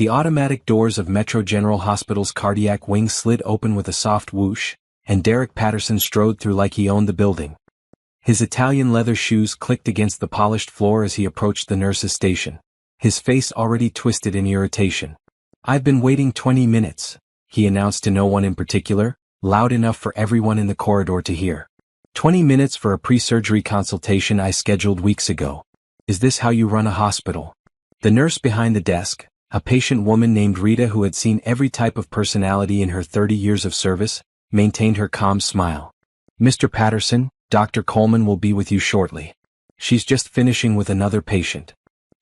The automatic doors of Metro General Hospital's cardiac wing slid open with a soft whoosh, and Derek Patterson strode through like he owned the building. His Italian leather shoes clicked against the polished floor as he approached the nurse's station, his face already twisted in irritation. "I've been waiting 20 minutes, he announced to no one in particular, loud enough for everyone in the corridor to hear. 20 minutes for a pre-surgery consultation I scheduled weeks ago. Is this how you run a hospital?" The nurse behind the desk, a patient woman named Rita who had seen every type of personality in her 30 years of service, maintained her calm smile. "Mr. Patterson, Dr. Coleman will be with you shortly. She's just finishing with another patient."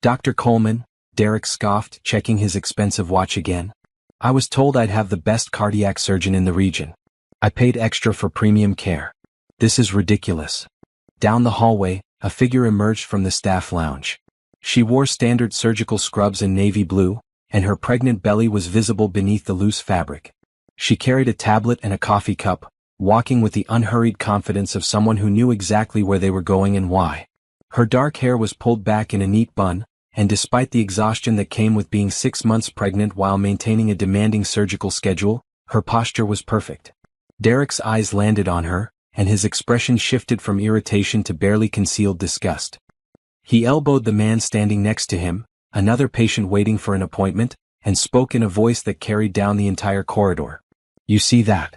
"Dr. Coleman," Derek scoffed, checking his expensive watch again. "I was told I'd have the best cardiac surgeon in the region. I paid extra for premium care. This is ridiculous." Down the hallway, a figure emerged from the staff lounge. She wore standard surgical scrubs in navy blue, and her pregnant belly was visible beneath the loose fabric. She carried a tablet and a coffee cup, walking with the unhurried confidence of someone who knew exactly where they were going and why. Her dark hair was pulled back in a neat bun, and despite the exhaustion that came with being 6 months pregnant while maintaining a demanding surgical schedule, her posture was perfect. Derek's eyes landed on her, and his expression shifted from irritation to barely concealed disgust. He elbowed the man standing next to him, another patient waiting for an appointment, and spoke in a voice that carried down the entire corridor. "You see that?"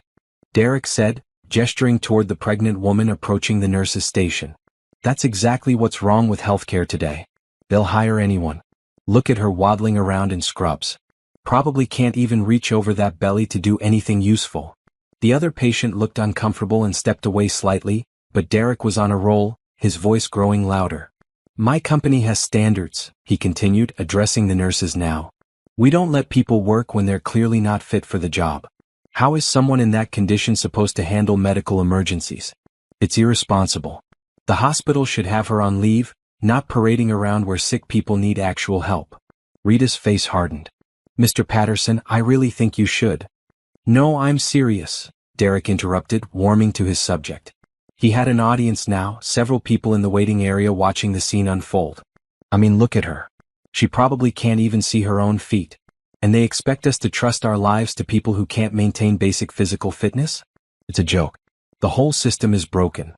Derek said, gesturing toward the pregnant woman approaching the nurse's station. "That's exactly what's wrong with healthcare today. They'll hire anyone. Look at her waddling around in scrubs. Probably can't even reach over that belly to do anything useful." The other patient looked uncomfortable and stepped away slightly, but Derek was on a roll, his voice growing louder. "My company has standards," he continued, addressing the nurses now. "We don't let people work when they're clearly not fit for the job. How is someone in that condition supposed to handle medical emergencies? It's irresponsible. The hospital should have her on leave, not parading around where sick people need actual help." Rita's face hardened. "Mr. Patterson, I really think you should." "No, I'm serious," Derek interrupted, warming to his subject. He had an audience now, several people in the waiting area watching the scene unfold. "I mean, look at her. She probably can't even see her own feet. And they expect us to trust our lives to people who can't maintain basic physical fitness? It's a joke. The whole system is broken."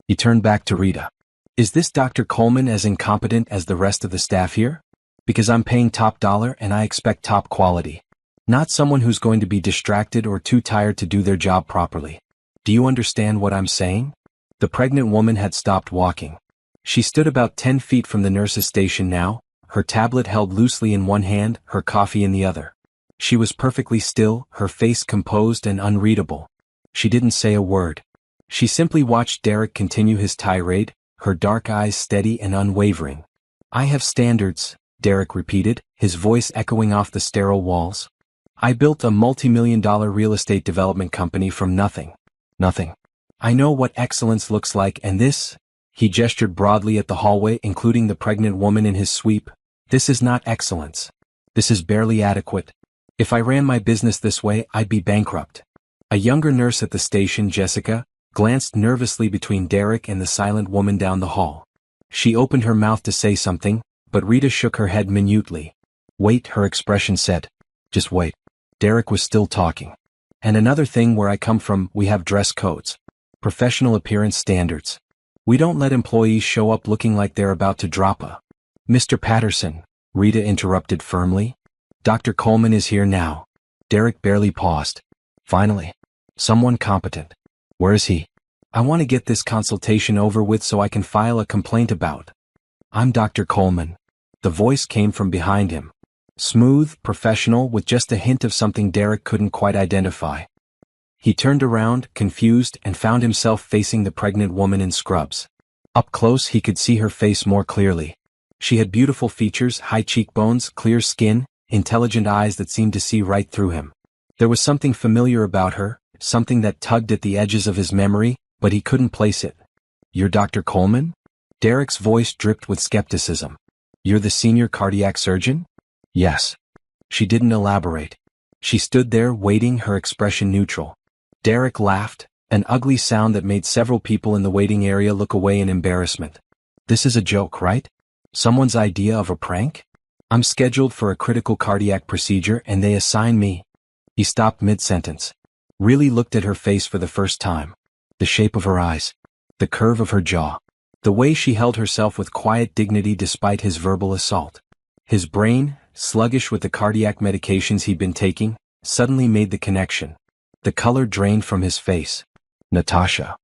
He turned back to Rita. "Is this Dr. Coleman as incompetent as the rest of the staff here? Because I'm paying top dollar and I expect top quality. Not someone who's going to be distracted or too tired to do their job properly. Do you understand what I'm saying?" The pregnant woman had stopped walking. She stood about 10 feet from the nurse's station now, her tablet held loosely in one hand, her coffee in the other. She was perfectly still, her face composed and unreadable. She didn't say a word. She simply watched Derek continue his tirade, her dark eyes steady and unwavering. "I have standards," Derek repeated, his voice echoing off the sterile walls. "I built a multi-million-dollar real estate development company from nothing. Nothing. I know what excellence looks like, and this," he gestured broadly at the hallway, including the pregnant woman in his sweep, "this is not excellence. This is barely adequate. If I ran my business this way, I'd be bankrupt." A younger nurse at the station, Jessica, glanced nervously between Derek and the silent woman down the hall. She opened her mouth to say something, but Rita shook her head minutely. "Wait," her expression said. "Just wait." Derek was still talking. "And another thing, where I come from, we have dress codes. Professional appearance standards. We don't let employees show up looking like they're about to drop a—" "Mr. Patterson," Rita interrupted firmly. "Dr. Coleman is here now." Derek barely paused. "Finally. Someone competent. Where is he? I want to get this consultation over with so I can file a complaint about." "I'm Dr. Coleman." The voice came from behind him. Smooth, professional, with just a hint of something Derek couldn't quite identify. He turned around, confused, and found himself facing the pregnant woman in scrubs. Up close he could see her face more clearly. She had beautiful features, high cheekbones, clear skin, intelligent eyes that seemed to see right through him. There was something familiar about her, something that tugged at the edges of his memory, but he couldn't place it. "You're Dr. Coleman?" Derek's voice dripped with skepticism. "You're the senior cardiac surgeon?" "Yes." She didn't elaborate. She stood there waiting, her expression neutral. Derek laughed, an ugly sound that made several people in the waiting area look away in embarrassment. "This is a joke, right? Someone's idea of a prank?" I'm scheduled for a critical cardiac procedure and they assign me. He stopped mid-sentence. Really looked at her face for the first time. The shape of her eyes. The curve of her jaw. The way she held herself with quiet dignity despite his verbal assault. His brain, sluggish with the cardiac medications he'd been taking, suddenly made the connection. The color drained from his face. Natasha.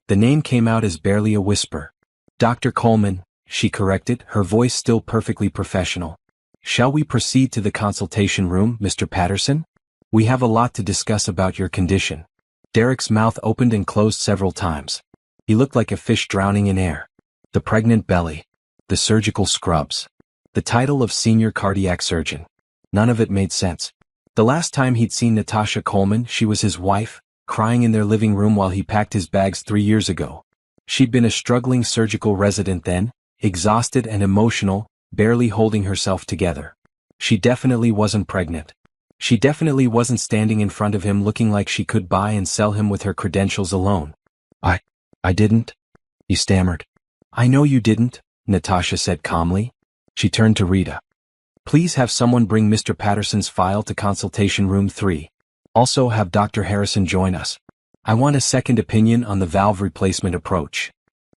The name came out as barely a whisper. Dr. Coleman, she corrected, her voice still perfectly professional. Shall we proceed to the consultation room, Mr. Patterson? We have a lot to discuss about your condition. Derek's mouth opened and closed several times. He looked like a fish drowning in air. The pregnant belly. The surgical scrubs. The title of senior cardiac surgeon. None of it made sense. The last time he'd seen Natasha Coleman, she was his wife, crying in their living room while he packed his bags 3 years ago. She'd been a struggling surgical resident then, exhausted and emotional, barely holding herself together. She definitely wasn't pregnant. She definitely wasn't standing in front of him looking like she could buy and sell him with her credentials alone. I didn't, he stammered. I know you didn't, Natasha said calmly. She turned to Rita. Please have someone bring Mr. Patterson's file to consultation room 3. Also have Dr. Harrison join us. I want a second opinion on the valve replacement approach.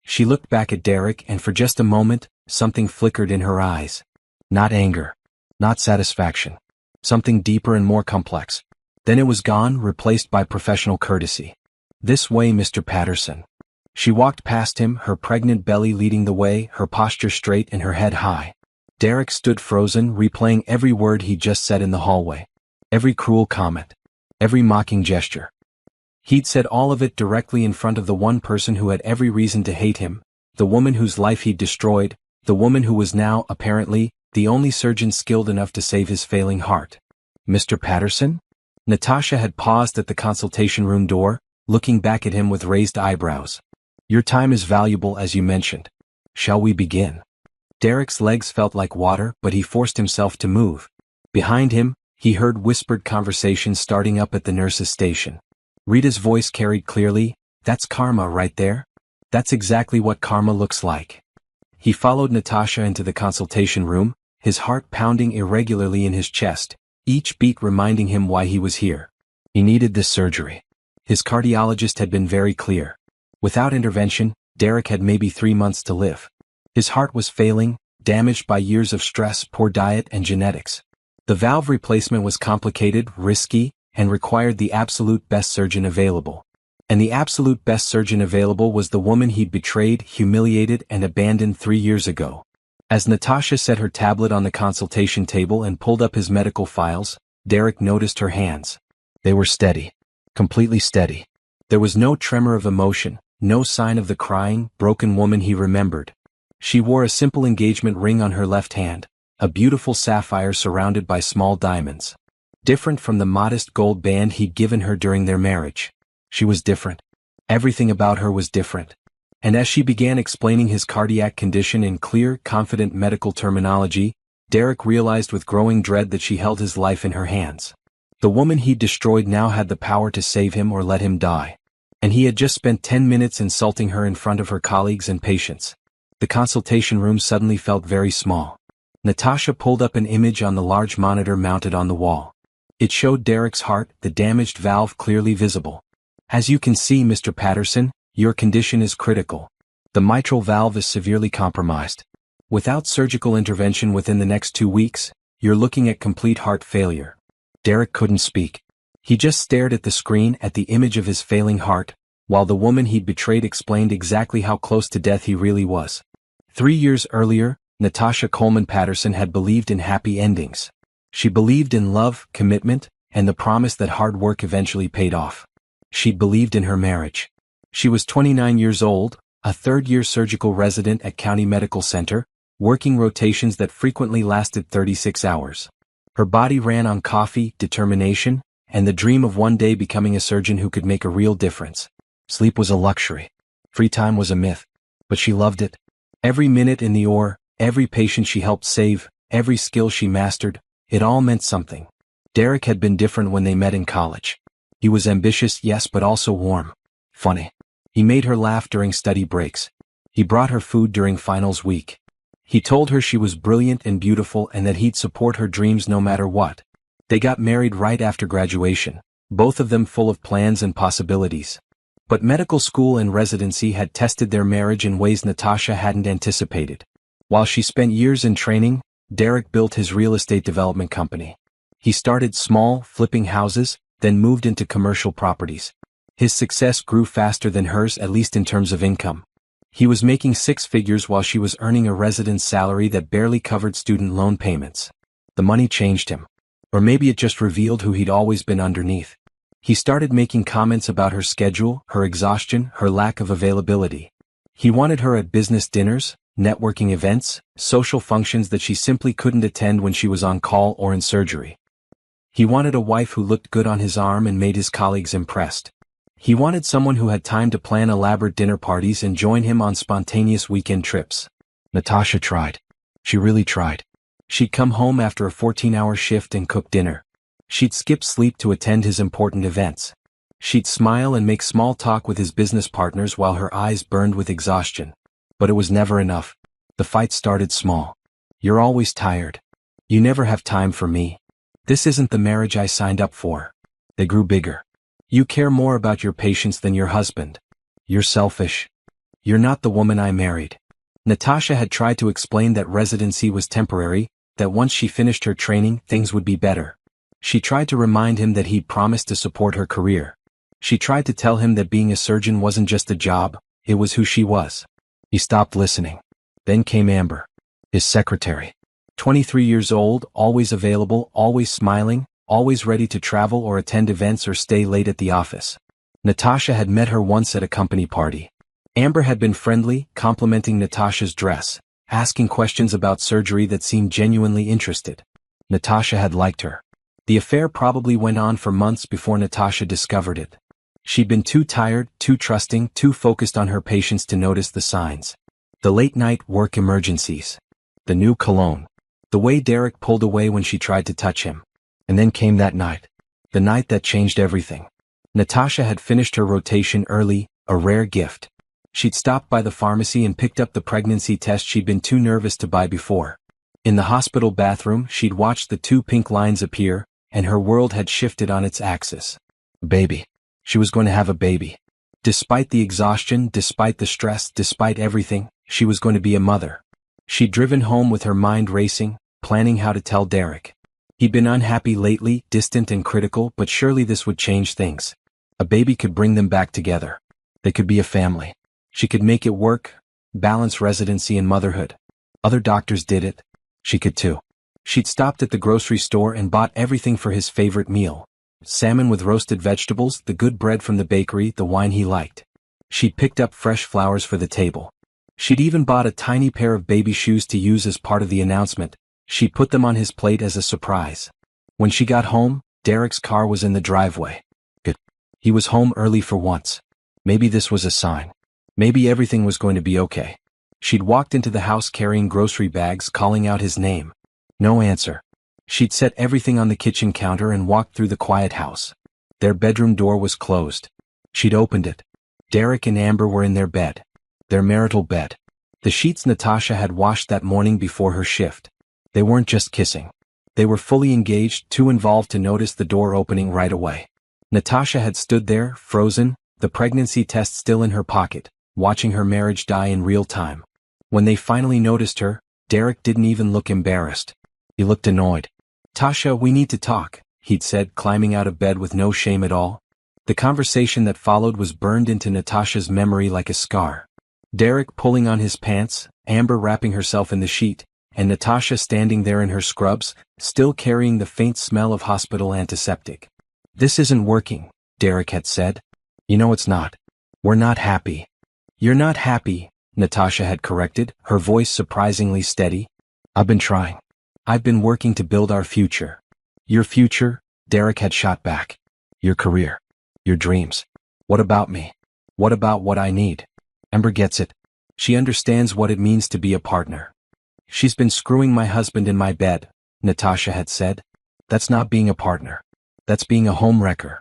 She looked back at Derek and for just a moment, something flickered in her eyes. Not anger. Not satisfaction. Something deeper and more complex. Then it was gone, replaced by professional courtesy. This way, Mr. Patterson. She walked past him, her pregnant belly leading the way, her posture straight and her head high. Derek stood frozen, replaying every word he'd just said in the hallway. Every cruel comment. Every mocking gesture. He'd said all of it directly in front of the one person who had every reason to hate him, the woman whose life he'd destroyed, the woman who was now, apparently, the only surgeon skilled enough to save his failing heart. Mr. Patterson? Natasha had paused at the consultation room door, looking back at him with raised eyebrows. Your time is valuable as you mentioned. Shall we begin? Derek's legs felt like water, but he forced himself to move. Behind him, he heard whispered conversations starting up at the nurse's station. Rita's voice carried clearly, "That's Karma right there. That's exactly what Karma looks like." He followed Natasha into the consultation room, his heart pounding irregularly in his chest, each beat reminding him why he was here. He needed this surgery. His cardiologist had been very clear. Without intervention, Derek had maybe 3 months to live. His heart was failing, damaged by years of stress, poor diet, and genetics. The valve replacement was complicated, risky, and required the absolute best surgeon available. And the absolute best surgeon available was the woman he'd betrayed, humiliated, and abandoned 3 years ago. As Natasha set her tablet on the consultation table and pulled up his medical files, Derek noticed her hands. They were steady. Completely steady. There was no tremor of emotion, no sign of the crying, broken woman he remembered. She wore a simple engagement ring on her left hand, a beautiful sapphire surrounded by small diamonds. Different from the modest gold band he'd given her during their marriage. She was different. Everything about her was different. And as she began explaining his cardiac condition in clear, confident medical terminology, Derek realized with growing dread that she held his life in her hands. The woman he'd destroyed now had the power to save him or let him die. And he had just spent 10 minutes insulting her in front of her colleagues and patients. The consultation room suddenly felt very small. Natasha pulled up an image on the large monitor mounted on the wall. It showed Derek's heart, the damaged valve clearly visible. As you can see, Mr. Patterson, your condition is critical. The mitral valve is severely compromised. Without surgical intervention within the next 2 weeks, you're looking at complete heart failure. Derek couldn't speak. He just stared at the screen at the image of his failing heart, while the woman he'd betrayed explained exactly how close to death he really was. 3 years earlier, Natasha Coleman Patterson had believed in happy endings. She believed in love, commitment, and the promise that hard work eventually paid off. She'd believed in her marriage. She was 29 years old, a third-year surgical resident at County Medical Center, working rotations that frequently lasted 36 hours. Her body ran on coffee, determination, and the dream of one day becoming a surgeon who could make a real difference. Sleep was a luxury. Free time was a myth. But she loved it. Every minute in the OR, every patient she helped save, every skill she mastered, it all meant something. Derek had been different when they met in college. He was ambitious, yes, but also warm. Funny. He made her laugh during study breaks. He brought her food during finals week. He told her she was brilliant and beautiful and that he'd support her dreams no matter what. They got married right after graduation, both of them full of plans and possibilities. But medical school and residency had tested their marriage in ways Natasha hadn't anticipated. While she spent years in training, Derek built his real estate development company. He started small, flipping houses, then moved into commercial properties. His success grew faster than hers, at least in terms of income. He was making six figures while she was earning a residence salary that barely covered student loan payments. The money changed him. Or maybe it just revealed who he'd always been underneath. He started making comments about her schedule, her exhaustion, her lack of availability. He wanted her at business dinners, networking events, social functions that she simply couldn't attend when she was on call or in surgery. He wanted a wife who looked good on his arm and made his colleagues impressed. He wanted someone who had time to plan elaborate dinner parties and join him on spontaneous weekend trips. Natasha tried. She really tried. She'd come home after a 14-hour shift and cook dinner. She'd skip sleep to attend his important events. She'd smile and make small talk with his business partners while her eyes burned with exhaustion. But it was never enough. The fight started small. You're always tired. You never have time for me. This isn't the marriage I signed up for. They grew bigger. You care more about your patients than your husband. You're selfish. You're not the woman I married. Natasha had tried to explain that residency was temporary, that once she finished her training, things would be better. She tried to remind him that he'd promised to support her career. She tried to tell him that being a surgeon wasn't just a job, it was who she was. He stopped listening. Then came Amber, his secretary. 23 years old, always available, always smiling, always ready to travel or attend events or stay late at the office. Natasha had met her once at a company party. Amber had been friendly, complimenting Natasha's dress, asking questions about surgery that seemed genuinely interested. Natasha had liked her. The affair probably went on for months before Natasha discovered it. She'd been too tired, too trusting, too focused on her patients to notice the signs. The late-night work emergencies. The new cologne. The way Derek pulled away when she tried to touch him. And then came that night. The night that changed everything. Natasha had finished her rotation early, a rare gift. She'd stopped by the pharmacy and picked up the pregnancy test she'd been too nervous to buy before. In the hospital bathroom, she'd watched the two pink lines appear, and her world had shifted on its axis. A baby. She was going to have a baby. Despite the exhaustion, despite the stress, despite everything, she was going to be a mother. She'd driven home with her mind racing, planning how to tell Derek. He'd been unhappy lately, distant and critical, but surely this would change things. A baby could bring them back together. They could be a family. She could make it work, balance residency and motherhood. Other doctors did it. She could too. She'd stopped at the grocery store and bought everything for his favorite meal. Salmon with roasted vegetables, the good bread from the bakery, the wine he liked. She'd picked up fresh flowers for the table. She'd even bought a tiny pair of baby shoes to use as part of the announcement. She'd put them on his plate as a surprise. When she got home, Derek's car was in the driveway. Good. He was home early for once. Maybe this was a sign. Maybe everything was going to be okay. She'd walked into the house carrying grocery bags, calling out his name. No answer. She'd set everything on the kitchen counter and walked through the quiet house. Their bedroom door was closed. She'd opened it. Derek and Amber were in their bed. Their marital bed. The sheets Natasha had washed that morning before her shift. They weren't just kissing. They were fully engaged, too involved to notice the door opening right away. Natasha had stood there, frozen, the pregnancy test still in her pocket, watching her marriage die in real time. When they finally noticed her, Derek didn't even look embarrassed. He looked annoyed. "Tasha, we need to talk," he'd said, climbing out of bed with no shame at all. The conversation that followed was burned into Natasha's memory like a scar. Derek pulling on his pants, Amber wrapping herself in the sheet, and Natasha standing there in her scrubs, still carrying the faint smell of hospital antiseptic. "This isn't working," Derek had said. "You know it's not. We're not happy." "You're not happy," Natasha had corrected, her voice surprisingly steady. "I've been trying. I've been working to build our future." "Your future?" Derek had shot back. "Your career. Your dreams. What about me? What about what I need?" Amber gets it. She understands what it means to be a partner. "She's been screwing my husband in my bed," Natasha had said. "That's not being a partner. That's being a homewrecker."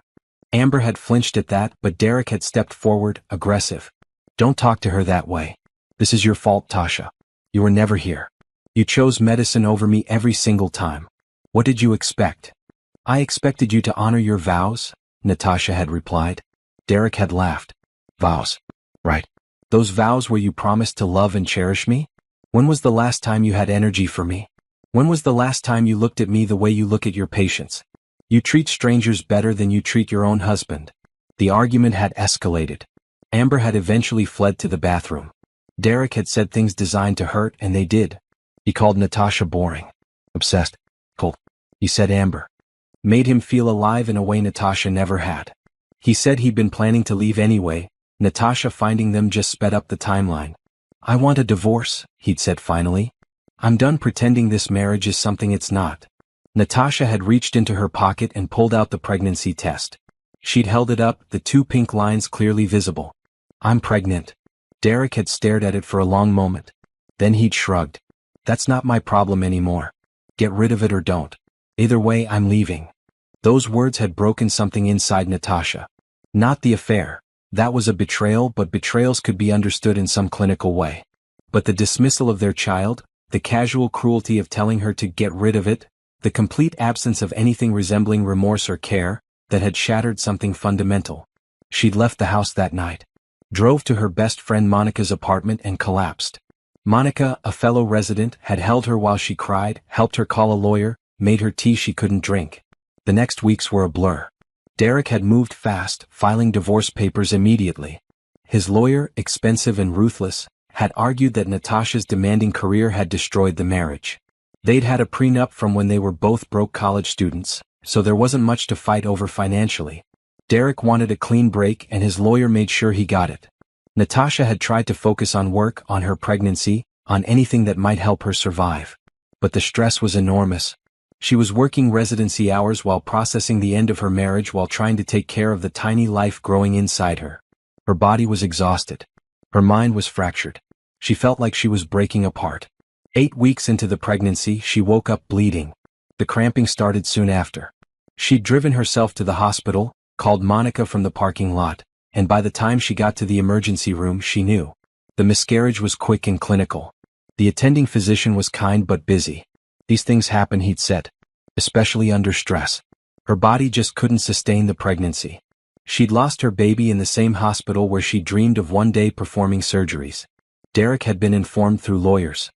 Amber had flinched at that, but Derek had stepped forward, aggressive. "Don't talk to her that way. This is your fault, Tasha. You were never here. You chose medicine over me every single time. What did you expect? I expected you to honor your vows, Natasha had replied. Derek had laughed. Vows. Right. Those vows where you promised to love and cherish me? When was the last time you had energy for me? When was the last time you looked at me the way you look at your patients? You treat strangers better than you treat your own husband. The argument had escalated. Amber had eventually fled to the bathroom. Derek had said things designed to hurt, and they did. He called Natasha boring. Obsessed. Cold. He said Amber made him feel alive in a way Natasha never had. He said he'd been planning to leave anyway. Natasha finding them just sped up the timeline. I want a divorce, he'd said finally. I'm done pretending this marriage is something it's not. Natasha had reached into her pocket and pulled out the pregnancy test. She'd held it up, the 2 pink lines clearly visible. I'm pregnant. Derek had stared at it for a long moment. Then he'd shrugged. That's not my problem anymore. Get rid of it or don't. Either way, I'm leaving. Those words had broken something inside Natasha. Not the affair. That was a betrayal, but betrayals could be understood in some clinical way. But the dismissal of their child, the casual cruelty of telling her to get rid of it, the complete absence of anything resembling remorse or care, that had shattered something fundamental. She'd left the house that night. Drove to her best friend Monica's apartment and collapsed. Monica, a fellow resident, had held her while she cried, helped her call a lawyer, made her tea she couldn't drink. The next weeks were a blur. Derek had moved fast, filing divorce papers immediately. His lawyer, expensive and ruthless, had argued that Natasha's demanding career had destroyed the marriage. They'd had a prenup from when they were both broke college students, so there wasn't much to fight over financially. Derek wanted a clean break and his lawyer made sure he got it. Natasha had tried to focus on work, on her pregnancy, on anything that might help her survive. But the stress was enormous. She was working residency hours while processing the end of her marriage while trying to take care of the tiny life growing inside her. Her body was exhausted. Her mind was fractured. She felt like she was breaking apart. 8 weeks into the pregnancy, she woke up bleeding. The cramping started soon after. She'd driven herself to the hospital, called Monica from the parking lot, and by the time she got to the emergency room, she knew. The miscarriage was quick and clinical. The attending physician was kind but busy. These things happen, he'd said. Especially under stress. Her body just couldn't sustain the pregnancy. She'd lost her baby in the same hospital where she dreamed of one day performing surgeries. Derek had been informed through lawyers.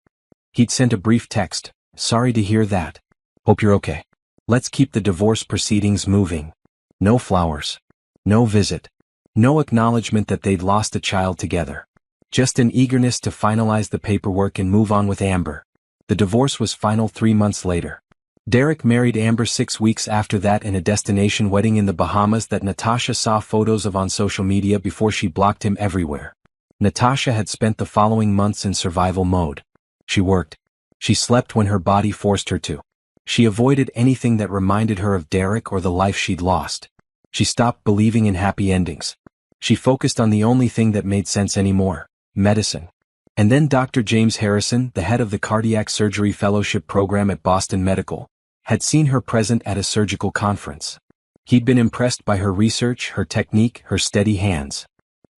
He'd sent a brief text. Sorry to hear that. Hope you're okay. Let's keep the divorce proceedings moving. No flowers. No visit. No acknowledgement that they'd lost a child together. Just an eagerness to finalize the paperwork and move on with Amber. The divorce was final 3 months later. Derek married Amber 6 weeks after that in a destination wedding in the Bahamas that Natasha saw photos of on social media before she blocked him everywhere. Natasha had spent the following months in survival mode. She worked. She slept when her body forced her to. She avoided anything that reminded her of Derek or the life she'd lost. She stopped believing in happy endings. She focused on the only thing that made sense anymore: medicine. And then Dr. James Harrison, the head of the Cardiac Surgery Fellowship Program at Boston Medical, had seen her present at a surgical conference. He'd been impressed by her research, her technique, her steady hands.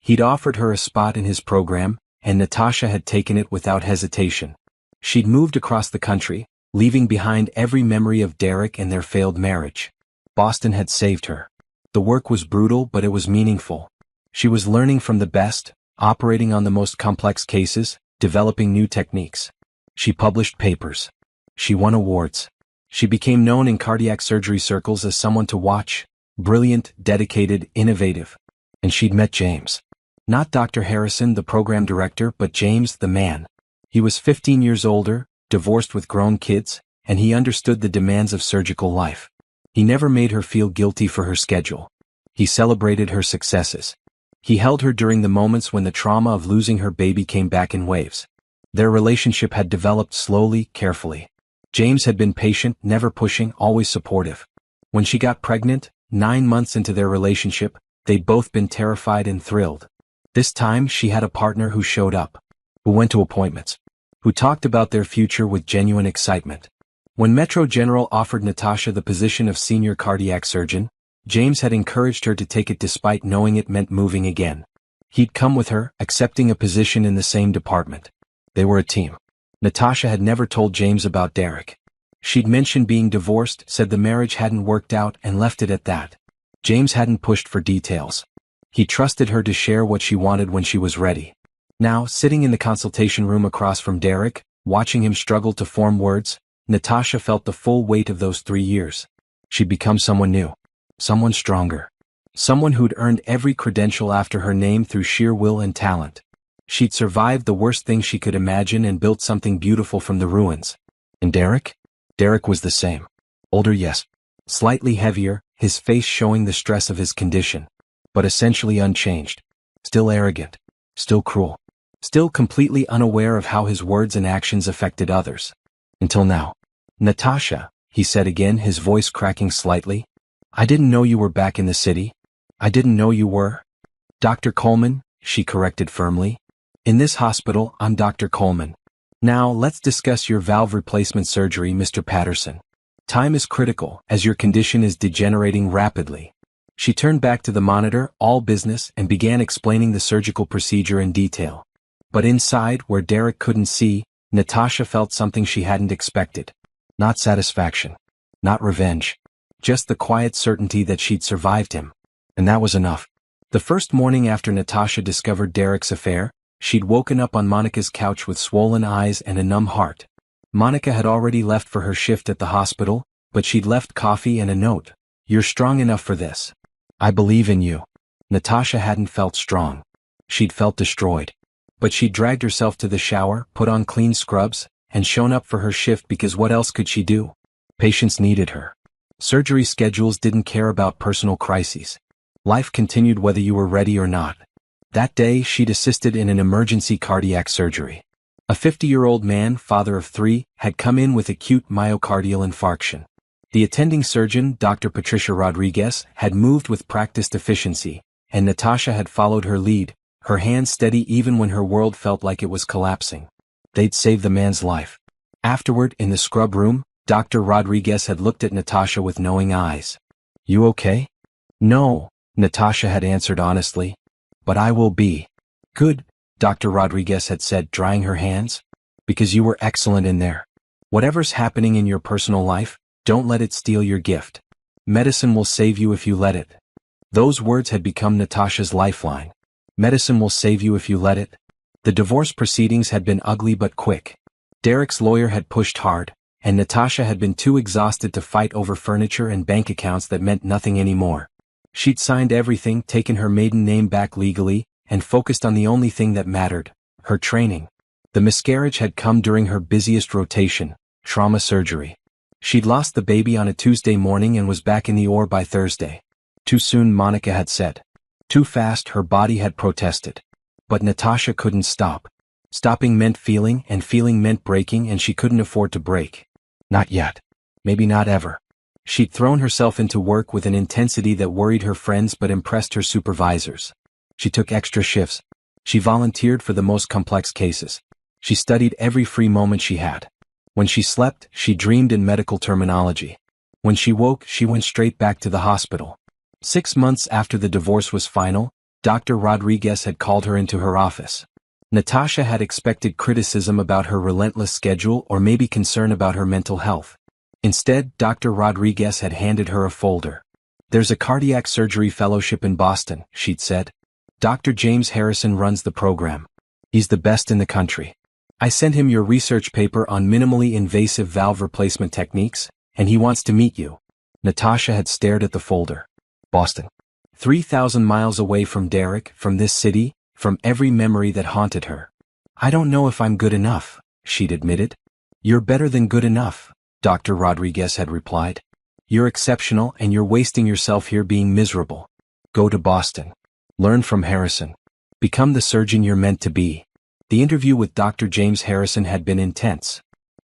He'd offered her a spot in his program, and Natasha had taken it without hesitation. She'd moved across the country, leaving behind every memory of Derek and their failed marriage. Boston had saved her. The work was brutal, but it was meaningful. She was learning from the best, operating on the most complex cases, developing new techniques. She published papers. She won awards. She became known in cardiac surgery circles as someone to watch, brilliant, dedicated, innovative. And she'd met James. Not Dr. Harrison, the program director, but James, the man. He was 15 years older, divorced with grown kids, and he understood the demands of surgical life. He never made her feel guilty for her schedule. He celebrated her successes. He held her during the moments when the trauma of losing her baby came back in waves. Their relationship had developed slowly, carefully. James had been patient, never pushing, always supportive. When she got pregnant, 9 months into their relationship, they'd both been terrified and thrilled. This time she had a partner who showed up, who went to appointments, who talked about their future with genuine excitement. When Metro General offered Natasha the position of senior cardiac surgeon, James had encouraged her to take it despite knowing it meant moving again. He'd come with her, accepting a position in the same department. They were a team. Natasha had never told James about Derek. She'd mentioned being divorced, said the marriage hadn't worked out, and left it at that. James hadn't pushed for details. He trusted her to share what she wanted when she was ready. Now, sitting in the consultation room across from Derek, watching him struggle to form words, Natasha felt the full weight of those 3 years. She'd become someone new. Someone stronger. Someone who'd earned every credential after her name through sheer will and talent. She'd survived the worst thing she could imagine and built something beautiful from the ruins. And Derek? Derek was the same. Older, yes. Slightly heavier, his face showing the stress of his condition. But essentially unchanged. Still arrogant. Still cruel. Still completely unaware of how his words and actions affected others. Until now. Natasha, he said again, his voice cracking slightly. I didn't know you were back in the city. I didn't know you were. Dr. Coleman, she corrected firmly. In this hospital, I'm Dr. Coleman. Now, let's discuss your valve replacement surgery, Mr. Patterson. Time is critical, as your condition is degenerating rapidly. She turned back to the monitor, all business, and began explaining the surgical procedure in detail. But inside, where Derek couldn't see, Natasha felt something she hadn't expected. Not satisfaction. Not revenge. Just the quiet certainty that she'd survived him. And that was enough. The first morning after Natasha discovered Derek's affair, she'd woken up on Monica's couch with swollen eyes and a numb heart. Monica had already left for her shift at the hospital, but she'd left coffee and a note. You're strong enough for this. I believe in you. Natasha hadn't felt strong. She'd felt destroyed. But she'd dragged herself to the shower, put on clean scrubs, and shown up for her shift because what else could she do? Patients needed her. Surgery schedules didn't care about personal crises. Life continued whether you were ready or not. That day, she'd assisted in an emergency cardiac surgery. A 50-year-old man, father of 3, had come in with acute myocardial infarction. The attending surgeon, Dr. Patricia Rodriguez, had moved with practiced efficiency, and Natasha had followed her lead, her hands steady even when her world felt like it was collapsing. They'd saved the man's life. Afterward, in the scrub room, Dr. Rodriguez had looked at Natasha with knowing eyes. You okay? No, Natasha had answered honestly. But I will be. Good, Dr. Rodriguez had said, drying her hands. Because you were excellent in there. Whatever's happening in your personal life, don't let it steal your gift. Medicine will save you if you let it. Those words had become Natasha's lifeline. Medicine will save you if you let it. The divorce proceedings had been ugly but quick. Derek's lawyer had pushed hard, and Natasha had been too exhausted to fight over furniture and bank accounts that meant nothing anymore. She'd signed everything, taken her maiden name back legally, and focused on the only thing that mattered, her training. The miscarriage had come during her busiest rotation, trauma surgery. She'd lost the baby on a Tuesday morning and was back in the OR by Thursday. Too soon, Monica had said. Too fast, her body had protested. But Natasha couldn't stop. Stopping meant feeling, and feeling meant breaking, and she couldn't afford to break. Not yet. Maybe not ever. She'd thrown herself into work with an intensity that worried her friends but impressed her supervisors. She took extra shifts. She volunteered for the most complex cases. She studied every free moment she had. When she slept, she dreamed in medical terminology. When she woke, she went straight back to the hospital. 6 months after the divorce was final, Dr. Rodriguez had called her into her office. Natasha had expected criticism about her relentless schedule or maybe concern about her mental health. Instead, Dr. Rodriguez had handed her a folder. There's a cardiac surgery fellowship in Boston, she'd said. Dr. James Harrison runs the program. He's the best in the country. I sent him your research paper on minimally invasive valve replacement techniques, and he wants to meet you. Natasha had stared at the folder. Boston. 3,000 miles away from Derek, from this city, from every memory that haunted her. I don't know if I'm good enough, she'd admitted. You're better than good enough, Dr. Rodriguez had replied. You're exceptional and you're wasting yourself here being miserable. Go to Boston. Learn from Harrison. Become the surgeon you're meant to be. The interview with Dr. James Harrison had been intense.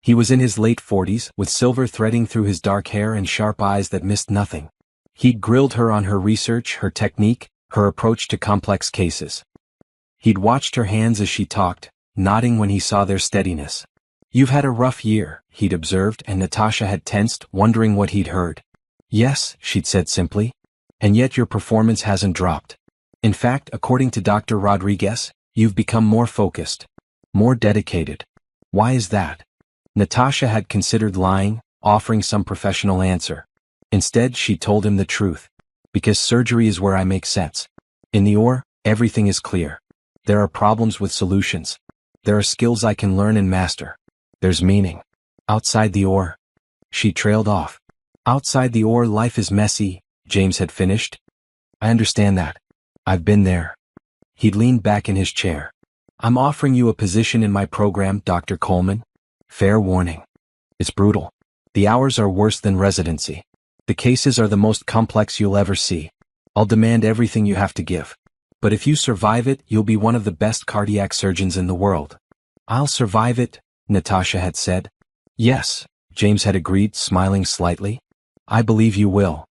He was in his late 40s, with silver threading through his dark hair and sharp eyes that missed nothing. He'd grilled her on her research, her technique, her approach to complex cases. He'd watched her hands as she talked, nodding when he saw their steadiness. You've had a rough year, he'd observed, and Natasha had tensed, wondering what he'd heard. Yes, she'd said simply. And yet your performance hasn't dropped. In fact, according to Dr. Rodriguez, you've become more focused, more dedicated. Why is that? Natasha had considered lying, offering some professional answer. Instead, she told him the truth. Because surgery is where I make sense. In the OR, everything is clear. There are problems with solutions. There are skills I can learn and master. There's meaning. Outside the OR. She trailed off. Outside the OR, life is messy, James had finished. I understand that. I've been there. He'd leaned back in his chair. I'm offering you a position in my program, Dr. Coleman. Fair warning. It's brutal. The hours are worse than residency. The cases are the most complex you'll ever see. I'll demand everything you have to give. But if you survive it, you'll be one of the best cardiac surgeons in the world. I'll survive it, Natasha had said. Yes, James had agreed, smiling slightly. I believe you will.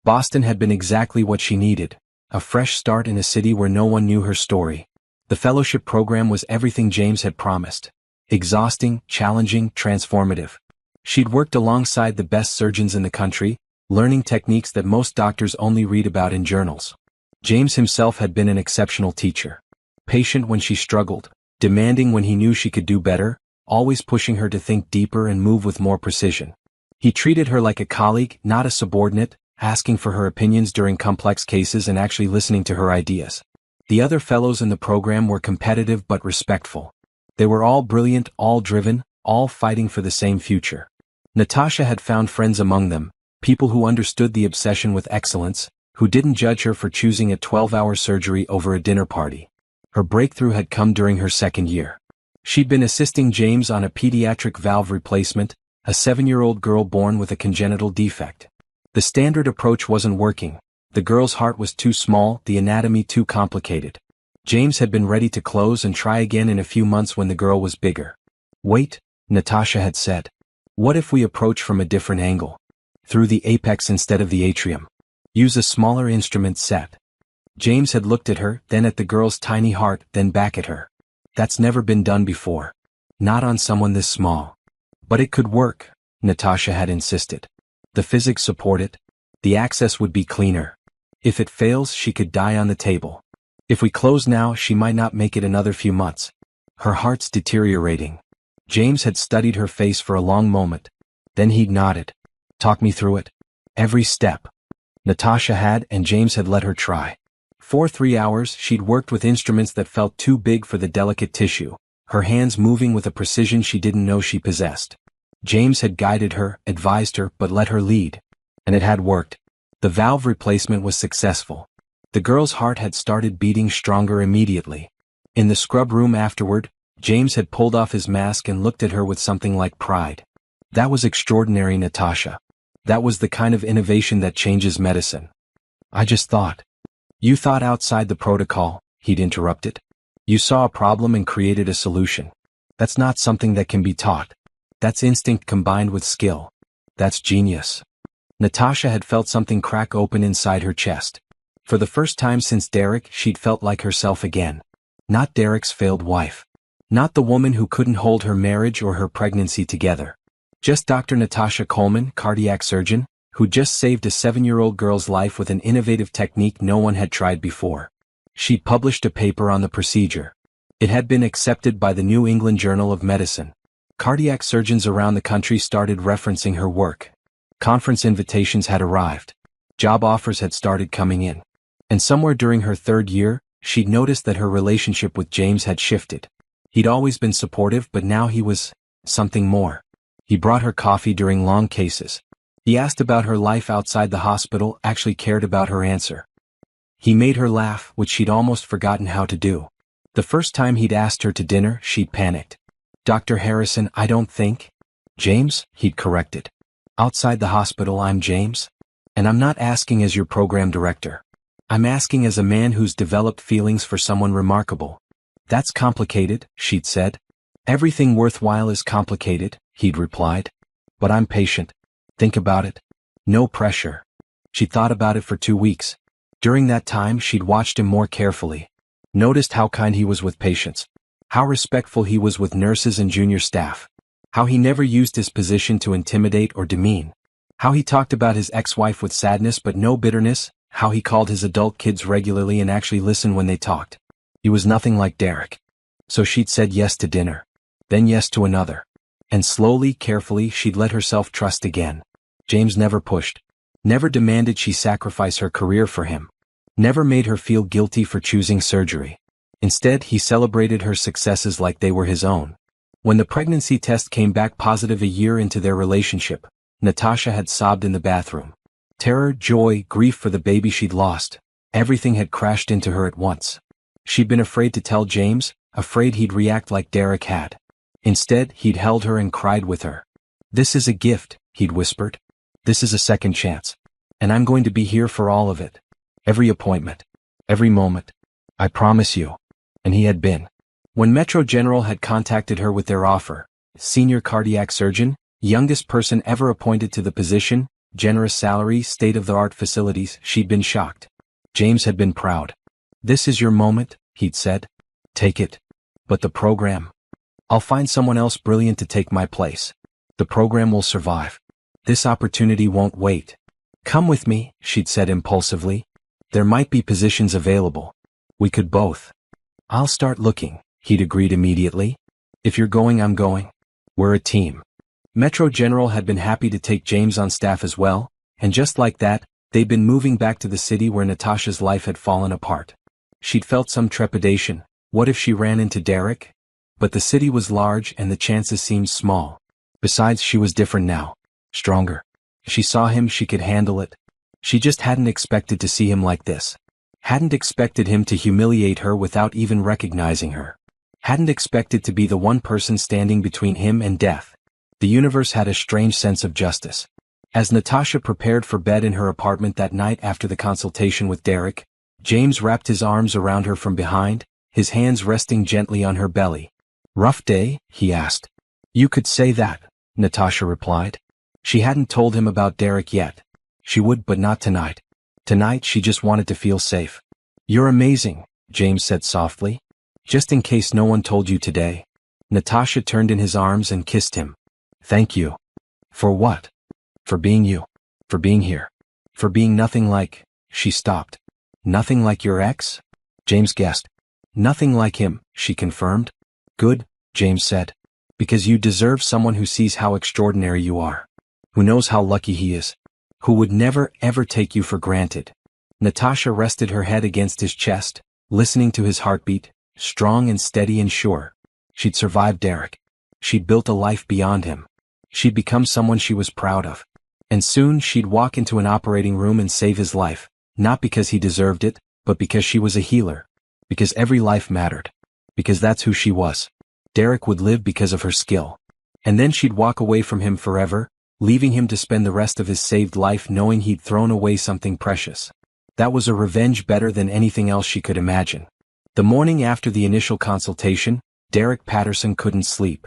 Boston had been exactly what she needed. A fresh start in a city where no one knew her story. The fellowship program was everything James had promised. Exhausting, challenging, transformative. She'd worked alongside the best surgeons in the country, learning techniques that most doctors only read about in journals. James himself had been an exceptional teacher. Patient when she struggled, demanding when he knew she could do better, always pushing her to think deeper and move with more precision. He treated her like a colleague, not a subordinate, asking for her opinions during complex cases and actually listening to her ideas. The other fellows in the program were competitive but respectful. They were all brilliant, all driven, all fighting for the same future. Natasha had found friends among them, people who understood the obsession with excellence, who didn't judge her for choosing a 12-hour surgery over a dinner party. Her breakthrough had come during her second year. She'd been assisting James on a pediatric valve replacement, a 7-year-old girl born with a congenital defect. The standard approach wasn't working. The girl's heart was too small, the anatomy too complicated. James had been ready to close and try again in a few months when the girl was bigger. Wait, Natasha had said. What if we approach from a different angle? Through the apex instead of the atrium. Use a smaller instrument set. James had looked at her, then at the girl's tiny heart, then back at her. That's never been done before. Not on someone this small. But it could work, Natasha had insisted. The physics support it. The access would be cleaner. If it fails, she could die on the table. If we close now, she might not make it another few months. Her heart's deteriorating. James had studied her face for a long moment. Then he'd nodded. Talk me through it. Every step. Natasha had, and James had let her try. For 3 hours, she'd worked with instruments that felt too big for the delicate tissue, her hands moving with a precision she didn't know she possessed. James had guided her, advised her, but let her lead. And it had worked. The valve replacement was successful. The girl's heart had started beating stronger immediately. In the scrub room afterward, James had pulled off his mask and looked at her with something like pride. That was extraordinary, Natasha. That was the kind of innovation that changes medicine. I just thought. You thought outside the protocol, he'd interrupted. You saw a problem and created a solution. That's not something that can be taught. That's instinct combined with skill. That's genius. Natasha had felt something crack open inside her chest. For the first time since Derek, she'd felt like herself again. Not Derek's failed wife. Not the woman who couldn't hold her marriage or her pregnancy together. Just Dr. Natasha Coleman, cardiac surgeon, who just saved a 7-year-old girl's life with an innovative technique no one had tried before. She'd published a paper on the procedure. It had been accepted by the New England Journal of Medicine. Cardiac surgeons around the country started referencing her work. Conference invitations had arrived. Job offers had started coming in. And somewhere during her 3rd year, she'd noticed that her relationship with James had shifted. He'd always been supportive, but now he was something more. He brought her coffee during long cases. He asked about her life outside the hospital, actually cared about her answer. He made her laugh, which she'd almost forgotten how to do. The first time he'd asked her to dinner, she'd panicked. Dr. Harrison, I don't think. James, he'd corrected. Outside the hospital, I'm James. And I'm not asking as your program director. I'm asking as a man who's developed feelings for someone remarkable. That's complicated, she'd said. Everything worthwhile is complicated, he'd replied. But I'm patient. Think about it. No pressure. She thought about it for 2 weeks. During that time, she'd watched him more carefully. Noticed how kind he was with patients. How respectful he was with nurses and junior staff. How he never used his position to intimidate or demean. How he talked about his ex-wife with sadness but no bitterness. How he called his adult kids regularly and actually listened when they talked. He was nothing like Derek. So she'd said yes to dinner. then yes to another. And slowly, carefully, she'd let herself trust again. James never pushed. Never demanded she sacrifice her career for him. Never made her feel guilty for choosing surgery. Instead, he celebrated her successes like they were his own. When the pregnancy test came back positive a year into their relationship, Natasha had sobbed in the bathroom. Terror, joy, grief for the baby she'd lost. Everything had crashed into her at once. She'd been afraid to tell James, afraid he'd react like Derek had. Instead, he'd held her and cried with her. "This is a gift," he'd whispered. "This is a second chance. And I'm going to be here for all of it. Every appointment. Every moment. I promise you." And he had been. When Metro General had contacted her with their offer, senior cardiac surgeon, youngest person ever appointed to the position, generous salary, state-of-the-art facilities, she'd been shocked. James had been proud. "This is your moment," he'd said. "Take it." "But the program? I'll find someone else brilliant to take my place. The program will survive. This opportunity won't wait." "Come with me," she'd said impulsively. "There might be positions available. We could both." "I'll start looking," he'd agreed immediately. "If you're going, I'm going. We're a team." Metro General had been happy to take James on staff as well, and just like that, they'd been moving back to the city where Natasha's life had fallen apart. She'd felt some trepidation. What if she ran into Derek? But the city was large and the chances seemed small. Besides, she was different now. Stronger. She saw him, she could handle it. She just hadn't expected to see him like this. Hadn't expected him to humiliate her without even recognizing her. Hadn't expected to be the one person standing between him and death. The universe had a strange sense of justice. As Natasha prepared for bed in her apartment that night after the consultation with Derek, James wrapped his arms around her from behind, his hands resting gently on her belly. "Rough day?" he asked. "You could say that," Natasha replied. She hadn't told him about Derek yet. She would, but not tonight. Tonight she just wanted to feel safe. "You're amazing," James said softly. "Just in case no one told you today." Natasha turned in his arms and kissed him. "Thank you." "For what?" "For being you. For being here. For being nothing like—" She stopped. "Nothing like your ex?" James guessed. "Nothing like him," she confirmed. "Good," James said. "Because you deserve someone who sees how extraordinary you are. Who knows how lucky he is. Who would never ever take you for granted." Natasha rested her head against his chest, listening to his heartbeat, strong and steady and sure. She'd survived Derek. She'd built a life beyond him. She'd become someone she was proud of. And soon she'd walk into an operating room and save his life, not because he deserved it, but because she was a healer. Because every life mattered. Because that's who she was. Derek would live because of her skill. And then she'd walk away from him forever, leaving him to spend the rest of his saved life knowing he'd thrown away something precious. That was a revenge better than anything else she could imagine. The morning after the initial consultation, Derek Patterson couldn't sleep.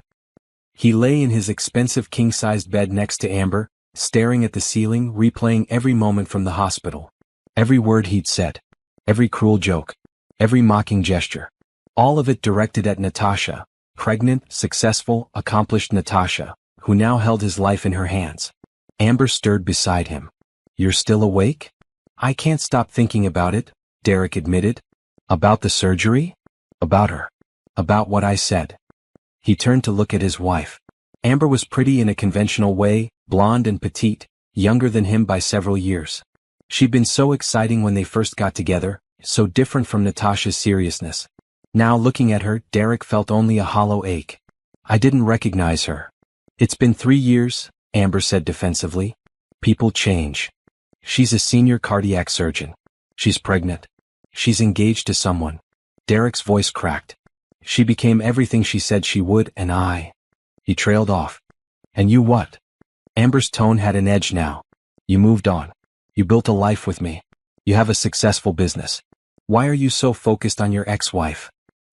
He lay in his expensive king-sized bed next to Amber, staring at the ceiling, replaying every moment from the hospital. Every word he'd said. Every cruel joke. Every mocking gesture. All of it directed at Natasha, pregnant, successful, accomplished Natasha, who now held his life in her hands. Amber stirred beside him. "You're still awake?" "I can't stop thinking about it," Derek admitted. "About the surgery?" "About her. About what I said." He turned to look at his wife. Amber was pretty in a conventional way, blonde and petite, younger than him by several years. She'd been so exciting when they first got together, so different from Natasha's seriousness. Now looking at her, Derek felt only a hollow ache. "I didn't recognize her." "It's been 3 years," Amber said defensively. "People change. She's a senior cardiac surgeon. She's pregnant. She's engaged to someone." Derek's voice cracked. "She became everything she said she would, and I—" He trailed off. "And you what?" Amber's tone had an edge now. "You moved on. You built a life with me. You have a successful business. Why are you so focused on your ex-wife?"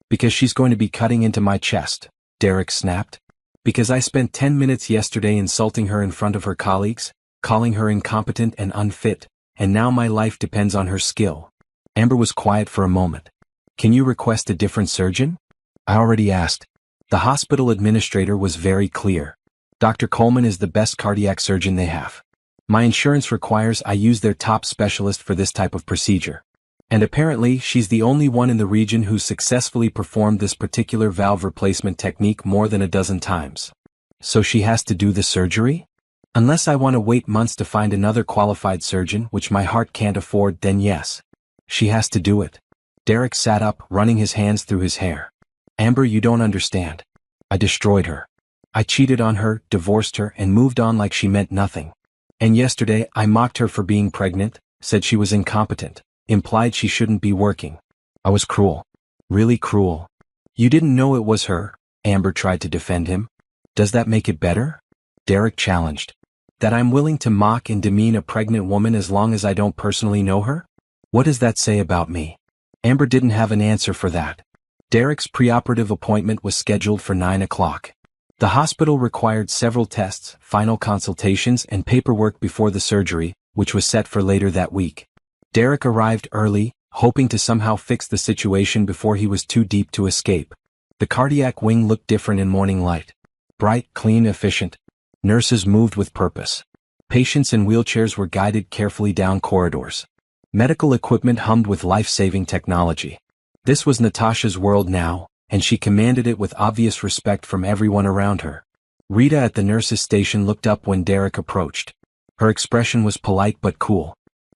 "Because she's going to be cutting into my chest," Derek snapped. "Because I spent 10 minutes yesterday insulting her in front of her colleagues, calling her incompetent and unfit, and now my life depends on her skill." Amber was quiet for a moment. "Can you request a different surgeon?" "I already asked." The hospital administrator was very clear. "Dr. Coleman is the best cardiac surgeon they have. My insurance requires I use their top specialist for this type of procedure." And apparently she's the only one in the region who's successfully performed this particular valve replacement technique more than a dozen times. So she has to do the surgery? Unless I want to wait months to find another qualified surgeon, which my heart can't afford, then yes. She has to do it. Derek sat up, running his hands through his hair. Amber, you don't understand. I destroyed her. I cheated on her, divorced her, and moved on like she meant nothing. And yesterday I mocked her for being pregnant, said she was incompetent, implied she shouldn't be working. I was cruel. Really cruel. You didn't know it was her, Amber tried to defend him. Does that make it better? Derek challenged. That I'm willing to mock and demean a pregnant woman as long as I don't personally know her? What does that say about me? Amber didn't have an answer for that. Derek's preoperative appointment was scheduled for 9 o'clock. The hospital required several tests, final consultations, and paperwork before the surgery, which was set for later that week. Derek arrived early, hoping to somehow fix the situation before he was too deep to escape. The cardiac wing looked different in morning light. Bright, clean, efficient. Nurses moved with purpose. Patients in wheelchairs were guided carefully down corridors. Medical equipment hummed with life-saving technology. This was Natasha's world now, and she commanded it with obvious respect from everyone around her. Rita at the nurse's station looked up when Derek approached. Her expression was polite but cool.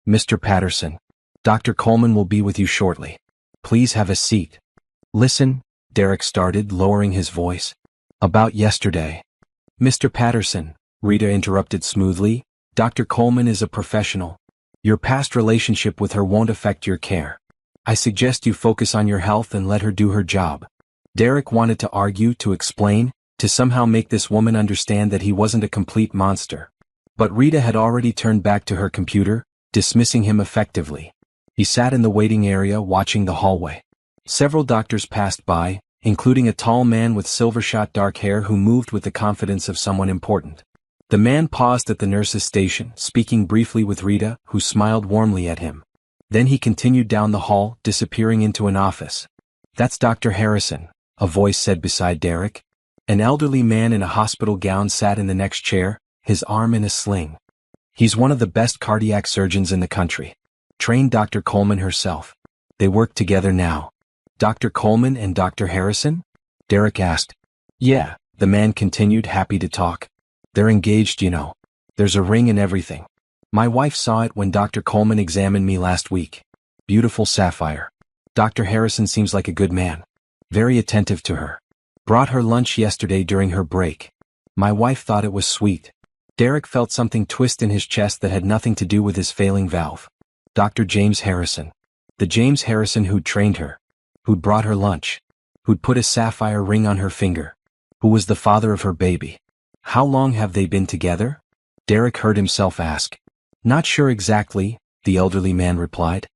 Mr. Patterson, Dr. Coleman will be with you shortly. Please have a seat. Listen, Derek started, lowering his voice. About yesterday. Mr. Patterson, Rita interrupted smoothly, Dr. Coleman is a professional. Your past relationship with her won't affect your care. I suggest you focus on your health and let her do her job. Derek wanted to argue, to explain, to somehow make this woman understand that he wasn't a complete monster. But Rita had already turned back to her computer, dismissing him effectively. He sat in the waiting area watching the hallway. Several doctors passed by, including a tall man with silver-shot dark hair who moved with the confidence of someone important. The man paused at the nurse's station, speaking briefly with Rita, who smiled warmly at him. Then he continued down the hall, disappearing into an office. That's Dr. Harrison, a voice said beside Derek. An elderly man in a hospital gown sat in the next chair, his arm in a sling. He's one of the best cardiac surgeons in the country. Trained Dr. Coleman herself. They work together now. Dr. Coleman and Dr. Harrison? Derek asked. Yeah, the man continued, happy to talk. They're engaged, you know. There's a ring and everything. My wife saw it when Dr. Coleman examined me last week. Beautiful sapphire. Dr. Harrison seems like a good man. Very attentive to her. Brought her lunch yesterday during her break. My wife thought it was sweet. Derek felt something twist in his chest that had nothing to do with his failing valve. Dr. James Harrison. The James Harrison who'd trained her. Who'd brought her lunch. Who'd put a sapphire ring on her finger. Who was the father of her baby. How long have they been together? Derek heard himself ask. Not sure exactly, the elderly man replied.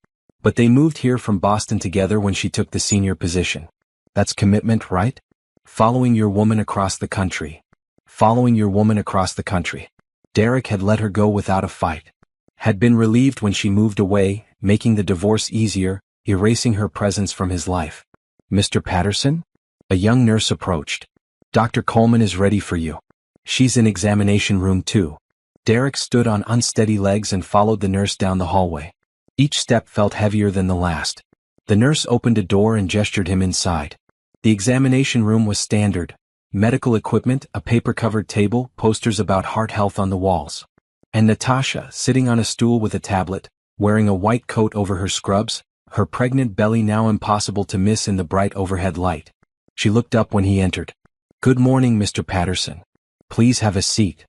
But they moved here from Boston together when she took the senior position. That's commitment, right? Following your woman across the country. Following your woman across the country. Derek had let her go without a fight. Had been relieved when she moved away, making the divorce easier, erasing her presence from his life. Mr. Patterson? A young nurse approached. Dr. Coleman is ready for you. She's in examination room 2. Derek stood on unsteady legs and followed the nurse down the hallway. Each step felt heavier than the last. The nurse opened a door and gestured him inside. The examination room was standard. Medical equipment, a paper-covered table, posters about heart health on the walls. And Natasha, sitting on a stool with a tablet, wearing a white coat over her scrubs, her pregnant belly now impossible to miss in the bright overhead light. She looked up when he entered. Good morning, Mr. Patterson. Please have a seat.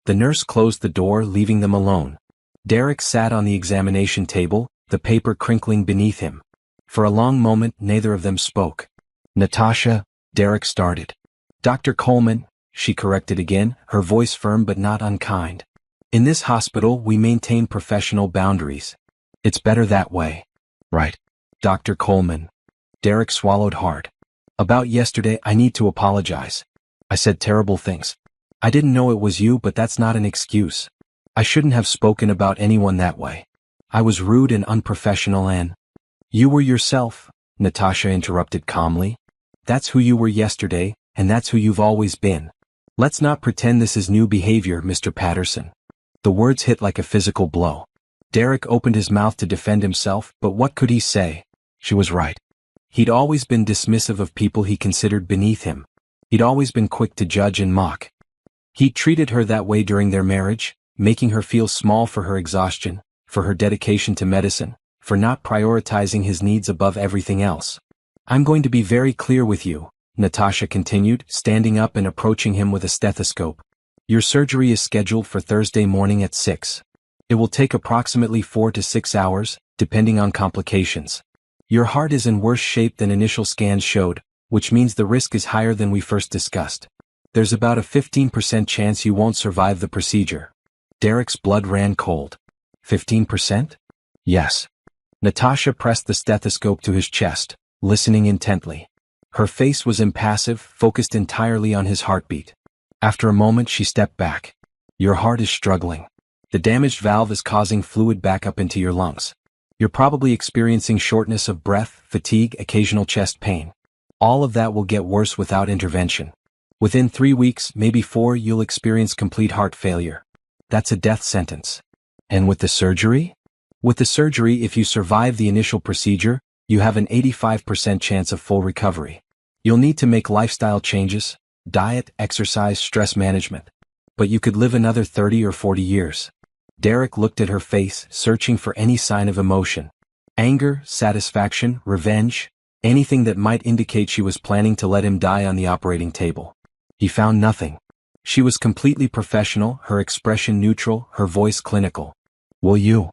The nurse closed the door, leaving them alone. Derek sat on the examination table, the paper crinkling beneath him. For a long moment, neither of them spoke. Natasha, Derek started. Dr. Coleman, she corrected again, her voice firm but not unkind. In this hospital, we maintain professional boundaries. It's better that way. Right. Dr. Coleman. Derek swallowed hard. About yesterday, I need to apologize. I said terrible things. I didn't know it was you, but that's not an excuse. I shouldn't have spoken about anyone that way. I was rude and unprofessional and... You were yourself, Natasha interrupted calmly. That's who you were yesterday, and that's who you've always been. Let's not pretend this is new behavior, Mr. Patterson. The words hit like a physical blow. Derek opened his mouth to defend himself, but what could he say? She was right. He'd always been dismissive of people he considered beneath him. He'd always been quick to judge and mock. He treated her that way during their marriage, making her feel small for her exhaustion, for her dedication to medicine, for not prioritizing his needs above everything else. I'm going to be very clear with you, Natasha continued, standing up and approaching him with a stethoscope. Your surgery is scheduled for Thursday morning at 6. It will take approximately 4 to 6 hours, depending on complications. Your heart is in worse shape than initial scans showed, which means the risk is higher than we first discussed. There's about a 15% chance you won't survive the procedure. Derek's blood ran cold. 15%? Yes. Natasha pressed the stethoscope to his chest, listening intently. Her face was impassive, focused entirely on his heartbeat. After a moment she stepped back. Your heart is struggling. The damaged valve is causing fluid back up into your lungs. You're probably experiencing shortness of breath, fatigue, occasional chest pain. All of that will get worse without intervention. Within 3 weeks, maybe 4, you'll experience complete heart failure. That's a death sentence. And with the surgery? With the surgery, if you survive the initial procedure, you have an 85% chance of full recovery. You'll need to make lifestyle changes, diet, exercise, stress management. But you could live another 30 or 40 years. Derek looked at her face, searching for any sign of emotion. Anger, satisfaction, revenge, anything that might indicate she was planning to let him die on the operating table. He found nothing. She was completely professional, her expression neutral, her voice clinical. Will you?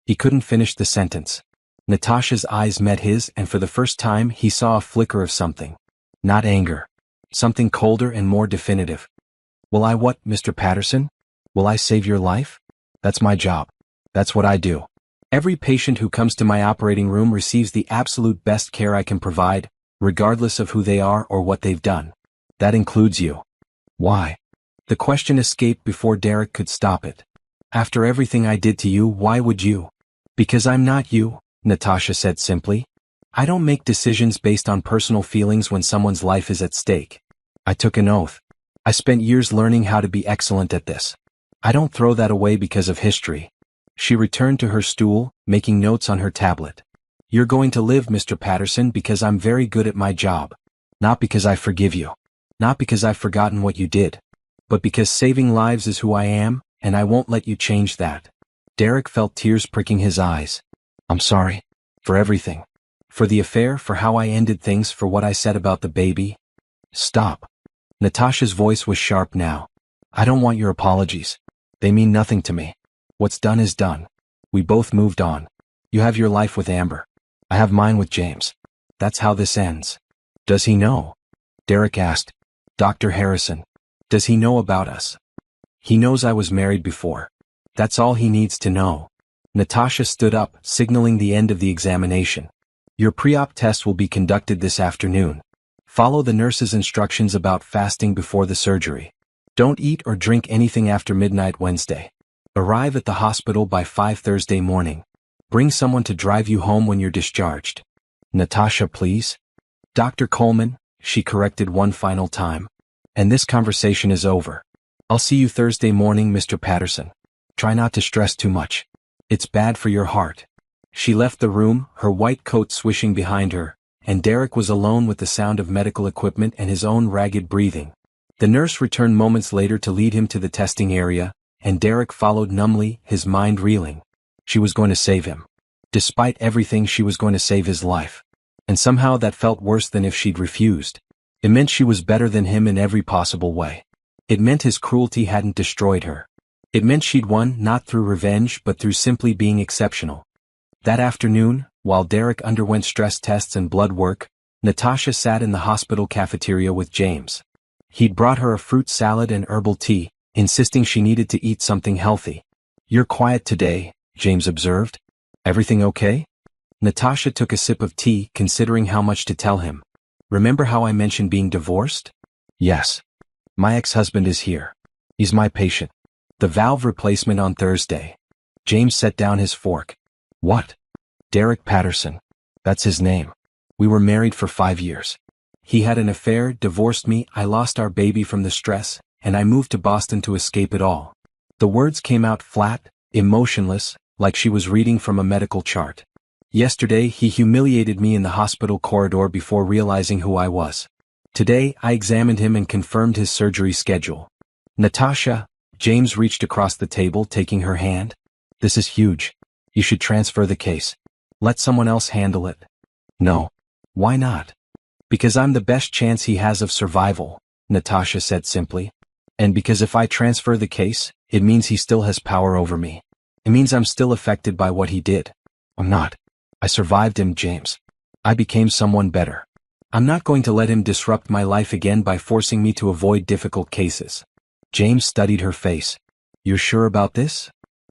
He couldn't finish the sentence. Natasha's eyes met his, and for the first time he saw a flicker of something. Not anger. Something colder and more definitive. Will I what, Mr. Patterson? Will I save your life? That's my job. That's what I do. Every patient who comes to my operating room receives the absolute best care I can provide, regardless of who they are or what they've done. That includes you. Why? The question escaped before Derek could stop it. After everything I did to you, why would you? Because I'm not you, Natasha said simply. I don't make decisions based on personal feelings when someone's life is at stake. I took an oath. I spent years learning how to be excellent at this. I don't throw that away because of history. She returned to her stool, making notes on her tablet. You're going to live, Mr. Patterson, because I'm very good at my job. Not because I forgive you. Not because I've forgotten what you did. But because saving lives is who I am, and I won't let you change that. Derek felt tears pricking his eyes. I'm sorry. For everything. For the affair, for how I ended things, for what I said about the baby. Stop. Natasha's voice was sharp now. I don't want your apologies. They mean nothing to me. What's done is done. We both moved on. You have your life with Amber. I have mine with James. That's how this ends. Does he know? Derek asked. Dr. Harrison. Does he know about us? He knows I was married before. That's all he needs to know. Natasha stood up, signaling the end of the examination. Your pre-op test will be conducted this afternoon. Follow the nurse's instructions about fasting before the surgery. Don't eat or drink anything after midnight Wednesday. Arrive at the hospital by 5 Thursday morning. Bring someone to drive you home when you're discharged. Natasha, please. Dr. Coleman, she corrected one final time. And this conversation is over. I'll see you Thursday morning, Mr. Patterson. Try not to stress too much. It's bad for your heart. She left the room, her white coat swishing behind her, and Derek was alone with the sound of medical equipment and his own ragged breathing. The nurse returned moments later to lead him to the testing area, and Derek followed numbly, his mind reeling. She was going to save him. Despite everything, she was going to save his life. And somehow that felt worse than if she'd refused. It meant she was better than him in every possible way. It meant his cruelty hadn't destroyed her. It meant she'd won not through revenge but through simply being exceptional. That afternoon, while Derek underwent stress tests and blood work, Natasha sat in the hospital cafeteria with James. He'd brought her a fruit salad and herbal tea, insisting she needed to eat something healthy. You're quiet today, James observed. Everything okay? Natasha took a sip of tea, considering how much to tell him. Remember how I mentioned being divorced? Yes. My ex-husband is here. He's my patient. The valve replacement on Thursday. James set down his fork. What? Derek Patterson. That's his name. We were married for 5 years. He had an affair, divorced me, I lost our baby from the stress, and I moved to Boston to escape it all. The words came out flat, emotionless, like she was reading from a medical chart. Yesterday, he humiliated me in the hospital corridor before realizing who I was. Today, I examined him and confirmed his surgery schedule. Natasha, James reached across the table, taking her hand. This is huge. You should transfer the case. Let someone else handle it. No. Why not? Because I'm the best chance he has of survival, Natasha said simply. And because if I transfer the case, it means he still has power over me. It means I'm still affected by what he did. I'm not. I survived him, James. I became someone better. I'm not going to let him disrupt my life again by forcing me to avoid difficult cases. James studied her face. You're sure about this?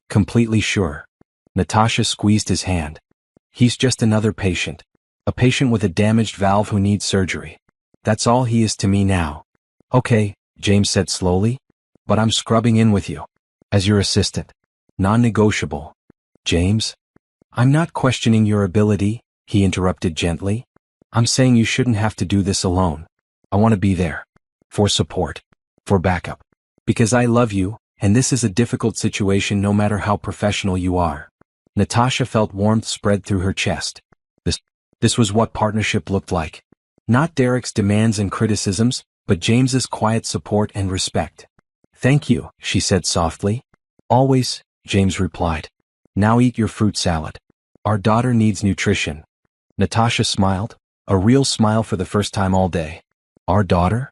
Completely sure. Natasha squeezed his hand. He's just another patient. A patient with a damaged valve who needs surgery. That's all he is to me now. Okay, James said slowly. But I'm scrubbing in with you. As your assistant. Non-negotiable. James? I'm not questioning your ability, he interrupted gently. I'm saying you shouldn't have to do this alone. I want to be there. For support. For backup. Because I love you, and this is a difficult situation no matter how professional you are. Natasha felt warmth spread through her chest. This was what partnership looked like. Not Derek's demands and criticisms, but James's quiet support and respect. Thank you, she said softly. Always, James replied. Now eat your fruit salad. Our daughter needs nutrition. Natasha smiled, a real smile for the first time all day. Our daughter?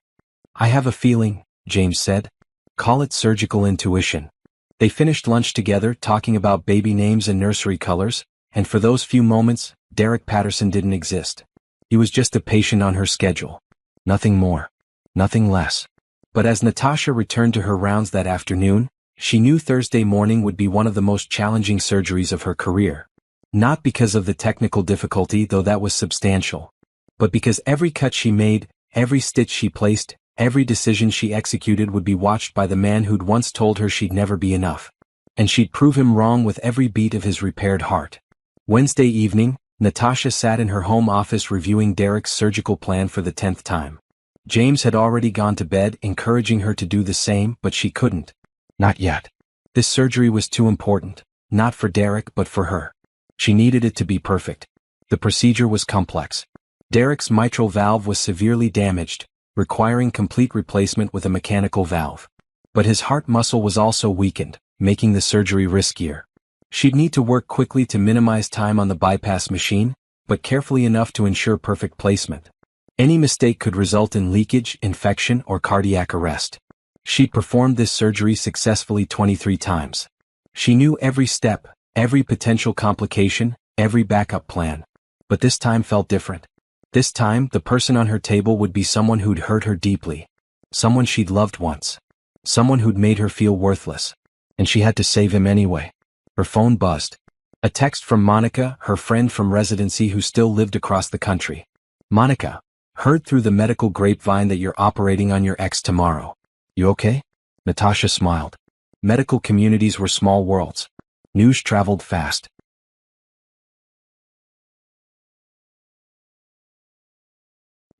I have a feeling, James said. Call it surgical intuition. They finished lunch together, talking about baby names and nursery colors, and for those few moments, Derek Patterson didn't exist. He was just a patient on her schedule. Nothing more. Nothing less. But as Natasha returned to her rounds that afternoon, she knew Thursday morning would be one of the most challenging surgeries of her career. Not because of the technical difficulty, though that was substantial, but because every cut she made, every stitch she placed, every decision she executed would be watched by the man who'd once told her she'd never be enough. And she'd prove him wrong with every beat of his repaired heart. Wednesday evening, Natasha sat in her home office reviewing Derek's surgical plan for the 10th time. James had already gone to bed, encouraging her to do the same, but she couldn't. Not yet. This surgery was too important, not for Derek but for her. She needed it to be perfect. The procedure was complex. Derek's mitral valve was severely damaged, requiring complete replacement with a mechanical valve. But his heart muscle was also weakened, making the surgery riskier. She'd need to work quickly to minimize time on the bypass machine, but carefully enough to ensure perfect placement. Any mistake could result in leakage, infection, or cardiac arrest. She'd performed this surgery successfully 23 times. She knew every step, every potential complication, every backup plan. But this time felt different. This time, the person on her table would be someone who'd hurt her deeply. Someone she'd loved once. Someone who'd made her feel worthless. And she had to save him anyway. Her phone buzzed. A text from Monica, her friend from residency who still lived across the country. Monica, heard through the medical grapevine that you're operating on your ex tomorrow. You okay? Natasha smiled. Medical communities were small worlds. News traveled fast.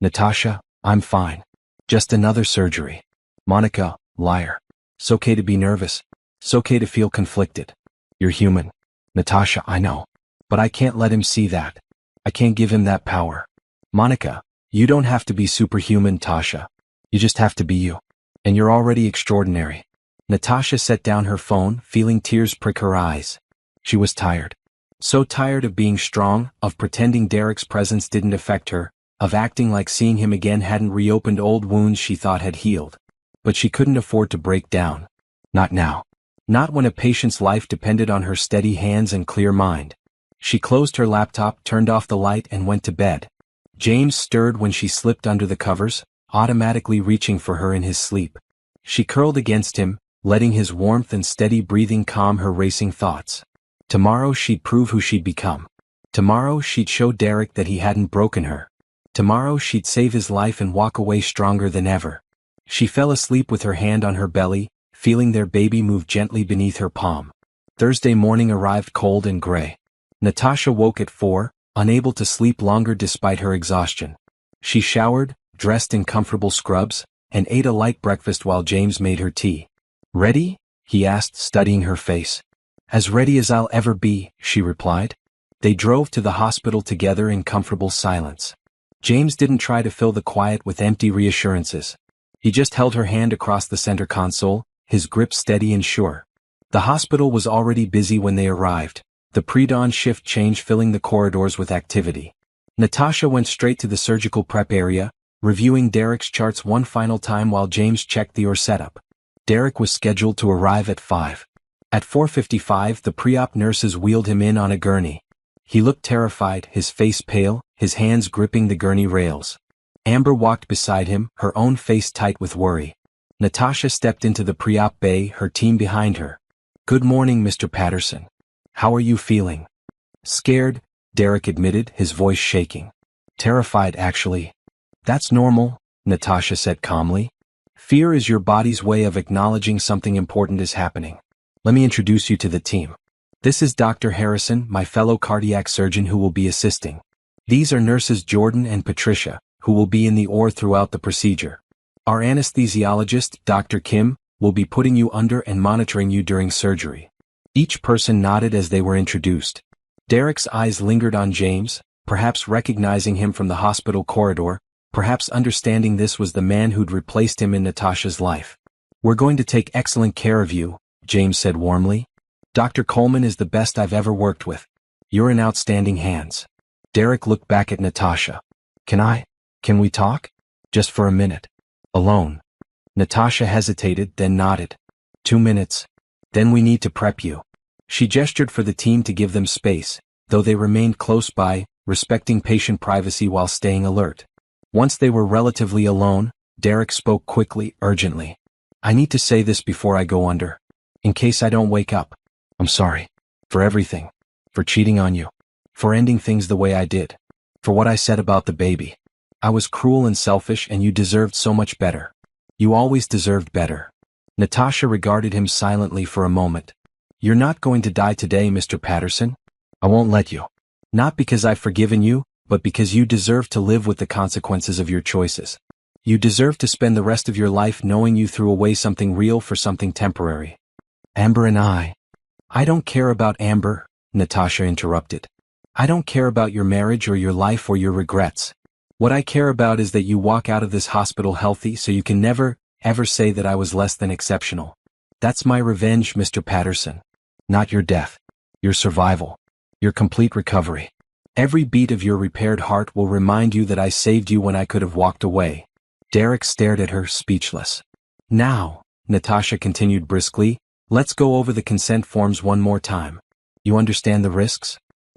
Natasha, I'm fine. Just another surgery. Monica, liar. It's okay to be nervous. It's okay to feel conflicted. You're human. Natasha, I know. But I can't let him see that. I can't give him that power. Monica, you don't have to be superhuman, Tasha. You just have to be you. And you're already extraordinary. Natasha set down her phone, feeling tears prick her eyes. She was tired. So tired of being strong, of pretending Derek's presence didn't affect her, of acting like seeing him again hadn't reopened old wounds she thought had healed. But she couldn't afford to break down. Not now. Not when a patient's life depended on her steady hands and clear mind. She closed her laptop, turned off the light, and went to bed. James stirred when she slipped under the covers, automatically reaching for her in his sleep. She curled against him, letting his warmth and steady breathing calm her racing thoughts. Tomorrow she'd prove who she'd become. Tomorrow she'd show Derek that he hadn't broken her. Tomorrow she'd save his life and walk away stronger than ever. She fell asleep with her hand on her belly, feeling their baby move gently beneath her palm. Thursday morning arrived cold and gray. Natasha woke at 4, unable to sleep longer despite her exhaustion. She showered, dressed in comfortable scrubs, and ate a light breakfast while James made her tea. Ready? He asked, studying her face. As ready as I'll ever be, she replied. They drove to the hospital together in comfortable silence. James didn't try to fill the quiet with empty reassurances. He just held her hand across the center console, his grip steady and sure. The hospital was already busy when they arrived, the pre-dawn shift change filling the corridors with activity. Natasha went straight to the surgical prep area, reviewing Derek's charts one final time while James checked the OR setup. Derek was scheduled to arrive at 5. At 4:55, the pre-op nurses wheeled him in on a gurney. He looked terrified, his face pale, his hands gripping the gurney rails. Amber walked beside him, her own face tight with worry. Natasha stepped into the pre-op bay, her team behind her. "Good morning, Mr. Patterson. How are you feeling?" "Scared," Derek admitted, his voice shaking. "Terrified, actually." "That's normal," Natasha said calmly. "Fear is your body's way of acknowledging something important is happening. Let me introduce you to the team. This is Dr. Harrison, my fellow cardiac surgeon who will be assisting. These are nurses Jordan and Patricia, who will be in the OR throughout the procedure. Our anesthesiologist, Dr. Kim, will be putting you under and monitoring you during surgery." Each person nodded as they were introduced. Derek's eyes lingered on James, perhaps recognizing him from the hospital corridor, perhaps understanding this was the man who'd replaced him in Natasha's life. "We're going to take excellent care of you," James said warmly. "Dr. Coleman is the best I've ever worked with. You're in outstanding hands." Derek looked back at Natasha. Can we talk? Just for a minute. Alone." Natasha hesitated, then nodded. 2 minutes. Then we need to prep you." She gestured for the team to give them space, though they remained close by, respecting patient privacy while staying alert. Once they were relatively alone, Derek spoke quickly, urgently. "I need to say this before I go under. In case I don't wake up. I'm sorry. For everything. For cheating on you. For ending things the way I did. For what I said about the baby. I was cruel and selfish and you deserved so much better. You always deserved better." Natasha regarded him silently for a moment. "You're not going to die today, Mr. Patterson. I won't let you. Not because I've forgiven you, but because you deserve to live with the consequences of your choices. You deserve to spend the rest of your life knowing you threw away something real for something temporary." "Amber and I don't care about Amber," Natasha interrupted. "I don't care about your marriage or your life or your regrets. What I care about is that you walk out of this hospital healthy so you can never, ever say that I was less than exceptional. That's my revenge, Mr. Patterson. Not your death. Your survival. Your complete recovery. Every beat of your repaired heart will remind you that I saved you when I could have walked away." Derek stared at her, speechless. "Now," Natasha continued briskly, "let's go over the consent forms one more time. You understand the risks?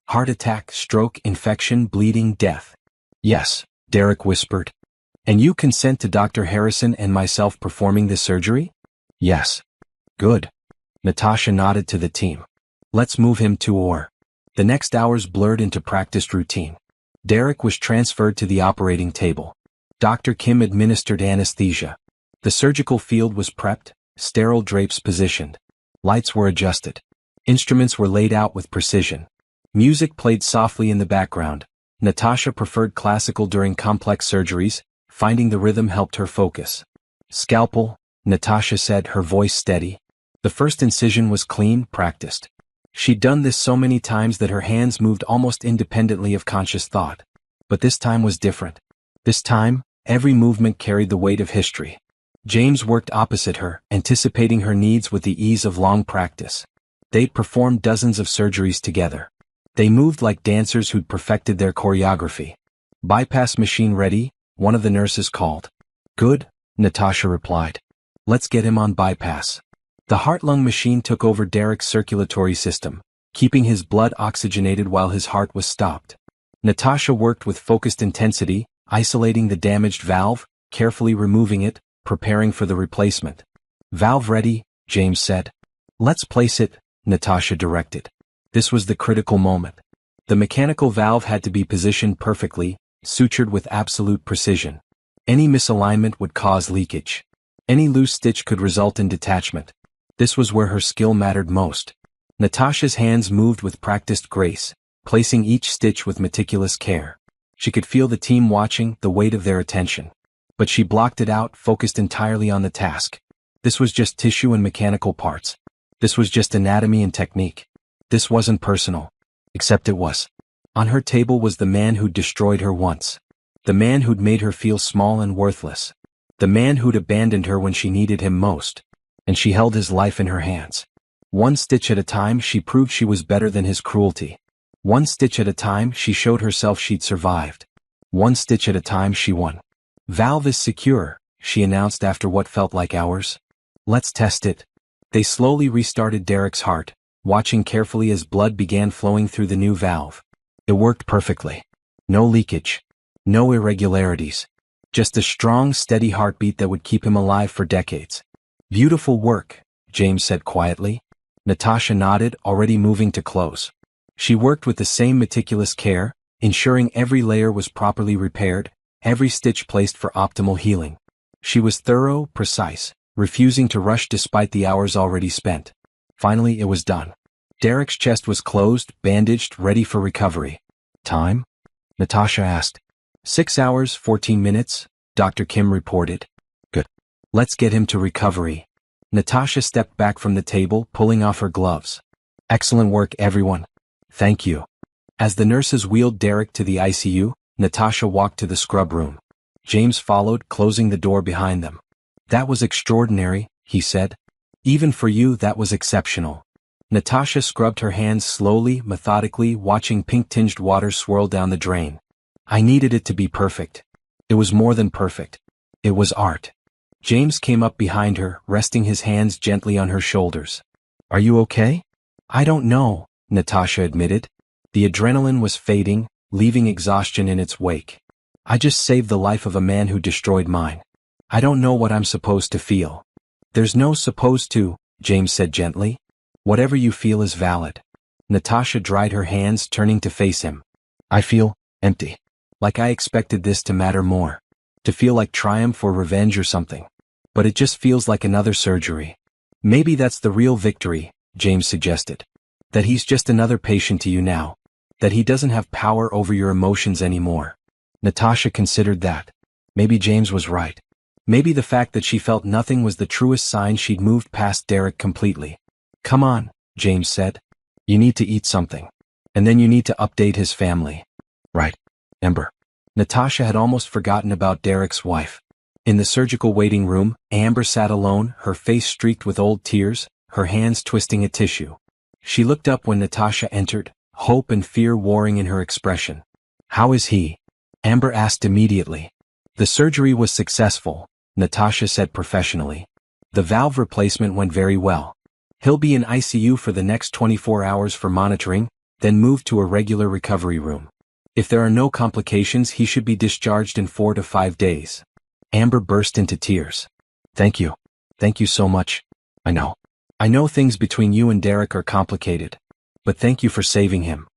Heart attack, stroke, infection, bleeding, death." "Yes," Derek whispered. "And you consent to Dr. Harrison and myself performing this surgery?" "Yes." "Good." Natasha nodded to the team. "Let's move him to OR." The next hours blurred into practiced routine. Derek was transferred to the operating table. Dr. Kim administered anesthesia. The surgical field was prepped, sterile drapes positioned. Lights were adjusted. Instruments were laid out with precision. Music played softly in the background. Natasha preferred classical during complex surgeries, finding the rhythm helped her focus. "Scalpel," Natasha said, her voice steady. The first incision was clean, practiced. She'd done this so many times that her hands moved almost independently of conscious thought. But this time was different. This time, every movement carried the weight of history. James worked opposite her, anticipating her needs with the ease of long practice. They'd performed dozens of surgeries together. They moved like dancers who'd perfected their choreography. "Bypass machine ready," one of the nurses called. "Good," Natasha replied. "Let's get him on bypass." The heart-lung machine took over Derek's circulatory system, keeping his blood oxygenated while his heart was stopped. Natasha worked with focused intensity, isolating the damaged valve, carefully removing it, preparing for the replacement. "Valve ready," James said. "Let's place it," Natasha directed. This was the critical moment. The mechanical valve had to be positioned perfectly, sutured with absolute precision. Any misalignment would cause leakage. Any loose stitch could result in detachment. This was where her skill mattered most. Natasha's hands moved with practiced grace, placing each stitch with meticulous care. She could feel the team watching, the weight of their attention. But she blocked it out, focused entirely on the task. This was just tissue and mechanical parts. This was just anatomy and technique. This wasn't personal. Except it was. On her table was the man who'd destroyed her once. The man who'd made her feel small and worthless. The man who'd abandoned her when she needed him most. And she held his life in her hands. One stitch at a time she proved she was better than his cruelty. One stitch at a time she showed herself she'd survived. One stitch at a time she won. "Valve is secure," she announced after what felt like hours. "Let's test it." They slowly restarted Derek's heart, watching carefully as blood began flowing through the new valve. It worked perfectly. No leakage. No irregularities. Just a strong, steady heartbeat that would keep him alive for decades. "Beautiful work," James said quietly. Natasha nodded, already moving to close. She worked with the same meticulous care, ensuring every layer was properly repaired, every stitch placed for optimal healing. She was thorough, precise, refusing to rush despite the hours already spent. Finally, it was done. Derek's chest was closed, bandaged, ready for recovery. "Time?" Natasha asked. 6 hours, 14 minutes, Dr. Kim reported. "Good. Let's get him to recovery." Natasha stepped back from the table, pulling off her gloves. "Excellent work, everyone. Thank you." As the nurses wheeled Derek to the ICU, Natasha walked to the scrub room. James followed, closing the door behind them. "That was extraordinary," he said. "Even for you, that was exceptional." Natasha scrubbed her hands slowly, methodically, watching pink-tinged water swirl down the drain. "I needed it to be perfect. It was more than perfect. It was art." James came up behind her, resting his hands gently on her shoulders. "Are you okay?" "I don't know," Natasha admitted. The adrenaline was fading, leaving exhaustion in its wake. "I just saved the life of a man who destroyed mine. I don't know what I'm supposed to feel." "There's no supposed to," James said gently. "Whatever you feel is valid." Natasha dried her hands, turning to face him. "I feel empty. Like I expected this to matter more. To feel like triumph or revenge or something. But it just feels like another surgery." "Maybe that's the real victory," James suggested. "That he's just another patient to you now. That he doesn't have power over your emotions anymore." Natasha considered that. Maybe James was right. Maybe the fact that she felt nothing was the truest sign she'd moved past Derek completely. "Come on," James said. "You need to eat something. And then you need to update his family." "Right, Amber." Natasha had almost forgotten about Derek's wife. In the surgical waiting room, Amber sat alone, her face streaked with old tears, her hands twisting a tissue. She looked up when Natasha entered, hope and fear warring in her expression. "How is he?" Amber asked immediately. "The surgery was successful," Natasha said professionally. "The valve replacement went very well. He'll be in ICU for the next 24 hours for monitoring, then moved to a regular recovery room. If there are no complications, he should be discharged in 4 to 5 days. Amber burst into tears. "Thank you. Thank you so much. I know. I know things between you and Derek are complicated. But thank you for saving him."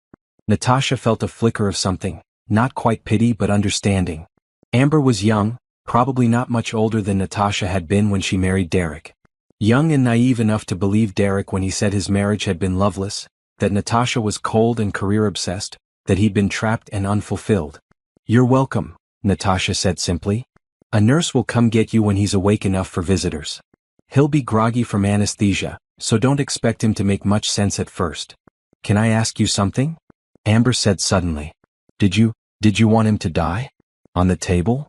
Natasha felt a flicker of something, not quite pity but understanding. Amber was young, probably not much older than Natasha had been when she married Derek. Young and naive enough to believe Derek when he said his marriage had been loveless, that Natasha was cold and career-obsessed, that he'd been trapped and unfulfilled. "You're welcome," Natasha said simply. "A nurse will come get you when he's awake enough for visitors. He'll be groggy from anesthesia, so don't expect him to make much sense at first." "Can I ask you something?" Amber said suddenly. Did you want him to die? On the table?"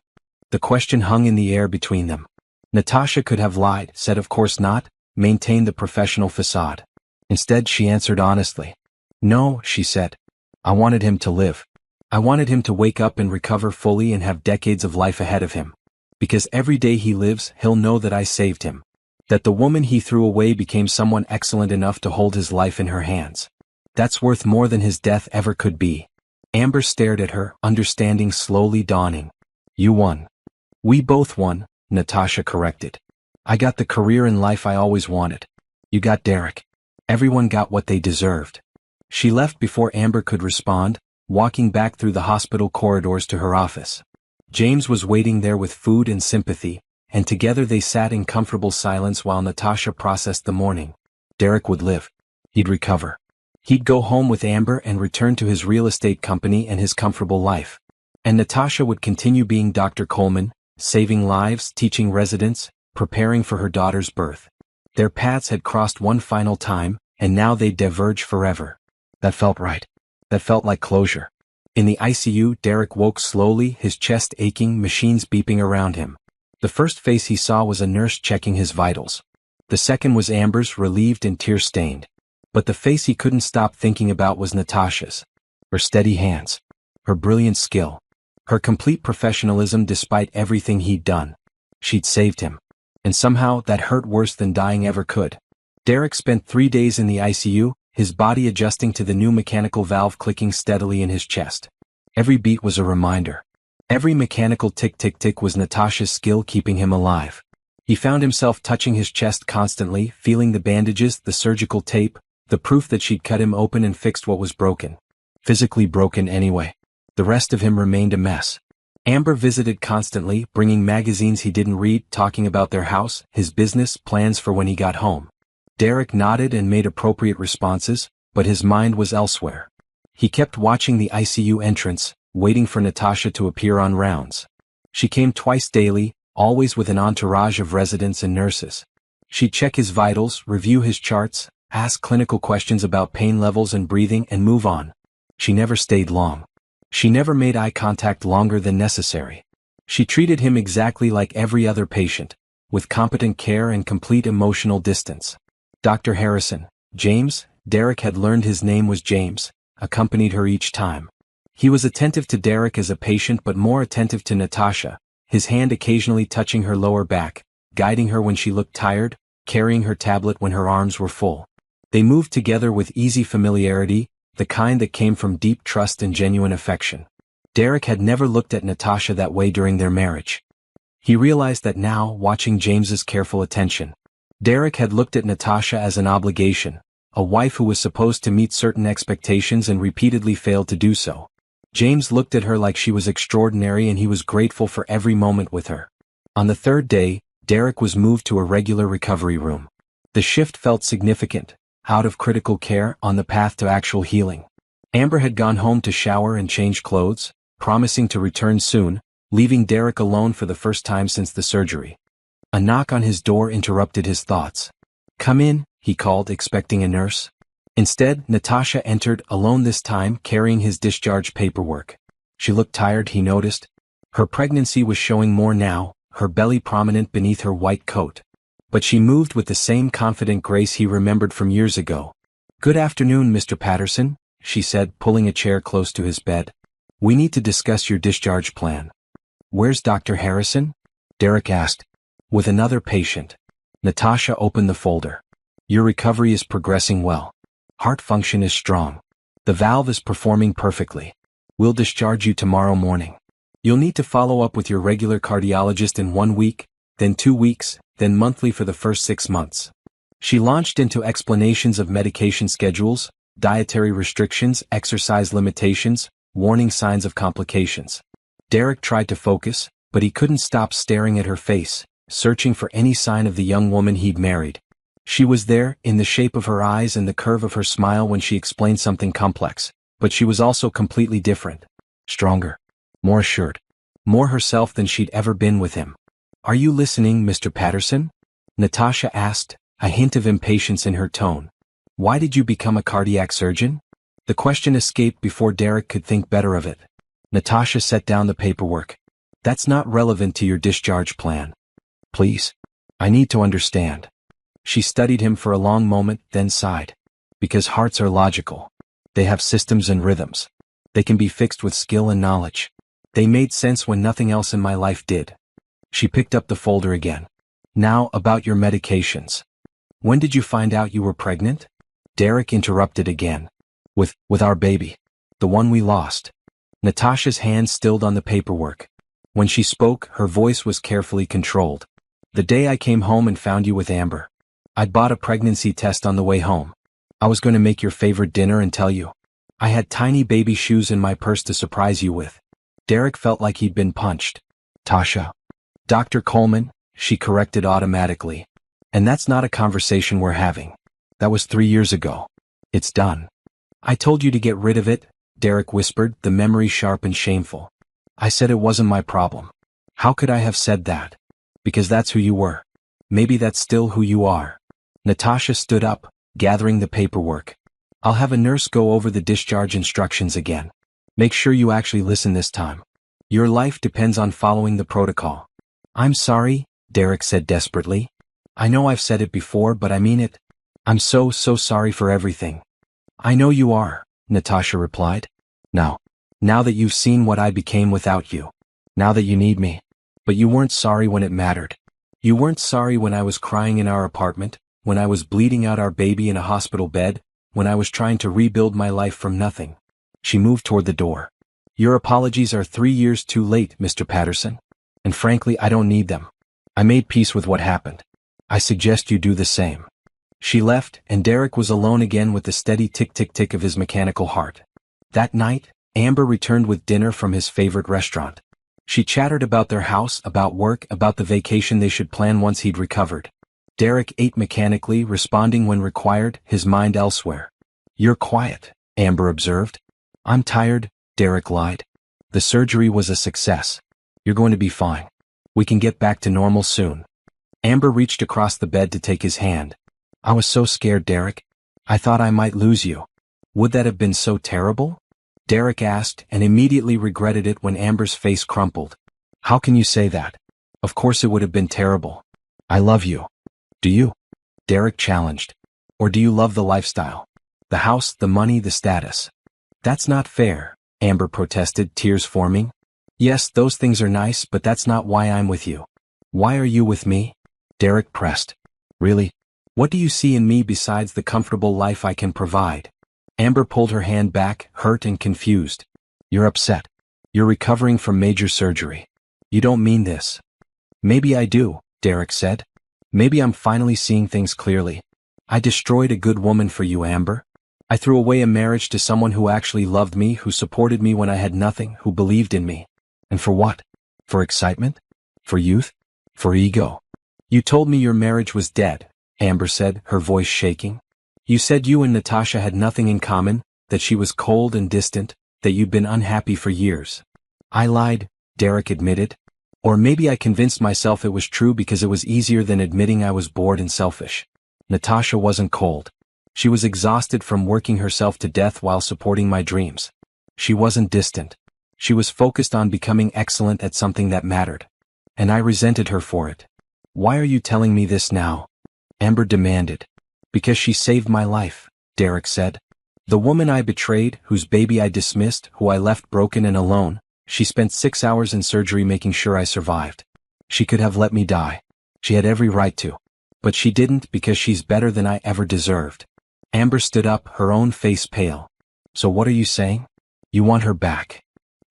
The question hung in the air between them. Natasha could have lied, said of course not, maintained the professional facade. Instead she answered honestly. "No," she said. "I wanted him to live. I wanted him to wake up and recover fully and have decades of life ahead of him. Because every day he lives, he'll know that I saved him. That the woman he threw away became someone excellent enough to hold his life in her hands. That's worth more than his death ever could be." Amber stared at her, understanding slowly dawning. "You won." "We both won," Natasha corrected. "I got the career and life I always wanted. You got Derek. Everyone got what they deserved." She left before Amber could respond, walking back through the hospital corridors to her office. James was waiting there with food and sympathy, and together they sat in comfortable silence while Natasha processed the morning. Derek would live. He'd recover. He'd go home with Amber and return to his real estate company and his comfortable life. And Natasha would continue being Dr. Coleman, saving lives, teaching residents, preparing for her daughter's birth. Their paths had crossed one final time, and now they'd diverge forever. That felt right. That felt like closure. In the ICU, Derek woke slowly, his chest aching, machines beeping around him. The first face he saw was a nurse checking his vitals. The second was Amber's, relieved and tear-stained. But the face he couldn't stop thinking about was Natasha's. Her steady hands. Her brilliant skill. Her complete professionalism despite everything he'd done. She'd saved him. And somehow, that hurt worse than dying ever could. Derek spent 3 days in the ICU, his body adjusting to the new mechanical valve clicking steadily in his chest. Every beat was a reminder. Every mechanical tick-tick-tick was Natasha's skill keeping him alive. He found himself touching his chest constantly, feeling the bandages, the surgical tape, the proof that she'd cut him open and fixed what was broken. Physically broken anyway. The rest of him remained a mess. Amber visited constantly, bringing magazines he didn't read, talking about their house, his business, plans for when he got home. Derek nodded and made appropriate responses, but his mind was elsewhere. He kept watching the ICU entrance, waiting for Natasha to appear on rounds. She came twice daily, always with an entourage of residents and nurses. She'd check his vitals, review his charts, ask clinical questions about pain levels and breathing, and move on. She never stayed long. She never made eye contact longer than necessary. She treated him exactly like every other patient, with competent care and complete emotional distance. Dr. Harrison, James, Derek had learned his name was James, accompanied her each time. He was attentive to Derek as a patient but more attentive to Natasha, his hand occasionally touching her lower back, guiding her when she looked tired, carrying her tablet when her arms were full. They moved together with easy familiarity, the kind that came from deep trust and genuine affection. Derek had never looked at Natasha that way during their marriage. He realized that now, watching James's careful attention. Derek had looked at Natasha as an obligation, a wife who was supposed to meet certain expectations and repeatedly failed to do so. James looked at her like she was extraordinary and he was grateful for every moment with her. On the third day, Derek was moved to a regular recovery room. The shift felt significant, out of critical care, on the path to actual healing. Amber had gone home to shower and change clothes, promising to return soon, leaving Derek alone for the first time since the surgery. A knock on his door interrupted his thoughts. "Come in," he called, expecting a nurse. Instead, Natasha entered, alone this time, carrying his discharge paperwork. She looked tired, he noticed. Her pregnancy was showing more now, her belly prominent beneath her white coat. But she moved with the same confident grace he remembered from years ago. "Good afternoon, Mr. Patterson," she said, pulling a chair close to his bed. "We need to discuss your discharge plan." "Where's Dr. Harrison?" Derek asked. "With another patient." Natasha opened the folder. "Your recovery is progressing well. Heart function is strong. The valve is performing perfectly. We'll discharge you tomorrow morning. You'll need to follow up with your regular cardiologist in 1 week, then 2 weeks, then monthly for the first 6 months." She launched into explanations of medication schedules, dietary restrictions, exercise limitations, warning signs of complications. Derek tried to focus, but he couldn't stop staring at her face, searching for any sign of the young woman he'd married. She was there, in the shape of her eyes and the curve of her smile when she explained something complex, but she was also completely different. Stronger. More assured. More herself than she'd ever been with him. "Are you listening, Mr. Patterson?" Natasha asked, a hint of impatience in her tone. "Why did you become a cardiac surgeon?" The question escaped before Derek could think better of it. Natasha set down the paperwork. "That's not relevant to your discharge plan. Please. I need to understand." She studied him for a long moment, then sighed. "Because hearts are logical. They have systems and rhythms. They can be fixed with skill and knowledge. They made sense when nothing else in my life did." She picked up the folder again. "Now, about your medications. When did you find out you were pregnant?" Derek interrupted again. With our baby. The one we lost." Natasha's hand stilled on the paperwork. When she spoke, her voice was carefully controlled. "The day I came home and found you with Amber. I'd bought a pregnancy test on the way home. I was going to make your favorite dinner and tell you. I had tiny baby shoes in my purse to surprise you with." Derek felt like he'd been punched. "Tasha. Dr. Coleman," she corrected automatically. "And that's not a conversation we're having. That was 3 years ago. It's done." "I told you to get rid of it," Derek whispered, the memory sharp and shameful. "I said it wasn't my problem." "How could I have said that?" "Because that's who you were. Maybe that's still who you are." Natasha stood up, gathering the paperwork. I'll have a nurse go over the discharge instructions again. Make sure you actually listen this time. Your life depends on following the protocol. I'm sorry, Derek said desperately. I know I've said it before, but I mean it. I'm so sorry for everything. I know you are, Natasha replied. Now that you've seen what I became without you. Now that you need me. But you weren't sorry when it mattered. You weren't sorry when I was crying in our apartment, when I was bleeding out our baby in a hospital bed, when I was trying to rebuild my life from nothing. She moved toward the door. Your apologies are 3 years too late, Mr. Patterson. And frankly, I don't need them. I made peace with what happened. I suggest you do the same. She left, and Derek was alone again with the steady tick-tick-tick of his mechanical heart. That night, Amber returned with dinner from his favorite restaurant. She chattered about their house, about work, about the vacation they should plan once he'd recovered. Derek ate mechanically, responding when required, his mind elsewhere. You're quiet, Amber observed. I'm tired, Derek lied. The surgery was a success. You're going to be fine. We can get back to normal soon. Amber reached across the bed to take his hand. I was so scared, Derek. I thought I might lose you. Would that have been so terrible? Derek asked, and immediately regretted it when Amber's face crumpled. How can you say that? Of course it would have been terrible. I love you. Do you? Derek challenged. Or do you love the lifestyle? The house, the money, the status? That's not fair, Amber protested, tears forming. Yes, those things are nice, but that's not why I'm with you. Why are you with me? Derek pressed. Really? What do you see in me besides the comfortable life I can provide? Amber pulled her hand back, hurt and confused. You're upset. You're recovering from major surgery. You don't mean this. Maybe I do, Derek said. Maybe I'm finally seeing things clearly. I destroyed a good woman for you, Amber. I threw away a marriage to someone who actually loved me, who supported me when I had nothing, who believed in me. And for what? For excitement? For youth? For ego? You told me your marriage was dead, Amber said, her voice shaking. You said you and Natasha had nothing in common, that she was cold and distant, that you'd been unhappy for years. I lied, Derek admitted. Or maybe I convinced myself it was true because it was easier than admitting I was bored and selfish. Natasha wasn't cold. She was exhausted from working herself to death while supporting my dreams. She wasn't distant. She was focused on becoming excellent at something that mattered. And I resented her for it. Why are you telling me this now? Amber demanded. Because she saved my life, Derek said. The woman I betrayed, whose baby I dismissed, who I left broken and alone, she spent 6 hours in surgery making sure I survived. She could have let me die. She had every right to. But she didn't because she's better than I ever deserved. Amber stood up, her own face pale. So what are you saying? You want her back?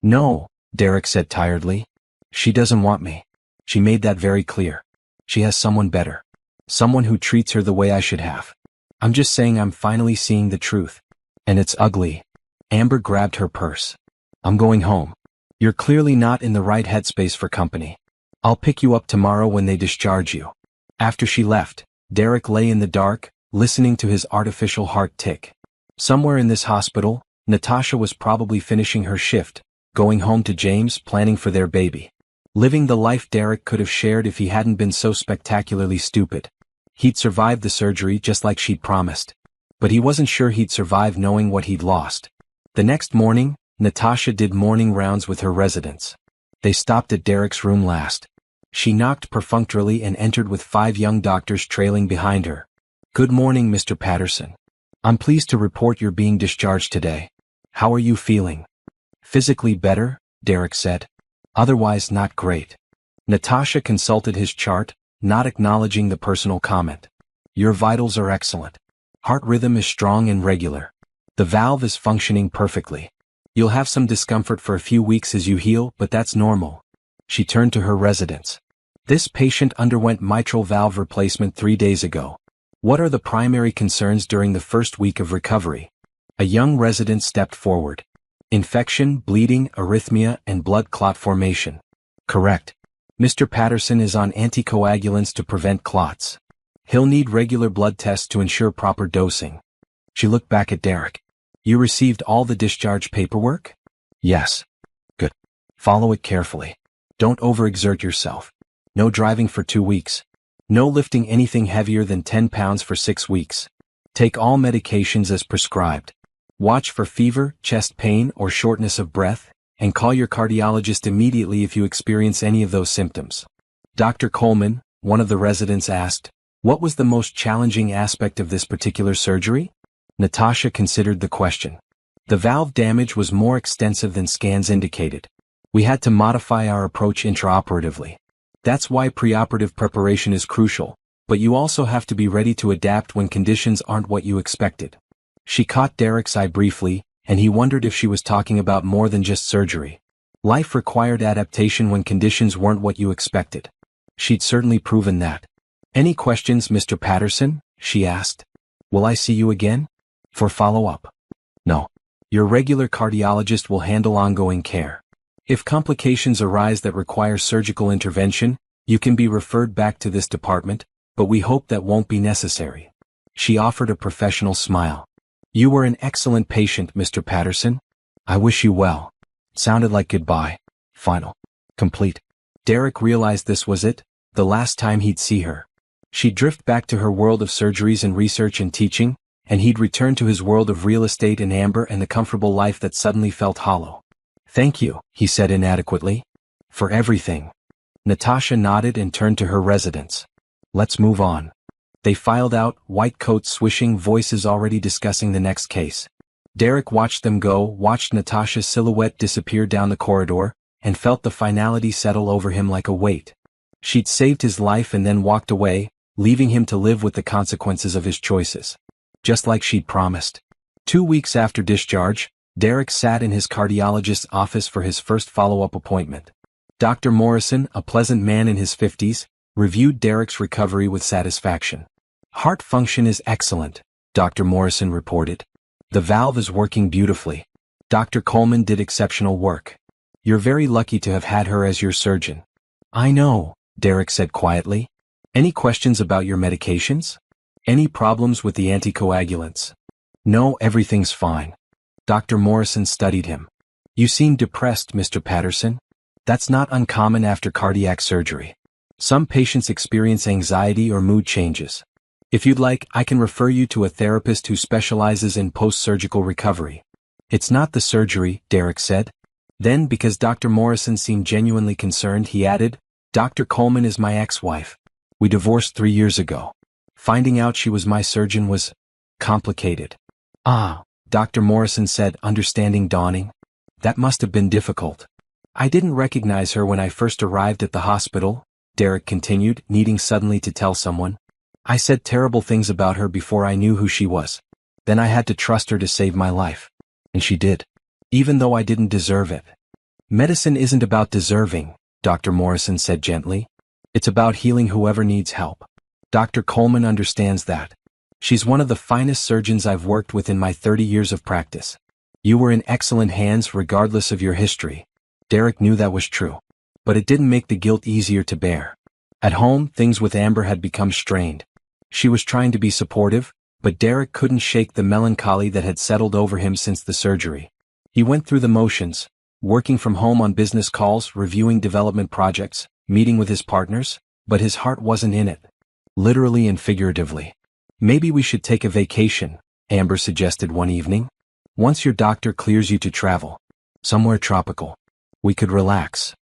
No, Derek said tiredly. She doesn't want me. She made that very clear. She has someone better. Someone who treats her the way I should have. I'm just saying I'm finally seeing the truth. And it's ugly. Amber grabbed her purse. I'm going home. You're clearly not in the right headspace for company. I'll pick you up tomorrow when they discharge you. After she left, Derek lay in the dark, listening to his artificial heart tick. Somewhere in this hospital, Natasha was probably finishing her shift, going home to James, planning for their baby. Living the life Derek could have shared if he hadn't been so spectacularly stupid. He'd survived the surgery just like she'd promised. But he wasn't sure he'd survive knowing what he'd lost. The next morning, Natasha did morning rounds with her residents. They stopped at Derek's room last. She knocked perfunctorily and entered with 5 young doctors trailing behind her. Good morning, Mr. Patterson. I'm pleased to report you're being discharged today. How are you feeling? Physically better, Derek said. Otherwise not great. Natasha consulted his chart, not acknowledging the personal comment. Your vitals are excellent. Heart rhythm is strong and regular. The valve is functioning perfectly. You'll have some discomfort for a few weeks as you heal, but that's normal. She turned to her residents. This patient underwent mitral valve replacement 3 days ago. What are the primary concerns during the first week of recovery? A young resident stepped forward. Infection, bleeding, arrhythmia, and blood clot formation. Correct. Mr. Patterson is on anticoagulants to prevent clots. He'll need regular blood tests to ensure proper dosing. She looked back at Derek. You received all the discharge paperwork? Yes. Good. Follow it carefully. Don't overexert yourself. No driving for 2 weeks. No lifting anything heavier than 10 pounds for 6 weeks. Take all medications as prescribed. Watch for fever, chest pain, or shortness of breath, and call your cardiologist immediately if you experience any of those symptoms. Dr. Coleman, one of the residents, asked, "What was the most challenging aspect of this particular surgery?" Natasha considered the question. The valve damage was more extensive than scans indicated. We had to modify our approach intraoperatively. That's why preoperative preparation is crucial, but you also have to be ready to adapt when conditions aren't what you expected. She caught Derek's eye briefly, and he wondered if she was talking about more than just surgery. Life required adaptation when conditions weren't what you expected. She'd certainly proven that. "Any questions, Mr. Patterson?" she asked. "Will I see you again? For follow-up?" "No. Your regular cardiologist will handle ongoing care. If complications arise that require surgical intervention, you can be referred back to this department, but we hope that won't be necessary." She offered a professional smile. "You were an excellent patient, Mr. Patterson. I wish you well." Sounded like goodbye. Final. Complete. Derek realized this was it, the last time he'd see her. She'd drift back to her world of surgeries and research and teaching, and he'd return to his world of real estate and Amber and the comfortable life that suddenly felt hollow. "Thank you," he said inadequately. "For everything." Natasha nodded and turned to her residents. "Let's move on." They filed out, white coats swishing, voices already discussing the next case. Derek watched them go, watched Natasha's silhouette disappear down the corridor, and felt the finality settle over him like a weight. She'd saved his life and then walked away, leaving him to live with the consequences of his choices. Just like she'd promised. 2 weeks after discharge, Derek sat in his cardiologist's office for his first follow-up appointment. Dr. Morrison, a pleasant man in his 50s, reviewed Derek's recovery with satisfaction. "Heart function is excellent," Dr. Morrison reported. "The valve is working beautifully. Dr. Coleman did exceptional work. You're very lucky to have had her as your surgeon." "I know," Derek said quietly. "Any questions about your medications? Any problems with the anticoagulants?" "No, everything's fine." Dr. Morrison studied him. "You seem depressed, Mr. Patterson. That's not uncommon after cardiac surgery. Some patients experience anxiety or mood changes. If you'd like, I can refer you to a therapist who specializes in post-surgical recovery." "It's not the surgery," Derek said. Then, because Dr. Morrison seemed genuinely concerned, he added, "Dr. Coleman is my ex-wife. We divorced 3 years ago. Finding out she was my surgeon was complicated." "Ah," Dr. Morrison said, understanding dawning. "That must have been difficult." "I didn't recognize her when I first arrived at the hospital," Derek continued, needing suddenly to tell someone. "I said terrible things about her before I knew who she was. Then I had to trust her to save my life. And she did. Even though I didn't deserve it." "Medicine isn't about deserving," Dr. Morrison said gently. "It's about healing whoever needs help. Dr. Coleman understands that. She's one of the finest surgeons I've worked with in my 30 years of practice. You were in excellent hands regardless of your history." Derek knew that was true. But it didn't make the guilt easier to bear. At home, things with Amber had become strained. She was trying to be supportive, but Derek couldn't shake the melancholy that had settled over him since the surgery. He went through the motions, working from home on business calls, reviewing development projects, meeting with his partners, but his heart wasn't in it. Literally and figuratively. "Maybe we should take a vacation," Amber suggested one evening. "Once your doctor clears you to travel. Somewhere tropical. We could relax."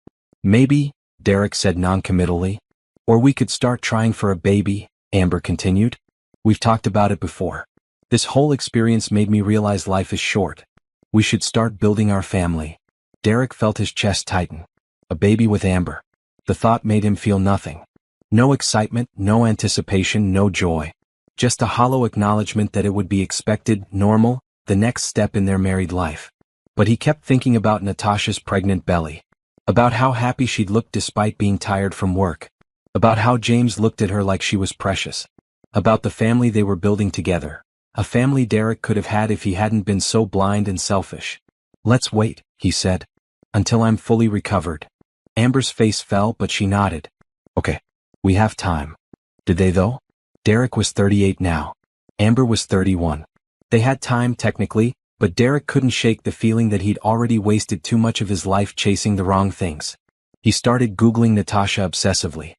"Maybe," Derek said noncommittally. "Or we could start trying for a baby," Amber continued. "We've talked about it before. This whole experience made me realize life is short. We should start building our family." Derek felt his chest tighten. A baby with Amber. The thought made him feel nothing. No excitement, no anticipation, no joy. Just a hollow acknowledgement that it would be expected, normal, the next step in their married life. But he kept thinking about Natasha's pregnant belly. About how happy she'd looked despite being tired from work. About how James looked at her like she was precious. About the family they were building together. A family Derek could have had if he hadn't been so blind and selfish. "Let's wait," he said. "Until I'm fully recovered." Amber's face fell, but she nodded. "Okay. We have time." Did they though? Derek was 38 now. Amber was 31. They had time technically, but Derek couldn't shake the feeling that he'd already wasted too much of his life chasing the wrong things. He started Googling Natasha obsessively.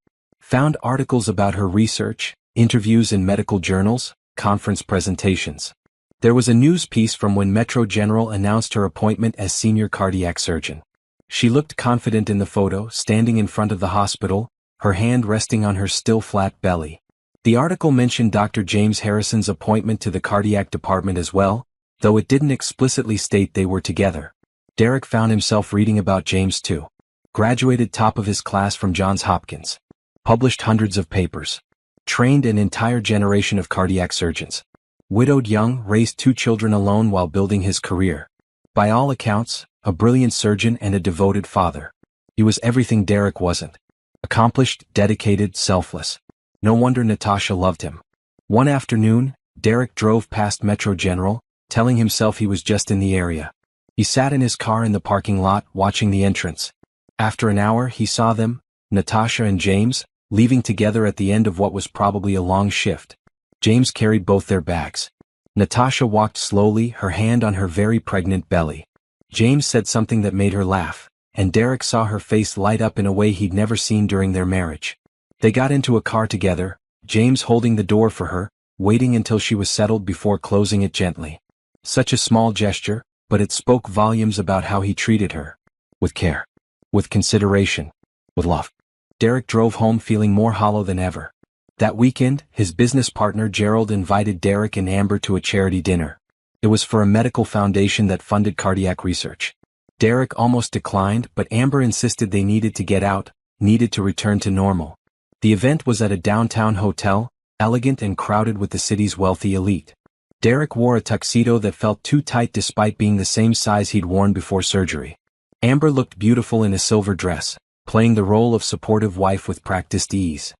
Found articles about her research, interviews in medical journals, conference presentations. There was a news piece from when Metro General announced her appointment as senior cardiac surgeon. She looked confident in the photo, standing in front of the hospital, her hand resting on her still flat belly. The article mentioned Dr. James Harrison's appointment to the cardiac department as well, though it didn't explicitly state they were together. Derek found himself reading about James too. Graduated top of his class from Johns Hopkins. Published hundreds of papers. Trained an entire generation of cardiac surgeons. Widowed young, raised 2 children alone while building his career. By all accounts, a brilliant surgeon and a devoted father. He was everything Derek wasn't. Accomplished, dedicated, selfless. No wonder Natasha loved him. One afternoon, Derek drove past Metro General, telling himself he was just in the area. He sat in his car in the parking lot, watching the entrance. After an hour, he saw them, Natasha and James, leaving together at the end of what was probably a long shift. James carried both their bags. Natasha walked slowly, her hand on her very pregnant belly. James said something that made her laugh, and Derek saw her face light up in a way he'd never seen during their marriage. They got into a car together, James holding the door for her, waiting until she was settled before closing it gently. Such a small gesture, but it spoke volumes about how he treated her. With care. With consideration. With love. Derek drove home feeling more hollow than ever. That weekend, his business partner Gerald invited Derek and Amber to a charity dinner. It was for a medical foundation that funded cardiac research. Derek almost declined, but Amber insisted they needed to get out, needed to return to normal. The event was at a downtown hotel, elegant and crowded with the city's wealthy elite. Derek wore a tuxedo that felt too tight despite being the same size he'd worn before surgery. Amber looked beautiful in a silver dress, playing the role of supportive wife with practiced ease.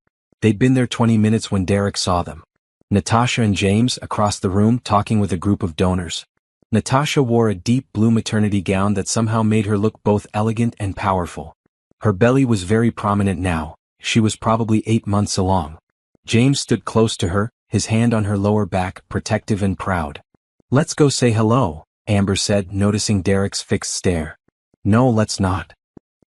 They'd been there 20 minutes when Derek saw them. Natasha and James across the room talking with a group of donors. Natasha wore a deep blue maternity gown that somehow made her look both elegant and powerful. Her belly was very prominent now, she was probably 8 months along. James stood close to her, his hand on her lower back, protective and proud. "Let's go say hello," Amber said, noticing Derek's fixed stare. "No, let's not."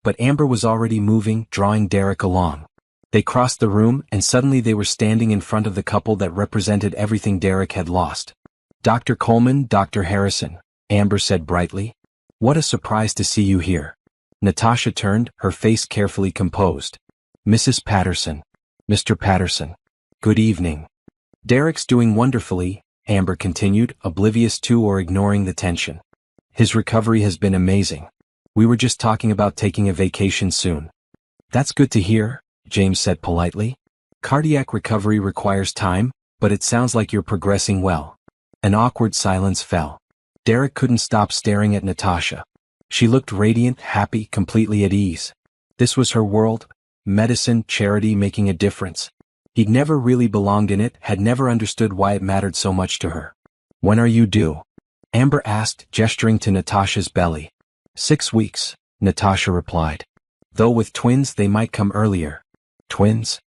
But Amber was already moving, drawing Derek along. They crossed the room, and suddenly they were standing in front of the couple that represented everything Derek had lost. "Dr. Coleman, Dr. Harrison," Amber said brightly. "What a surprise to see you here." Natasha turned, her face carefully composed. "Mrs. Patterson. Mr. Patterson. Good evening." "Derek's doing wonderfully," Amber continued, oblivious to or ignoring the tension. "His recovery has been amazing. We were just talking about taking a vacation soon." "That's good to hear," James said politely. "Cardiac recovery requires time, but it sounds like you're progressing well." An awkward silence fell. Derek couldn't stop staring at Natasha. She looked radiant, happy, completely at ease. This was her world, medicine, charity making a difference. He'd never really belonged in it, had never understood why it mattered so much to her. "When are you due?" Amber asked, gesturing to Natasha's belly. 6 weeks, Natasha replied. "Though with twins they might come earlier." "Twins?"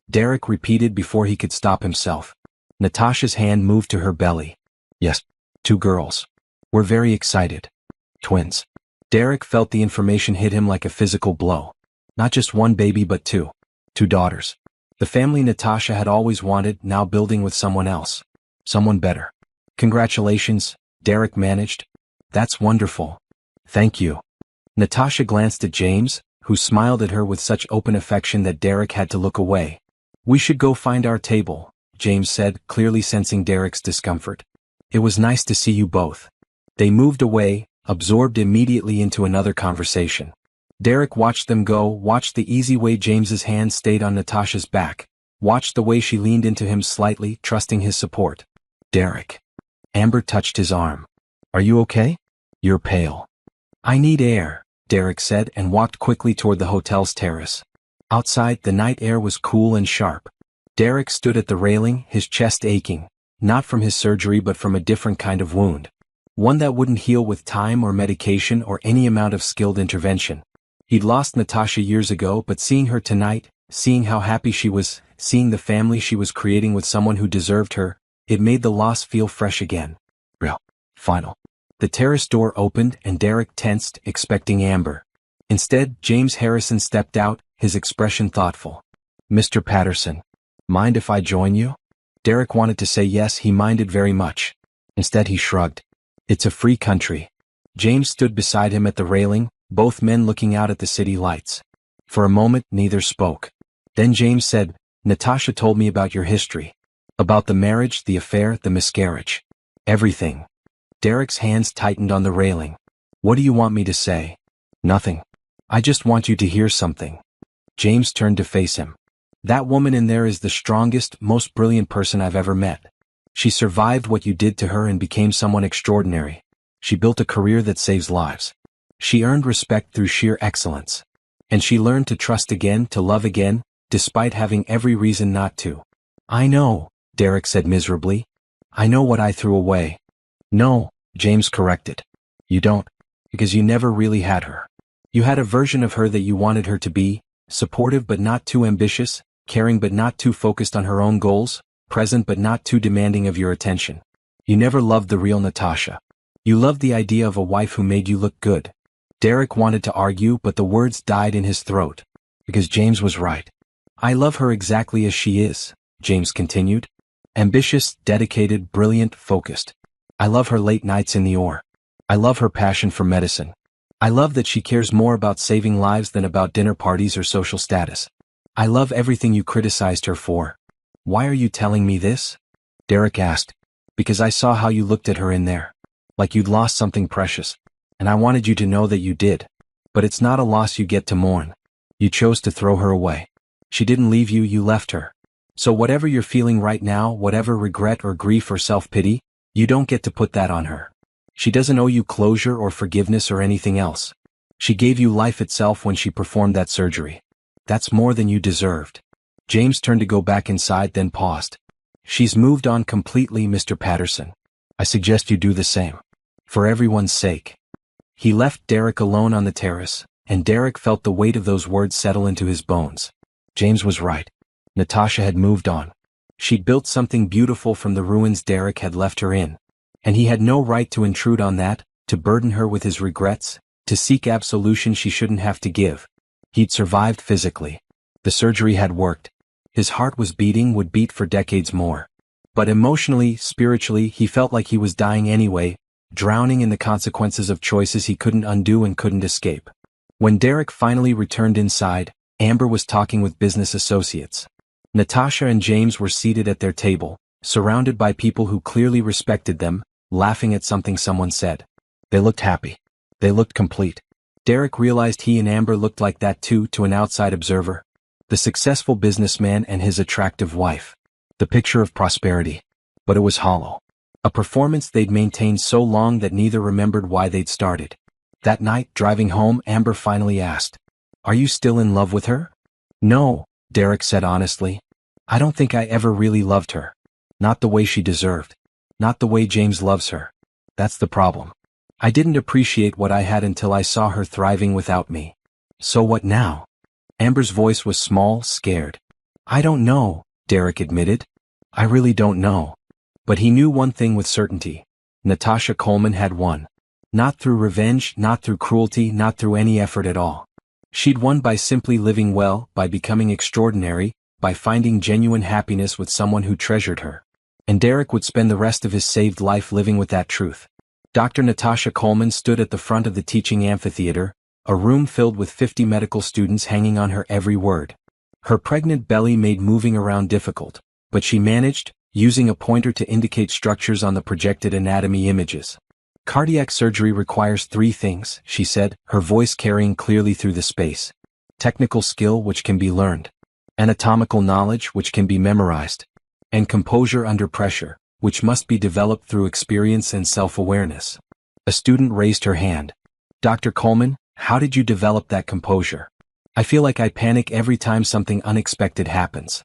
Derek repeated before he could stop himself. Natasha's hand moved to her belly. "Yes, 2 girls. We're very excited." "Twins." Derek felt the information hit him like a physical blow. Not just 1 baby but 2. 2 daughters. The family Natasha had always wanted, now building with someone else. Someone better. "Congratulations," Derek managed. "That's wonderful. Thank you." Natasha glanced at James, who smiled at her with such open affection that Derek had to look away. "We should go find our table," James said, clearly sensing Derek's discomfort. "It was nice to see you both." They moved away, absorbed immediately into another conversation. Derek watched them go, watched the easy way James's hand stayed on Natasha's back, watched the way she leaned into him slightly, trusting his support. "Derek." Amber touched his arm. "Are you okay? You're pale." "I need air," Derek said and walked quickly toward the hotel's terrace. Outside, the night air was cool and sharp. Derek stood at the railing, his chest aching, not from his surgery but from a different kind of wound. One that wouldn't heal with time or medication or any amount of skilled intervention. He'd lost Natasha years ago, but seeing her tonight, seeing how happy she was, seeing the family she was creating with someone who deserved her, it made the loss feel fresh again. Real. Final. The terrace door opened and Derek tensed, expecting Amber. Instead, James Harrison stepped out, his expression thoughtful. Mr. Patterson, mind if I join you? Derek wanted to say yes, he minded very much. Instead he shrugged. It's a free country. James stood beside him at the railing, both men looking out at the city lights. For a moment neither spoke. Then James said, Natasha told me about your history. About the marriage, the affair, the miscarriage. Everything. Derek's hands tightened on the railing. What do you want me to say? Nothing. I just want you to hear something. James turned to face him. That woman in there is the strongest, most brilliant person I've ever met. She survived what you did to her and became someone extraordinary. She built a career that saves lives. She earned respect through sheer excellence. And she learned to trust again, to love again, despite having every reason not to. I know, Derek said miserably. I know what I threw away. No, James corrected. You don't, because you never really had her. You had a version of her that you wanted her to be, supportive but not too ambitious, caring but not too focused on her own goals, present but not too demanding of your attention. You never loved the real Natasha. You loved the idea of a wife who made you look good. Derek wanted to argue, but the words died in his throat. Because James was right. I love her exactly as she is, James continued. Ambitious, dedicated, brilliant, focused. I love her late nights in the OR. I love her passion for medicine. I love that she cares more about saving lives than about dinner parties or social status. I love everything you criticized her for. Why are you telling me this? Derek asked. Because I saw how you looked at her in there. Like you'd lost something precious. And I wanted you to know that you did. But it's not a loss you get to mourn. You chose to throw her away. She didn't leave you, you left her. So whatever you're feeling right now, whatever regret or grief or self-pity, you don't get to put that on her. She doesn't owe you closure or forgiveness or anything else. She gave you life itself when she performed that surgery. That's more than you deserved. James turned to go back inside, then paused. She's moved on completely, Mr. Patterson. I suggest you do the same. For everyone's sake. He left Derek alone on the terrace, and Derek felt the weight of those words settle into his bones. James was right. Natasha had moved on. She'd built something beautiful from the ruins Derek had left her in. And he had no right to intrude on that, to burden her with his regrets, to seek absolution she shouldn't have to give. He'd survived physically. The surgery had worked. His heart was beating, would beat for decades more. But emotionally, spiritually, he felt like he was dying anyway, drowning in the consequences of choices he couldn't undo and couldn't escape. When Derek finally returned inside, Amber was talking with business associates. Natasha and James were seated at their table, surrounded by people who clearly respected them, laughing at something someone said. They looked happy. They looked complete. Derek realized he and Amber looked like that too to an outside observer. The successful businessman and his attractive wife. The picture of prosperity. But it was hollow. A performance they'd maintained so long that neither remembered why they'd started. That night, driving home, Amber finally asked, "Are you still in love with her?" "No," Derek said honestly. "I don't think I ever really loved her. Not the way she deserved. Not the way James loves her. That's the problem. I didn't appreciate what I had until I saw her thriving without me." "So what now?" Amber's voice was small, scared. "I don't know," Derek admitted. "I really don't know." But he knew one thing with certainty. Natasha Coleman had won. Not through revenge, not through cruelty, not through any effort at all. She'd won by simply living well, by becoming extraordinary, by finding genuine happiness with someone who treasured her. And Derek would spend the rest of his saved life living with that truth. Dr. Natasha Coleman stood at the front of the teaching amphitheater, a room filled with 50 medical students hanging on her every word. Her pregnant belly made moving around difficult, but she managed, using a pointer to indicate structures on the projected anatomy images. "Cardiac surgery requires 3 things," she said, her voice carrying clearly through the space. "Technical skill, which can be learned. Anatomical knowledge, which can be memorized. And composure under pressure, which must be developed through experience and self-awareness." A student raised her hand. "Dr. Coleman, how did you develop that composure? I feel like I panic every time something unexpected happens."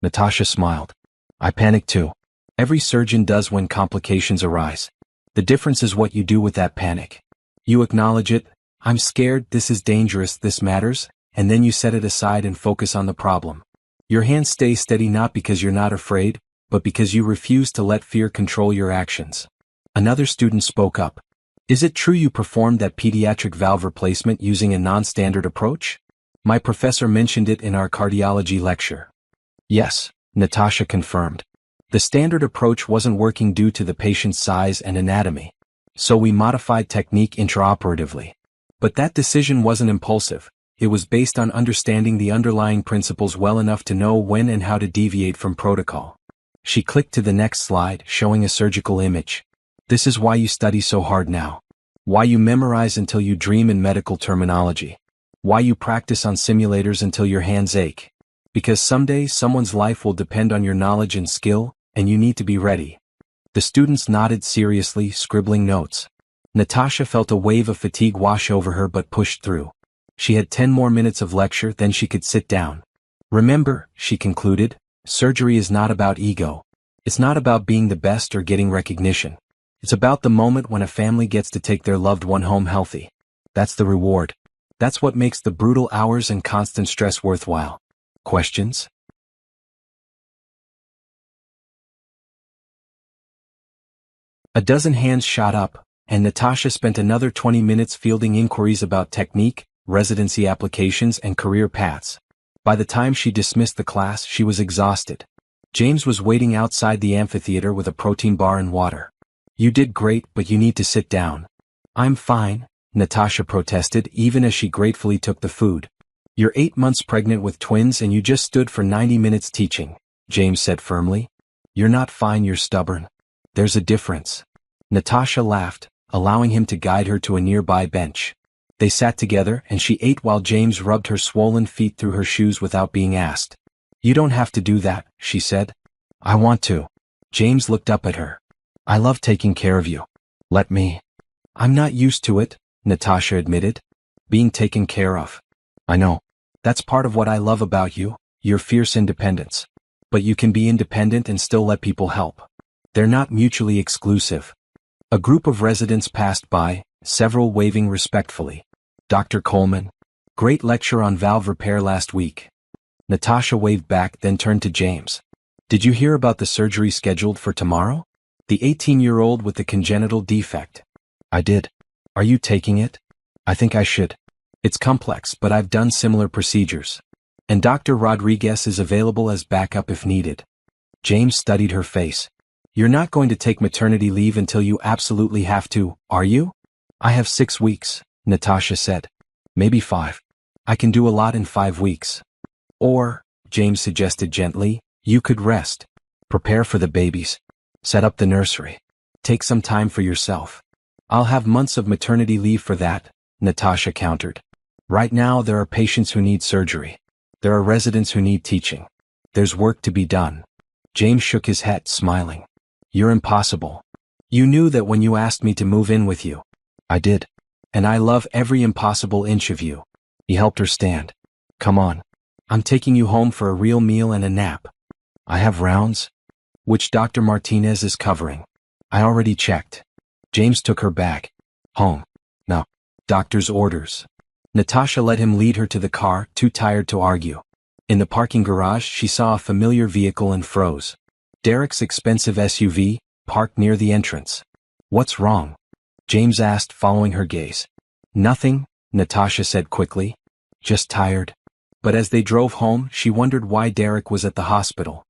Natasha smiled. "I panic too. Every surgeon does when complications arise. The difference is what you do with that panic. You acknowledge it. I'm scared, this is dangerous, this matters, and then you set it aside and focus on the problem. Your hands stay steady not because you're not afraid, but because you refuse to let fear control your actions." Another student spoke up. "Is it true you performed that pediatric valve replacement using a non-standard approach?" My professor mentioned it in our cardiology lecture. Yes, Natasha confirmed. The standard approach wasn't working due to the patient's size and anatomy. So we modified technique intraoperatively. But that decision wasn't impulsive. It was based on understanding the underlying principles well enough to know when and how to deviate from protocol. She clicked to the next slide, showing a surgical image. This is why you study so hard now. Why you memorize until you dream in medical terminology. Why you practice on simulators until your hands ache. Because someday someone's life will depend on your knowledge and skill, and you need to be ready. The students nodded seriously, scribbling notes. Natasha felt a wave of fatigue wash over her but pushed through. She had 10 more minutes of lecture, then she could sit down. Remember, she concluded, surgery is not about ego. It's not about being the best or getting recognition. It's about the moment when a family gets to take their loved one home healthy. That's the reward. That's what makes the brutal hours and constant stress worthwhile. Questions? A dozen hands shot up, and Natasha spent another 20 minutes fielding inquiries about technique, residency applications, and career paths. By the time she dismissed the class, she was exhausted. James was waiting outside the amphitheater with a protein bar and water. You did great, but you need to sit down. I'm fine, Natasha protested, even as she gratefully took the food. You're 8 months pregnant with twins and you just stood for 90 minutes teaching, James said firmly. You're not fine, you're stubborn. There's a difference. Natasha laughed, allowing him to guide her to a nearby bench. They sat together and she ate while James rubbed her swollen feet through her shoes without being asked. You don't have to do that, she said. I want to. James looked up at her. I love taking care of you. Let me. I'm not used to it, Natasha admitted. Being taken care of. I know. That's part of what I love about you, your fierce independence. But you can be independent and still let people help. They're not mutually exclusive. A group of residents passed by, several waving respectfully. Dr. Coleman. Great lecture on valve repair last week. Natasha waved back, then turned to James. Did you hear about the surgery scheduled for tomorrow? The 18-year-old with the congenital defect. I did. Are you taking it? I think I should. It's complex, but I've done similar procedures. And Dr. Rodriguez is available as backup if needed. James studied her face. You're not going to take maternity leave until you absolutely have to, are you? I have 6 weeks, Natasha said. Maybe 5. I can do a lot in 5 weeks. Or, James suggested gently, you could rest. Prepare for the babies. Set up the nursery. Take some time for yourself. I'll have months of maternity leave for that, Natasha countered. Right now there are patients who need surgery. There are residents who need teaching. There's work to be done. James shook his head, smiling. You're impossible. You knew that when you asked me to move in with you. I did. And I love every impossible inch of you. He helped her stand. Come on. I'm taking you home for a real meal and a nap. I have rounds. Which Dr. Martinez is covering. I already checked. James took her back. Home. No. Doctor's orders. Natasha let him lead her to the car, too tired to argue. In the parking garage, she saw a familiar vehicle and froze. Derek's expensive SUV, parked near the entrance. What's wrong? James asked, following her gaze. Nothing, Natasha said quickly. Just tired. But as they drove home, she wondered why Derek was at the hospital.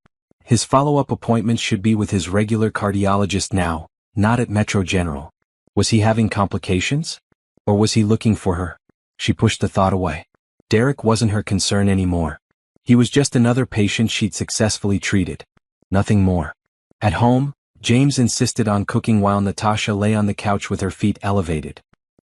His follow-up appointment should be with his regular cardiologist now, not at Metro General. Was he having complications? Or was he looking for her? She pushed the thought away. Derek wasn't her concern anymore. He was just another patient she'd successfully treated. Nothing more. At home, James insisted on cooking while Natasha lay on the couch with her feet elevated.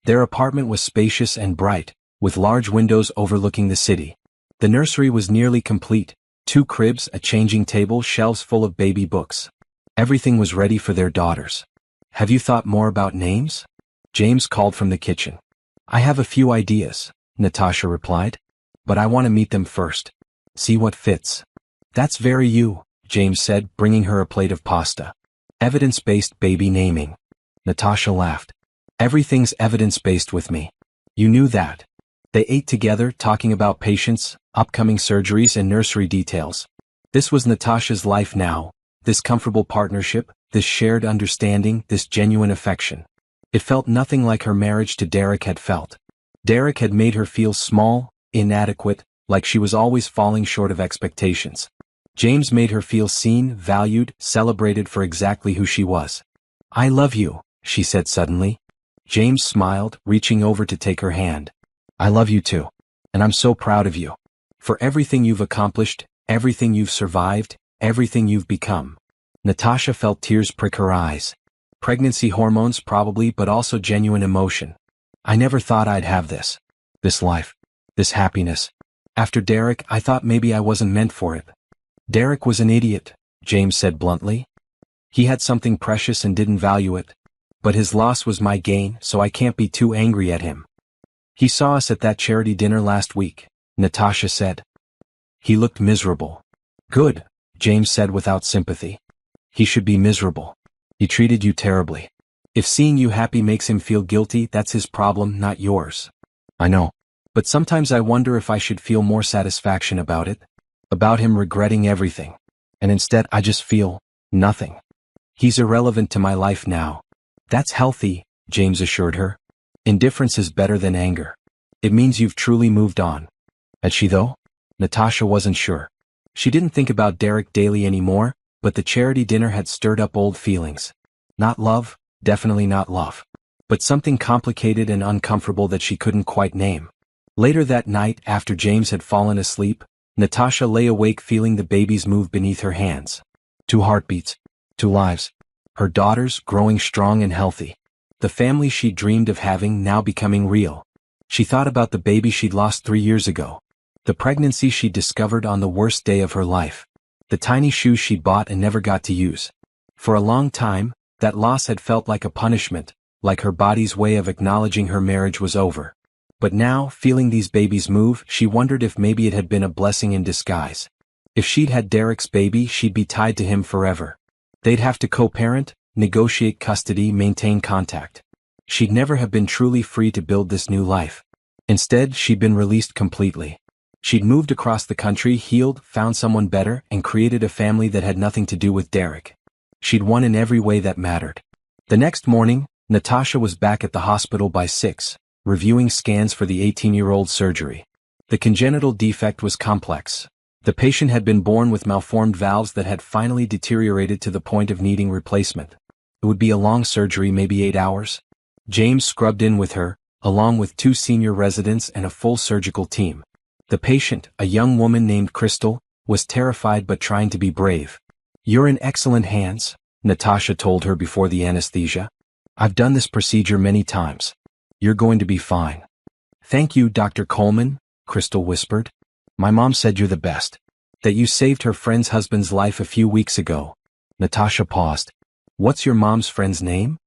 Their apartment was spacious and bright, with large windows overlooking the city. The nursery was nearly complete. 2 cribs, a changing table, shelves full of baby books. Everything was ready for their daughters. Have you thought more about names? James called from the kitchen. I have a few ideas, Natasha replied. But I want to meet them first. See what fits. That's very you, James said, bringing her a plate of pasta. Evidence-based baby naming. Natasha laughed. Everything's evidence-based with me. You knew that. They ate together, talking about patients, upcoming surgeries, and nursery details. This was Natasha's life now, this comfortable partnership, this shared understanding, this genuine affection. It felt nothing like her marriage to Derek had felt. Derek had made her feel small, inadequate, like she was always falling short of expectations. James made her feel seen, valued, celebrated for exactly who she was. "I love you," she said suddenly. James smiled, reaching over to take her hand. "I love you too. And I'm so proud of you. For everything you've accomplished, everything you've survived, everything you've become." Natasha felt tears prick her eyes. Pregnancy hormones probably, but also genuine emotion. "I never thought I'd have this. This life. This happiness. After Derek, I thought maybe I wasn't meant for it." "Derek was an idiot," James said bluntly. "He had something precious and didn't value it. But his loss was my gain, so I can't be too angry at him." "He saw us at that charity dinner last week," Natasha said. "He looked miserable." "Good," James said without sympathy. "He should be miserable. He treated you terribly. If seeing you happy makes him feel guilty, that's his problem, not yours." "I know. But sometimes I wonder if I should feel more satisfaction about it. About him regretting everything. And instead I just feel nothing. He's irrelevant to my life now." "That's healthy," James assured her. "Indifference is better than anger. It means you've truly moved on." Had she though? Natasha wasn't sure. She didn't think about Derek daily anymore, but the charity dinner had stirred up old feelings. Not love, definitely not love. But something complicated and uncomfortable that she couldn't quite name. Later that night, after James had fallen asleep, Natasha lay awake feeling the babies move beneath her hands. 2 heartbeats. 2 lives. Her daughters growing strong and healthy. The family she dreamed of having now becoming real. She thought about the baby she'd lost 3 years ago. The pregnancy she'd discovered on the worst day of her life. The tiny shoes she'd bought and never got to use. For a long time, that loss had felt like a punishment, like her body's way of acknowledging her marriage was over. But now, feeling these babies move, she wondered if maybe it had been a blessing in disguise. If she'd had Derek's baby, she'd be tied to him forever. They'd have to co-parent, negotiate custody, maintain contact. She'd never have been truly free to build this new life. Instead, she'd been released completely. She'd moved across the country, healed, found someone better, and created a family that had nothing to do with Derek. She'd won in every way that mattered. The next morning, Natasha was back at the hospital by 6, reviewing scans for the 18-year-old surgery. The congenital defect was complex. The patient had been born with malformed valves that had finally deteriorated to the point of needing replacement. It would be a long surgery, maybe 8 hours. James scrubbed in with her, along with 2 senior residents and a full surgical team. The patient, a young woman named Crystal, was terrified but trying to be brave. "You're in excellent hands," Natasha told her before the anesthesia. "I've done this procedure many times. You're going to be fine." "Thank you, Dr. Coleman," Crystal whispered. "My mom said you're the best. That you saved her friend's husband's life a few weeks ago." Natasha paused. "What's your mom's friend's name?"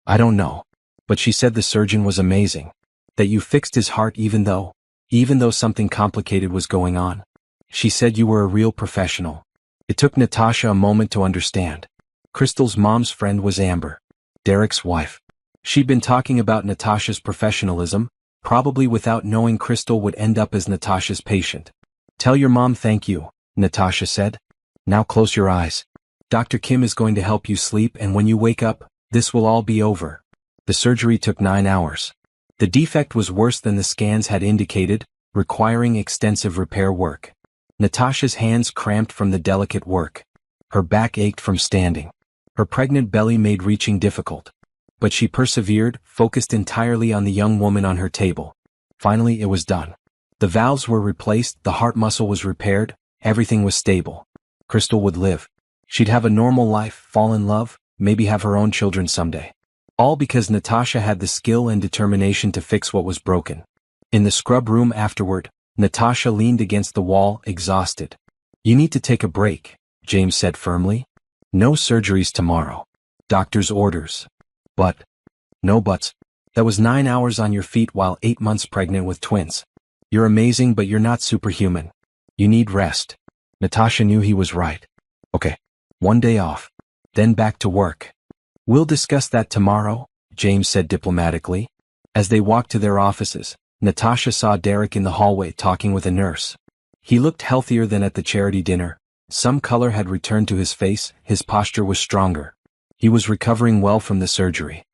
"I don't know. But she said the surgeon was amazing. That you fixed his heart even though something complicated was going on. She said you were a real professional." It took Natasha a moment to understand. Crystal's mom's friend was Amber, Derek's wife. She'd been talking about Natasha's professionalism, probably without knowing Crystal would end up as Natasha's patient. "Tell your mom thank you," Natasha said. "Now close your eyes. Dr. Kim is going to help you sleep, and when you wake up, this will all be over." The surgery took 9 hours. The defect was worse than the scans had indicated, requiring extensive repair work. Natasha's hands cramped from the delicate work. Her back ached from standing. Her pregnant belly made reaching difficult. But she persevered, focused entirely on the young woman on her table. Finally, it was done. The valves were replaced, the heart muscle was repaired, everything was stable. Crystal would live. She'd have a normal life, fall in love, maybe have her own children someday. All because Natasha had the skill and determination to fix what was broken. In the scrub room afterward, Natasha leaned against the wall, exhausted. "You need to take a break," James said firmly. "No surgeries tomorrow. Doctor's orders." "But." "No buts. That was 9 hours on your feet while 8 months pregnant with twins. You're amazing, but you're not superhuman. You need rest." Natasha knew he was right. "Okay. 1 day off. Then back to work." "We'll discuss that tomorrow," James said diplomatically. As they walked to their offices, Natasha saw Derek in the hallway talking with a nurse. He looked healthier than at the charity dinner. Some color had returned to his face, his posture was stronger. He was recovering well from the surgery.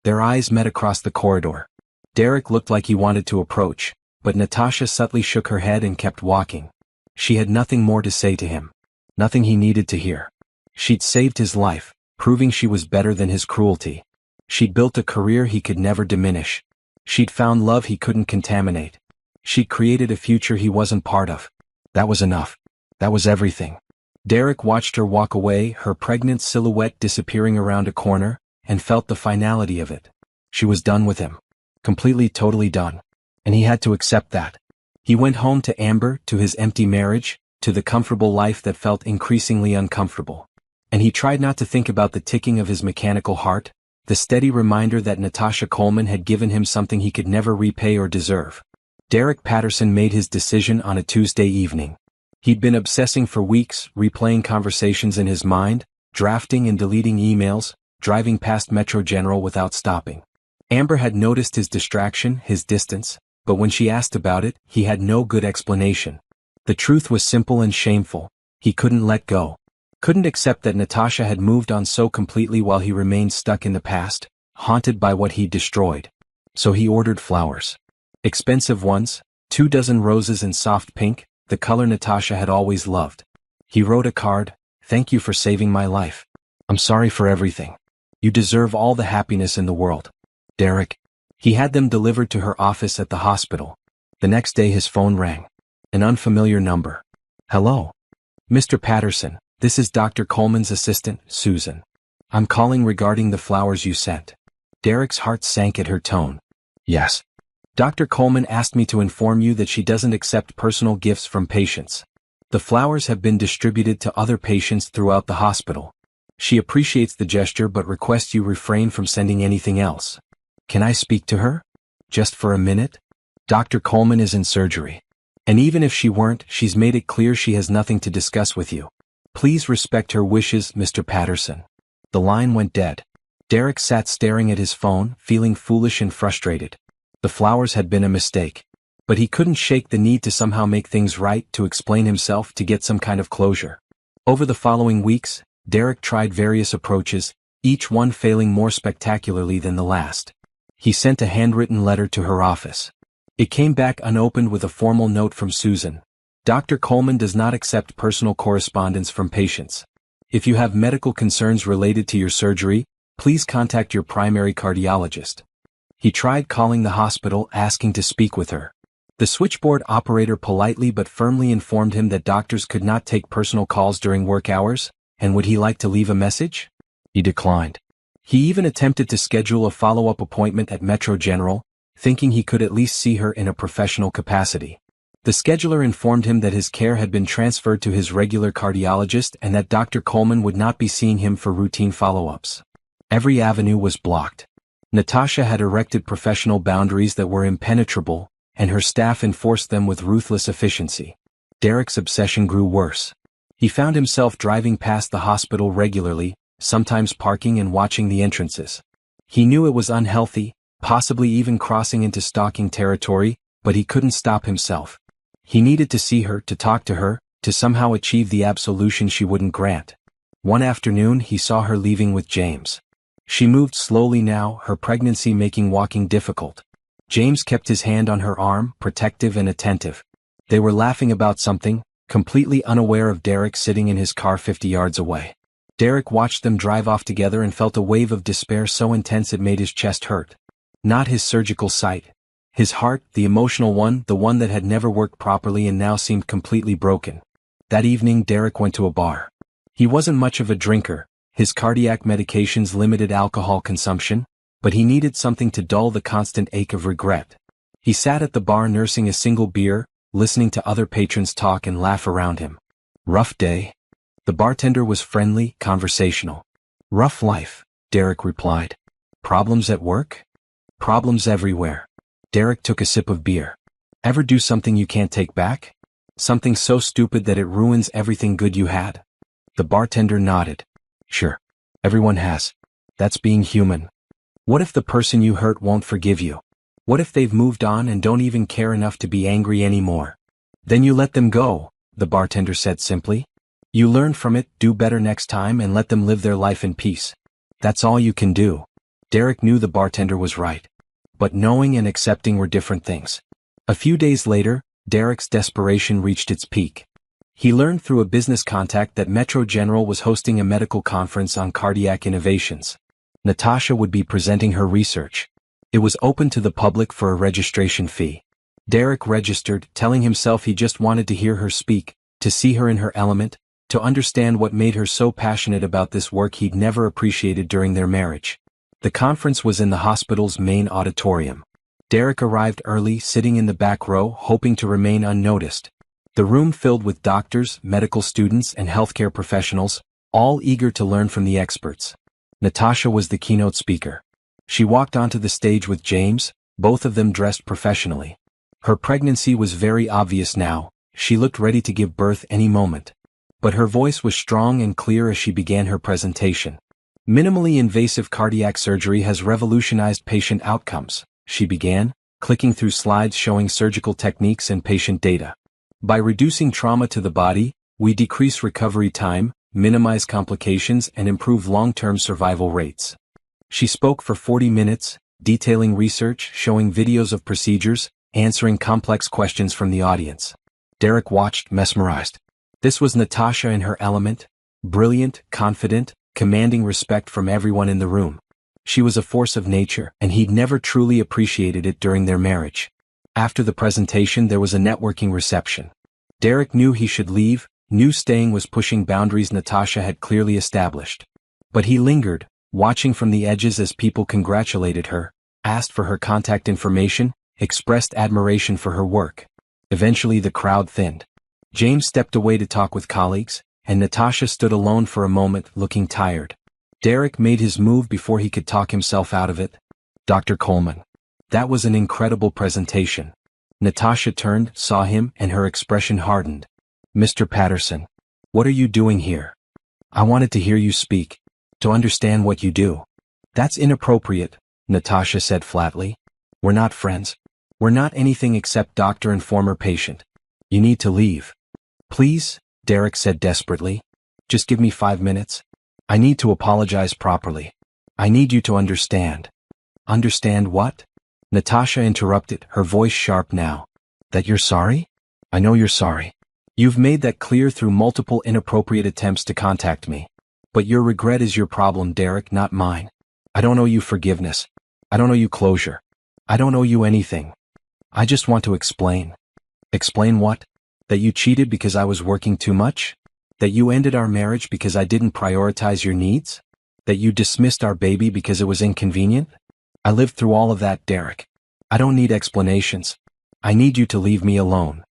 Their eyes met across the corridor. Derek looked like he wanted to approach, but Natasha subtly shook her head and kept walking. She had nothing more to say to him. Nothing he needed to hear. She'd saved his life, proving she was better than his cruelty. She'd built a career he could never diminish. She'd found love he couldn't contaminate. She'd created a future he wasn't part of. That was enough. That was everything. Derek watched her walk away, her pregnant silhouette disappearing around a corner, and felt the finality of it. She was done with him. Completely, totally done. And he had to accept that. He went home to Amber, to his empty marriage, to the comfortable life that felt increasingly uncomfortable. And he tried not to think about the ticking of his mechanical heart, the steady reminder that Natasha Coleman had given him something he could never repay or deserve. Derek Patterson made his decision on a Tuesday evening. He'd been obsessing for weeks, replaying conversations in his mind, drafting and deleting emails, driving past Metro General without stopping. Amber had noticed his distraction, his distance, but when she asked about it, he had no good explanation. The truth was simple and shameful. He couldn't let go. Couldn't accept that Natasha had moved on so completely while he remained stuck in the past, haunted by what he'd destroyed. So he ordered flowers. Expensive ones, 24 roses in soft pink, the color Natasha had always loved. He wrote a card, "Thank you for saving my life. I'm sorry for everything. You deserve all the happiness in the world. Derek." He had them delivered to her office at the hospital. The next day his phone rang. An unfamiliar number. "Hello. Mr. Patterson, this is Dr. Coleman's assistant, Susan. I'm calling regarding the flowers you sent." Derek's heart sank at her tone. "Yes. Dr. Coleman asked me to inform you that she doesn't accept personal gifts from patients. The flowers have been distributed to other patients throughout the hospital. She appreciates the gesture but requests you refrain from sending anything else. Can I speak to her? Just for a minute? Dr. Coleman is in surgery. And even if she weren't, she's made it clear she has nothing to discuss with you. Please respect her wishes, Mr. Patterson." The line went dead. Derek sat staring at his phone, feeling foolish and frustrated. The flowers had been a mistake. But he couldn't shake the need to somehow make things right, to explain himself, to get some kind of closure. Over the following weeks, Derek tried various approaches, each one failing more spectacularly than the last. He sent a handwritten letter to her office. It came back unopened with a formal note from Susan. "Dr. Coleman does not accept personal correspondence from patients. If you have medical concerns related to your surgery, please contact your primary cardiologist." He tried calling the hospital, asking to speak with her. The switchboard operator politely but firmly informed him that doctors could not take personal calls during work hours, and would he like to leave a message? He declined. He even attempted to schedule a follow-up appointment at Metro General, thinking he could at least see her in a professional capacity. The scheduler informed him that his care had been transferred to his regular cardiologist and that Dr. Coleman would not be seeing him for routine follow-ups. Every avenue was blocked. Natasha had erected professional boundaries that were impenetrable, and her staff enforced them with ruthless efficiency. Derek's obsession grew worse. He found himself driving past the hospital regularly, sometimes parking and watching the entrances. He knew it was unhealthy, possibly even crossing into stalking territory, but he couldn't stop himself. He needed to see her, to talk to her, to somehow achieve the absolution she wouldn't grant. One afternoon he saw her leaving with James. She moved slowly now, her pregnancy making walking difficult. James kept his hand on her arm, protective and attentive. They were laughing about something, completely unaware of Derek sitting in his car 50 yards away. Derek watched them drive off together and felt a wave of despair so intense it made his chest hurt. Not his surgical sight. His heart, the emotional one, the one that had never worked properly and now seemed completely broken. That evening Derek went to a bar. He wasn't much of a drinker, his cardiac medications limited alcohol consumption, but he needed something to dull the constant ache of regret. He sat at the bar nursing a single beer, listening to other patrons talk and laugh around him. Rough day? The bartender was friendly, conversational. Rough life, Derek replied. Problems at work? Problems everywhere. Derek took a sip of beer. Ever do something you can't take back? Something so stupid that it ruins everything good you had? The bartender nodded. Sure. Everyone has. That's being human. What if the person you hurt won't forgive you? What if they've moved on and don't even care enough to be angry anymore? Then you let them go, the bartender said simply. You learn from it, do better next time and let them live their life in peace. That's all you can do. Derek knew the bartender was right. But knowing and accepting were different things. A few days later, Derek's desperation reached its peak. He learned through a business contact that Metro General was hosting a medical conference on cardiac innovations. Natasha would be presenting her research. It was open to the public for a registration fee. Derek registered, telling himself he just wanted to hear her speak, to see her in her element, to understand what made her so passionate about this work he'd never appreciated during their marriage. The conference was in the hospital's main auditorium. Derek arrived early, sitting in the back row, hoping to remain unnoticed. The room filled with doctors, medical students, and healthcare professionals, all eager to learn from the experts. Natasha was the keynote speaker. She walked onto the stage with James, both of them dressed professionally. Her pregnancy was very obvious now. She looked ready to give birth any moment. But her voice was strong and clear as she began her presentation. Minimally invasive cardiac surgery has revolutionized patient outcomes, she began, clicking through slides showing surgical techniques and patient data. By reducing trauma to the body, we decrease recovery time, minimize complications, and improve long-term survival rates. She spoke for 40 minutes, detailing research, showing videos of procedures, answering complex questions from the audience. Derek watched, mesmerized. This was Natasha in her element, brilliant, confident, commanding respect from everyone in the room. She was a force of nature, and he'd never truly appreciated it during their marriage. After the presentation there was a networking reception. Derek knew he should leave, knew staying was pushing boundaries Natasha had clearly established. But he lingered, watching from the edges as people congratulated her, asked for her contact information, expressed admiration for her work. Eventually the crowd thinned. James stepped away to talk with colleagues, and Natasha stood alone for a moment, looking tired. Derek made his move before he could talk himself out of it. Dr. Coleman. That was an incredible presentation. Natasha turned, saw him, and her expression hardened. Mr. Patterson. What are you doing here? I wanted to hear you speak. To understand what you do. That's inappropriate, Natasha said flatly. We're not friends. We're not anything except doctor and former patient. You need to leave. Please, Derek said desperately. Just give me 5 minutes. I need to apologize properly. I need you to understand. Understand what? Natasha interrupted, her voice sharp now. That you're sorry? I know you're sorry. You've made that clear through multiple inappropriate attempts to contact me. But your regret is your problem, Derek, not mine. I don't owe you forgiveness. I don't owe you closure. I don't owe you anything. I just want to explain. Explain what? That you cheated because I was working too much? That you ended our marriage because I didn't prioritize your needs? That you dismissed our baby because it was inconvenient? I lived through all of that, Derek. I don't need explanations. I need you to leave me alone.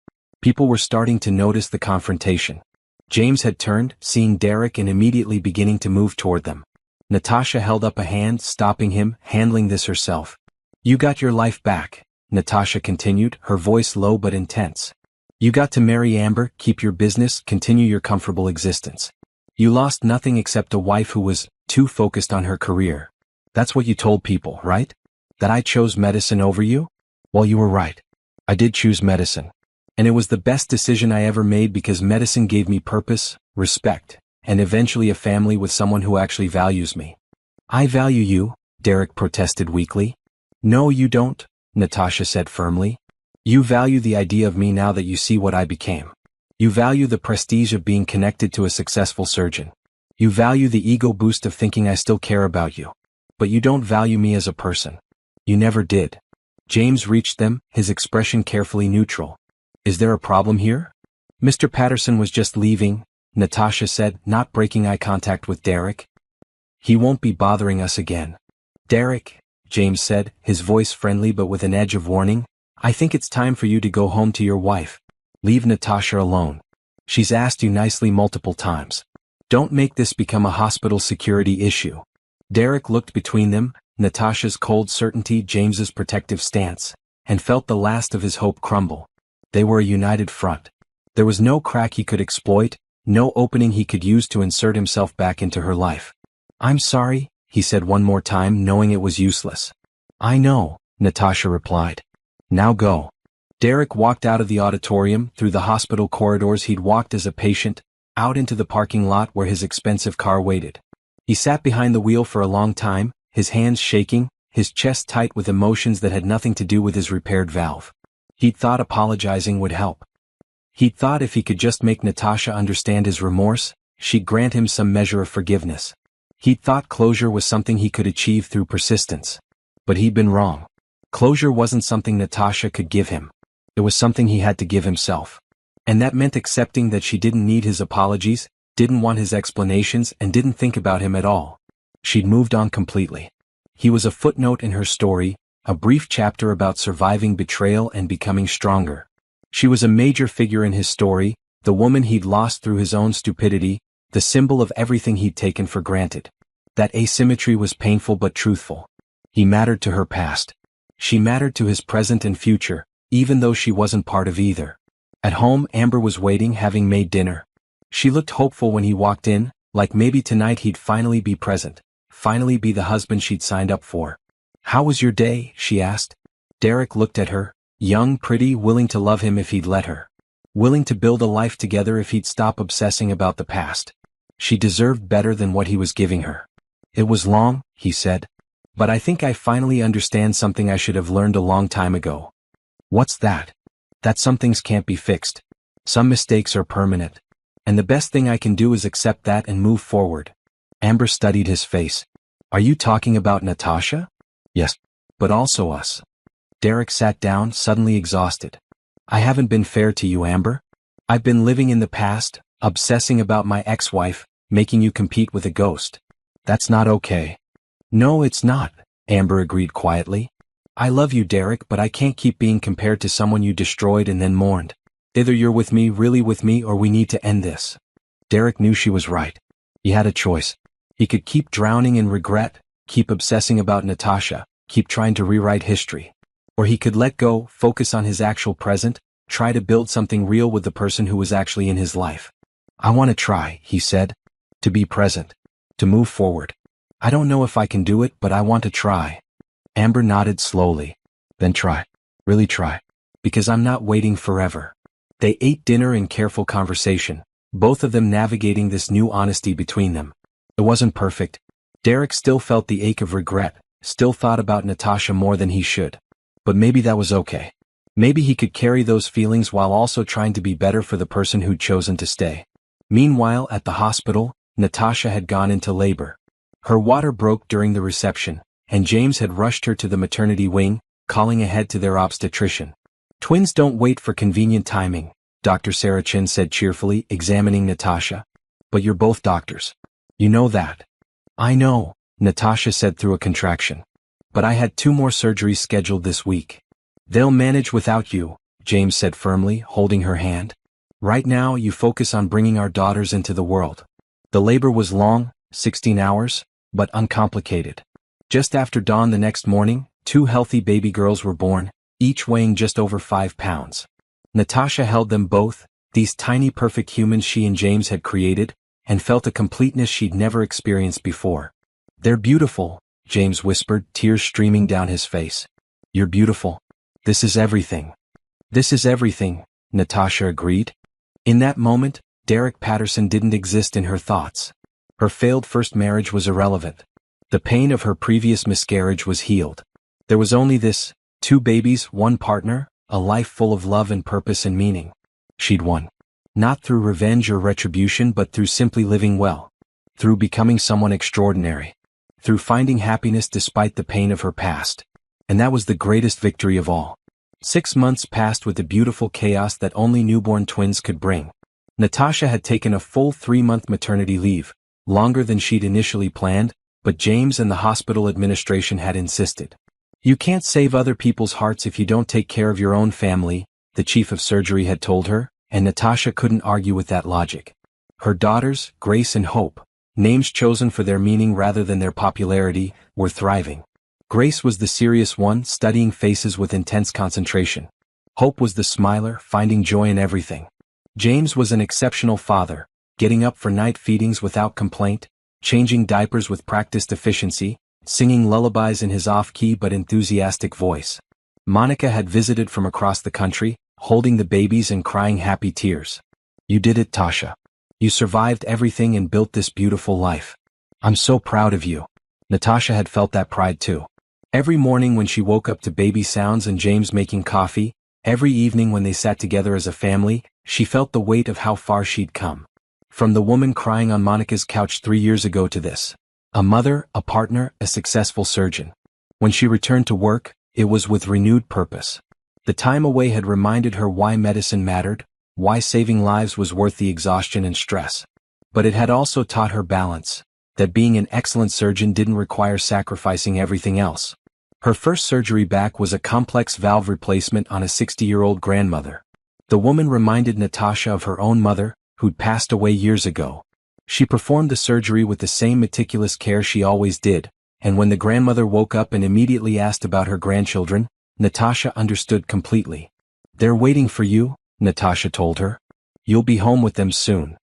People were starting to notice the confrontation. James had turned, seeing Derek, and immediately beginning to move toward them. Natasha held up a hand, stopping him, handling this herself. You got your life back, Natasha continued, her voice low but intense. You got to marry Amber, keep your business, continue your comfortable existence. You lost nothing except a wife who was too focused on her career. That's what you told people, right? That I chose medicine over you? Well, you were right. I did choose medicine. And it was the best decision I ever made because medicine gave me purpose, respect, and eventually a family with someone who actually values me. I value you, Derek protested weakly. No, you don't, Natasha said firmly. You value the idea of me now that you see what I became. You value the prestige of being connected to a successful surgeon. You value the ego boost of thinking I still care about you. But you don't value me as a person. You never did. James reached them, his expression carefully neutral. Is there a problem here? Mr. Patterson was just leaving, Natasha said, not breaking eye contact with Derek. He won't be bothering us again. Derek, James said, his voice friendly but with an edge of warning, I think it's time for you to go home to your wife. Leave Natasha alone. She's asked you nicely multiple times. Don't make this become a hospital security issue. Derek looked between them, Natasha's cold certainty, James's protective stance, and felt the last of his hope crumble. They were a united front. There was no crack he could exploit, no opening he could use to insert himself back into her life. I'm sorry, he said one more time, knowing it was useless. I know, Natasha replied. Now go. Derek walked out of the auditorium, through the hospital corridors he'd walked as a patient, out into the parking lot where his expensive car waited. He sat behind the wheel for a long time, his hands shaking, his chest tight with emotions that had nothing to do with his repaired valve. He'd thought apologizing would help. He'd thought if he could just make Natasha understand his remorse, she'd grant him some measure of forgiveness. He'd thought closure was something he could achieve through persistence. But he'd been wrong. Closure wasn't something Natasha could give him. It was something he had to give himself. And that meant accepting that she didn't need his apologies, didn't want his explanations, and didn't think about him at all. She'd moved on completely. He was a footnote in her story, a brief chapter about surviving betrayal and becoming stronger. She was a major figure in his story, the woman he'd lost through his own stupidity, the symbol of everything he'd taken for granted. That asymmetry was painful but truthful. He mattered to her past. She mattered to his present and future, even though she wasn't part of either. At home, Amber was waiting, having made dinner. She looked hopeful when he walked in, like maybe tonight he'd finally be present, finally be the husband she'd signed up for. "How was your day?" she asked. Derek looked at her, young, pretty, willing to love him if he'd let her. Willing to build a life together if he'd stop obsessing about the past. She deserved better than what he was giving her. "It was long," he said. "But I think I finally understand something I should have learned a long time ago." "What's that?" "That some things can't be fixed. Some mistakes are permanent. And the best thing I can do is accept that and move forward." Amber studied his face. "Are you talking about Natasha?" "Yes. But also us." Derek sat down, suddenly exhausted. "I haven't been fair to you, Amber. I've been living in the past, obsessing about my ex-wife, making you compete with a ghost. That's not okay." "No, it's not," Amber agreed quietly. "I love you, Derek, but I can't keep being compared to someone you destroyed and then mourned. Either you're with me, really with me, or we need to end this." Derek knew she was right. He had a choice. He could keep drowning in regret, keep obsessing about Natasha, keep trying to rewrite history. Or he could let go, focus on his actual present, try to build something real with the person who was actually in his life. "I want to try," he said. "To be present. To move forward. I don't know if I can do it, but I want to try." Amber nodded slowly. "Then try. Really try. Because I'm not waiting forever." They ate dinner in careful conversation, both of them navigating this new honesty between them. It wasn't perfect. Derek still felt the ache of regret, still thought about Natasha more than he should. But maybe that was okay. Maybe he could carry those feelings while also trying to be better for the person who'd chosen to stay. Meanwhile, at the hospital, Natasha had gone into labor. Her water broke during the reception, and James had rushed her to the maternity wing, calling ahead to their obstetrician. "Twins don't wait for convenient timing," Dr. Sarachin said cheerfully, examining Natasha. "But you're both doctors. You know that." "I know," Natasha said through a contraction. "But I had 2 more surgeries scheduled this week." "They'll manage without you," James said firmly, holding her hand. "Right now you focus on bringing our daughters into the world." The labor was long, 16 hours, but uncomplicated. Just after dawn the next morning, 2 healthy baby girls were born, each weighing just over 5 pounds. Natasha held them both, these tiny perfect humans she and James had created, and felt a completeness she'd never experienced before. "They're beautiful," James whispered, tears streaming down his face. "You're beautiful. This is everything." "This is everything," Natasha agreed. In that moment, Derek Patterson didn't exist in her thoughts. Her failed first marriage was irrelevant. The pain of her previous miscarriage was healed. There was only this: 2 babies, 1 partner, a life full of love and purpose and meaning. She'd won. Not through revenge or retribution, but through simply living well. Through becoming someone extraordinary. Through finding happiness despite the pain of her past. And that was the greatest victory of all. 6 months passed with the beautiful chaos that only newborn twins could bring. Natasha had taken a full 3-month maternity leave, longer than she'd initially planned, but James and the hospital administration had insisted. "You can't save other people's hearts if you don't take care of your own family," the chief of surgery had told her, and Natasha couldn't argue with that logic. Her daughters, Grace and Hope, names chosen for their meaning rather than their popularity, were thriving. Grace was the serious one, studying faces with intense concentration. Hope was the smiler, finding joy in everything. James was an exceptional father, getting up for night feedings without complaint, changing diapers with practiced efficiency, singing lullabies in his off-key but enthusiastic voice. Monica had visited from across the country, holding the babies and crying happy tears. "You did it, Tasha. You survived everything and built this beautiful life. I'm so proud of you." Natasha had felt that pride too. Every morning when she woke up to baby sounds and James making coffee, Every evening when they sat together as a family, she felt the weight of how far she'd come. From the woman crying on Monica's couch 3 years ago to this. A mother, a partner, a successful surgeon. When she returned to work, it was with renewed purpose. The time away had reminded her why medicine mattered, why saving lives was worth the exhaustion and stress. But it had also taught her balance, that being an excellent surgeon didn't require sacrificing everything else. Her first surgery back was a complex valve replacement on a 60-year-old grandmother. The woman reminded Natasha of her own mother, who'd passed away years ago. She performed the surgery with the same meticulous care she always did, and when the grandmother woke up and immediately asked about her grandchildren, Natasha understood completely. "They're waiting for you," Natasha told her. "You'll be home with them soon."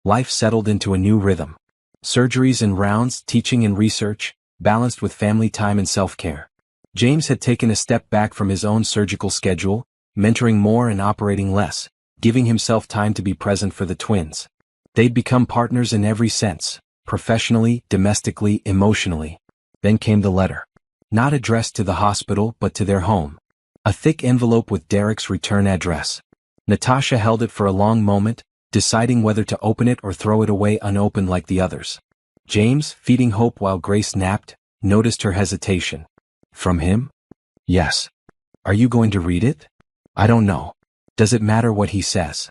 Life settled into a new rhythm. Surgeries and rounds, teaching and research, balanced with family time and self-care. James had taken a step back from his own surgical schedule, mentoring more and operating less, giving himself time to be present for the twins. They'd become partners in every sense, professionally, domestically, emotionally. Then came the letter. Not addressed to the hospital but to their home. A thick envelope with Derek's return address. Natasha held it for a long moment, deciding whether to open it or throw it away unopened like the others. James, feeding hope while Grace napped, noticed her hesitation. "From him?" "Yes." "Are you going to read it?" "I don't know." "Does it matter what he says?"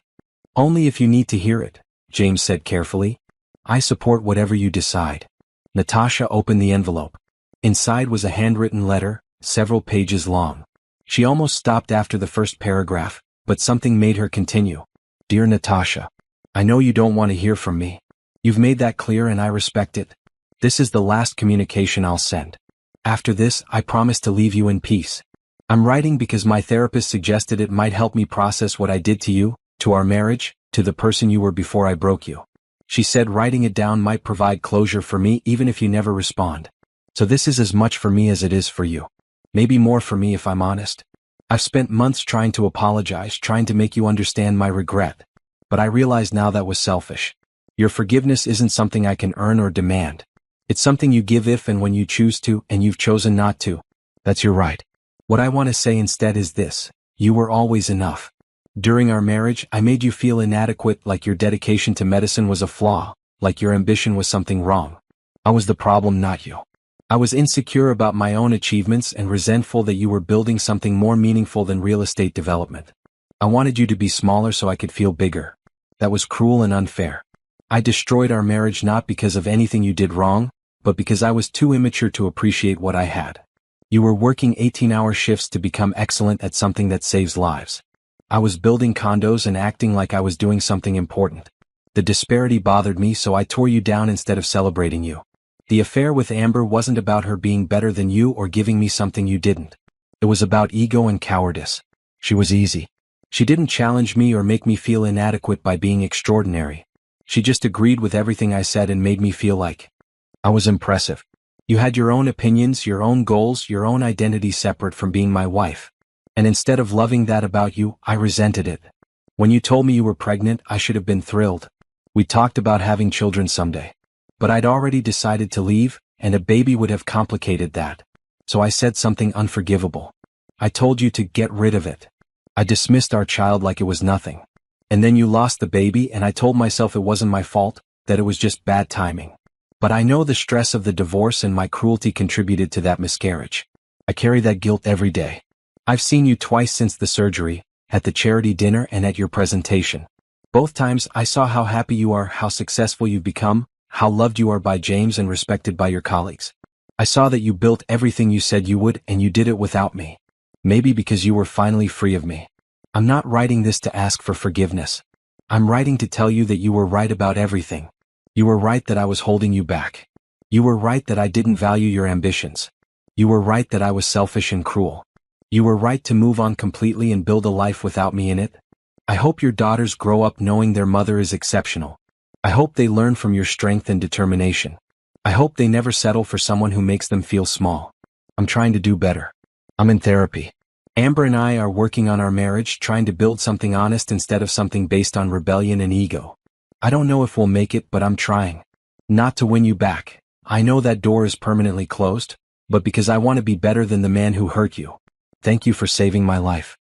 "Only if you need to hear it," James said carefully. "I support whatever you decide." Natasha opened the envelope. Inside was a handwritten letter, several pages long. She almost stopped after the first paragraph, but something made her continue. "Dear Natasha, I know you don't want to hear from me. You've made that clear and I respect it. This is the last communication I'll send. After this, I promise to leave you in peace. I'm writing because my therapist suggested it might help me process what I did to you, to our marriage, to the person you were before I broke you. She said writing it down might provide closure for me even if you never respond. So this is as much for me as it is for you. Maybe more for me if I'm honest. I've spent months trying to apologize, trying to make you understand my regret. But I realize now that was selfish. Your forgiveness isn't something I can earn or demand. It's something you give if and when you choose to, and you've chosen not to. That's your right. What I want to say instead is this: you were always enough. During our marriage, I made you feel inadequate, like your dedication to medicine was a flaw, like your ambition was something wrong. I was the problem, not you. I was insecure about my own achievements and resentful that you were building something more meaningful than real estate development. I wanted you to be smaller so I could feel bigger. That was cruel and unfair. I destroyed our marriage not because of anything you did wrong, but because I was too immature to appreciate what I had. You were working 18-hour shifts to become excellent at something that saves lives. I was building condos and acting like I was doing something important. The disparity bothered me, so I tore you down instead of celebrating you. The affair with Amber wasn't about her being better than you or giving me something you didn't. It was about ego and cowardice. She was easy. She didn't challenge me or make me feel inadequate by being extraordinary. She just agreed with everything I said and made me feel like I was impressive. You had your own opinions, your own goals, your own identity separate from being my wife. And instead of loving that about you, I resented it. When you told me you were pregnant, I should have been thrilled. We talked about having children someday. But I'd already decided to leave, and a baby would have complicated that. So I said something unforgivable. I told you to get rid of it. I dismissed our child like it was nothing. And then you lost the baby, and I told myself it wasn't my fault, that it was just bad timing. But I know the stress of the divorce and my cruelty contributed to that miscarriage. I carry that guilt every day. I've seen you twice since the surgery, at the charity dinner and at your presentation. Both times I saw how happy you are, how successful you've become, how loved you are by James and respected by your colleagues. I saw that you built everything you said you would, and you did it without me. Maybe because you were finally free of me. I'm not writing this to ask for forgiveness. I'm writing to tell you that you were right about everything. You were right that I was holding you back. You were right that I didn't value your ambitions. You were right that I was selfish and cruel. You were right to move on completely and build a life without me in it. I hope your daughters grow up knowing their mother is exceptional. I hope they learn from your strength and determination. I hope they never settle for someone who makes them feel small. I'm trying to do better. I'm in therapy. Amber and I are working on our marriage, trying to build something honest instead of something based on rebellion and ego. I don't know if we'll make it, but I'm trying. Not to win you back. I know that door is permanently closed, but because I want to be better than the man who hurt you. Thank you for saving my life.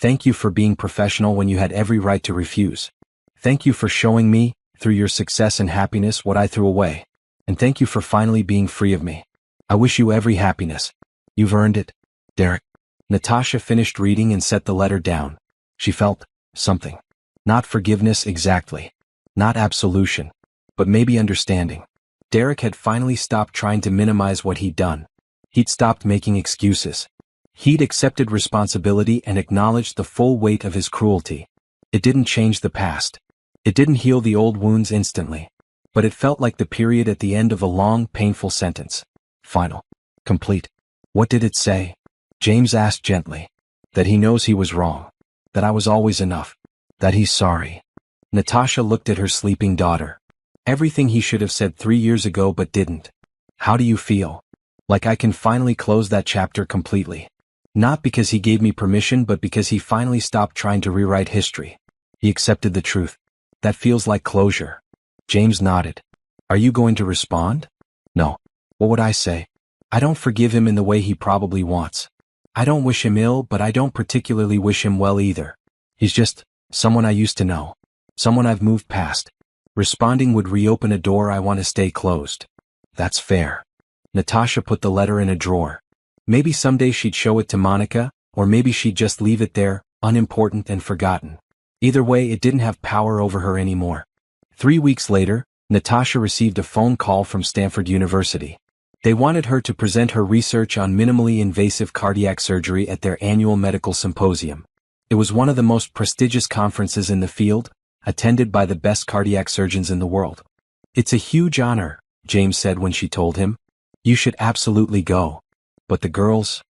Thank you for being professional when you had every right to refuse. Thank you for showing me, through your success and happiness, what I threw away. And thank you for finally being free of me. I wish you every happiness. You've earned it, Derek. Natasha finished reading and set the letter down. She felt something. Not forgiveness exactly. Not absolution. But maybe understanding. Derek had finally stopped trying to minimize what he'd done. He'd stopped making excuses. He'd accepted responsibility and acknowledged the full weight of his cruelty. It didn't change the past. It didn't heal the old wounds instantly. But it felt like the period at the end of a long, painful sentence. Final. Complete. What did it say? James asked gently. That he knows he was wrong. That I was always enough. That he's sorry. Natasha looked at her sleeping daughter. Everything he should have said 3 years ago but didn't. How do you feel? Like I can finally close that chapter completely. Not because he gave me permission but because he finally stopped trying to rewrite history. He accepted the truth. That feels like closure. James nodded. Are you going to respond? No. What would I say? I don't forgive him in the way he probably wants. I don't wish him ill, but I don't particularly wish him well either. He's just someone I used to know. Someone I've moved past. Responding would reopen a door I want to stay closed. That's fair. Natasha put the letter in a drawer. Maybe someday she'd show it to Monica, or maybe she'd just leave it there, unimportant and forgotten. Either way, it didn't have power over her anymore. 3 weeks later, Natasha received a phone call from Stanford University. They wanted her to present her research on minimally invasive cardiac surgery at their annual medical symposium. It was one of the most prestigious conferences in the field, attended by the best cardiac surgeons in the world. It's a huge honor, James said when she told him. You should absolutely go. But the girls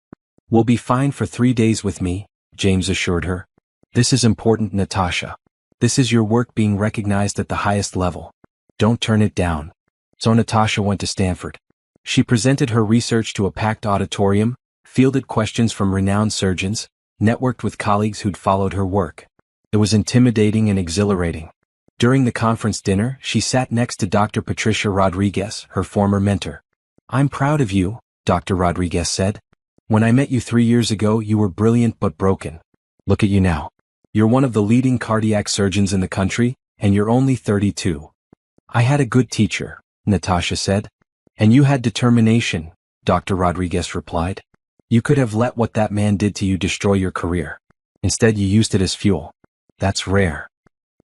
will be fine for 3 days with me, James assured her. This is important, Natasha. This is your work being recognized at the highest level. Don't turn it down. So Natasha went to Stanford. She presented her research to a packed auditorium, fielded questions from renowned surgeons, networked with colleagues who'd followed her work. It was intimidating and exhilarating. During the conference dinner, she sat next to Dr. Patricia Rodriguez, her former mentor. I'm proud of you, Dr. Rodriguez said. When I met you 3 years ago, you were brilliant but broken. Look at you now. You're one of the leading cardiac surgeons in the country, and you're only 32. I had a good teacher, Natasha said. And you had determination, Dr. Rodriguez replied. You could have let what that man did to you destroy your career. Instead, you used it as fuel. That's rare.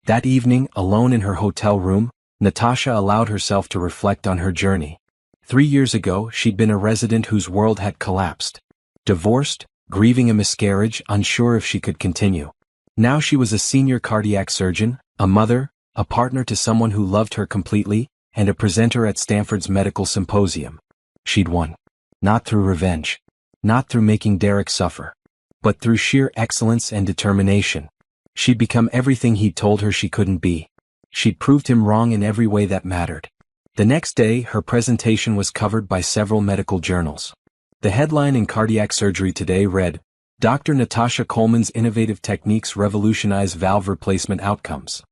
That evening, alone in her hotel room, Natasha allowed herself to reflect on her journey. 3 years ago, she'd been a resident whose world had collapsed. Divorced, grieving a miscarriage, unsure if she could continue. Now she was a senior cardiac surgeon, a mother, a partner to someone who loved her completely, and a presenter at Stanford's medical symposium. She'd won. Not through revenge. Not through making Derek suffer. But through sheer excellence and determination. She'd become everything he'd told her she couldn't be. She'd proved him wrong in every way that mattered. The next day, her presentation was covered by several medical journals. The headline in Cardiac Surgery Today read, Dr. Natasha Coleman's innovative techniques revolutionize valve replacement outcomes.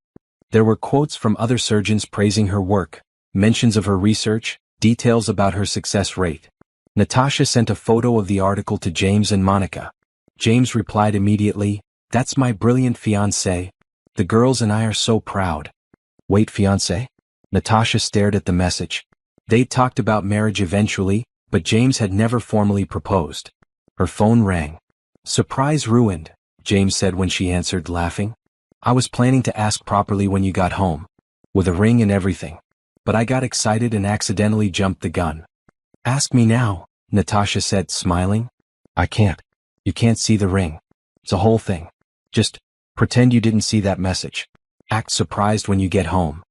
There were quotes from other surgeons praising her work, mentions of her research, details about her success rate. Natasha sent a photo of the article to James and Monica. James replied immediately, That's my brilliant fiancé. The girls and I are so proud. Wait, fiancé? Natasha stared at the message. They'd talked about marriage eventually, but James had never formally proposed. Her phone rang. Surprise ruined, James said when she answered, laughing. I was planning to ask properly when you got home. With a ring and everything. But I got excited and accidentally jumped the gun. Ask me now, Natasha said, smiling. I can't. You can't see the ring. It's a whole thing. Just pretend you didn't see that message. Act surprised when you get home.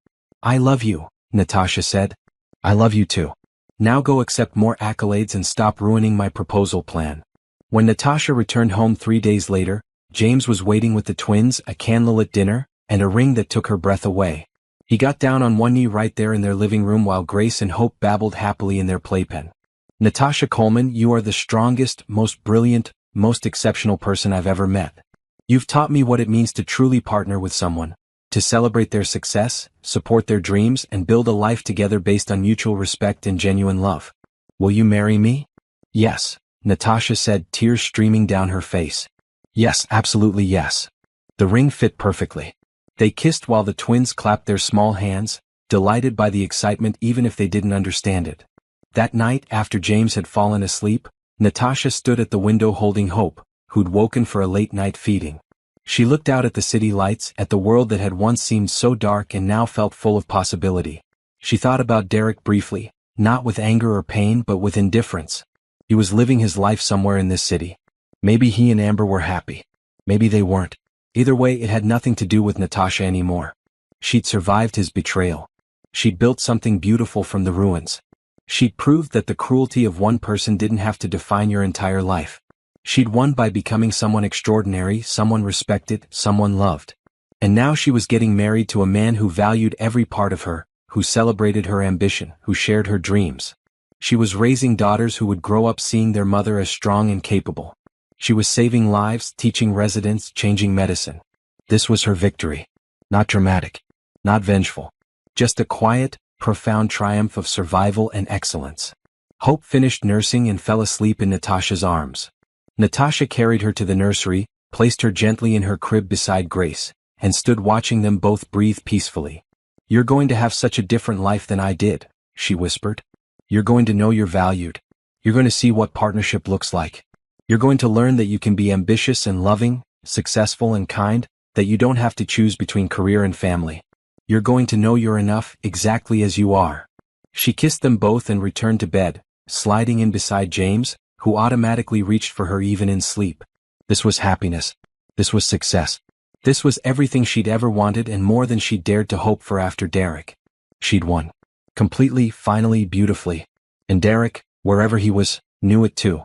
I love you, Natasha said. I love you too. Now go accept more accolades and stop ruining my proposal plan. When Natasha returned home 3 days later, James was waiting with the twins, a candlelit dinner, and a ring that took her breath away. He got down on one knee right there in their living room while Grace and Hope babbled happily in their playpen. Natasha Coleman, you are the strongest, most brilliant, most exceptional person I've ever met. You've taught me what it means to truly partner with someone, to celebrate their success, support their dreams, and build a life together based on mutual respect and genuine love. Will you marry me? Yes, Natasha said, tears streaming down her face. Yes, absolutely yes. The ring fit perfectly. They kissed while the twins clapped their small hands, delighted by the excitement even if they didn't understand it. That night, after James had fallen asleep, Natasha stood at the window holding Hope, who'd woken for a late-night feeding. She looked out at the city lights, at the world that had once seemed so dark and now felt full of possibility. She thought about Derek briefly, not with anger or pain but with indifference. He was living his life somewhere in this city. Maybe he and Amber were happy. Maybe they weren't. Either way, it had nothing to do with Natasha anymore. She'd survived his betrayal. She'd built something beautiful from the ruins. She'd proved that the cruelty of one person didn't have to define your entire life. She'd won by becoming someone extraordinary, someone respected, someone loved. And now she was getting married to a man who valued every part of her, who celebrated her ambition, who shared her dreams. She was raising daughters who would grow up seeing their mother as strong and capable. She was saving lives, teaching residents, changing medicine. This was her victory. Not dramatic. Not vengeful. Just a quiet, profound triumph of survival and excellence. Hope finished nursing and fell asleep in Natasha's arms. Natasha carried her to the nursery, placed her gently in her crib beside Grace, and stood watching them both breathe peacefully. "You're going to have such a different life than I did," she whispered. "You're going to know you're valued. You're going to see what partnership looks like. You're going to learn that you can be ambitious and loving, successful and kind, that you don't have to choose between career and family. You're going to know you're enough exactly as you are." She kissed them both and returned to bed, sliding in beside James, who automatically reached for her even in sleep. This was happiness. This was success. This was everything she'd ever wanted and more than she'd dared to hope for after Derek. She'd won. Completely, finally, beautifully. And Derek, wherever he was, knew it too.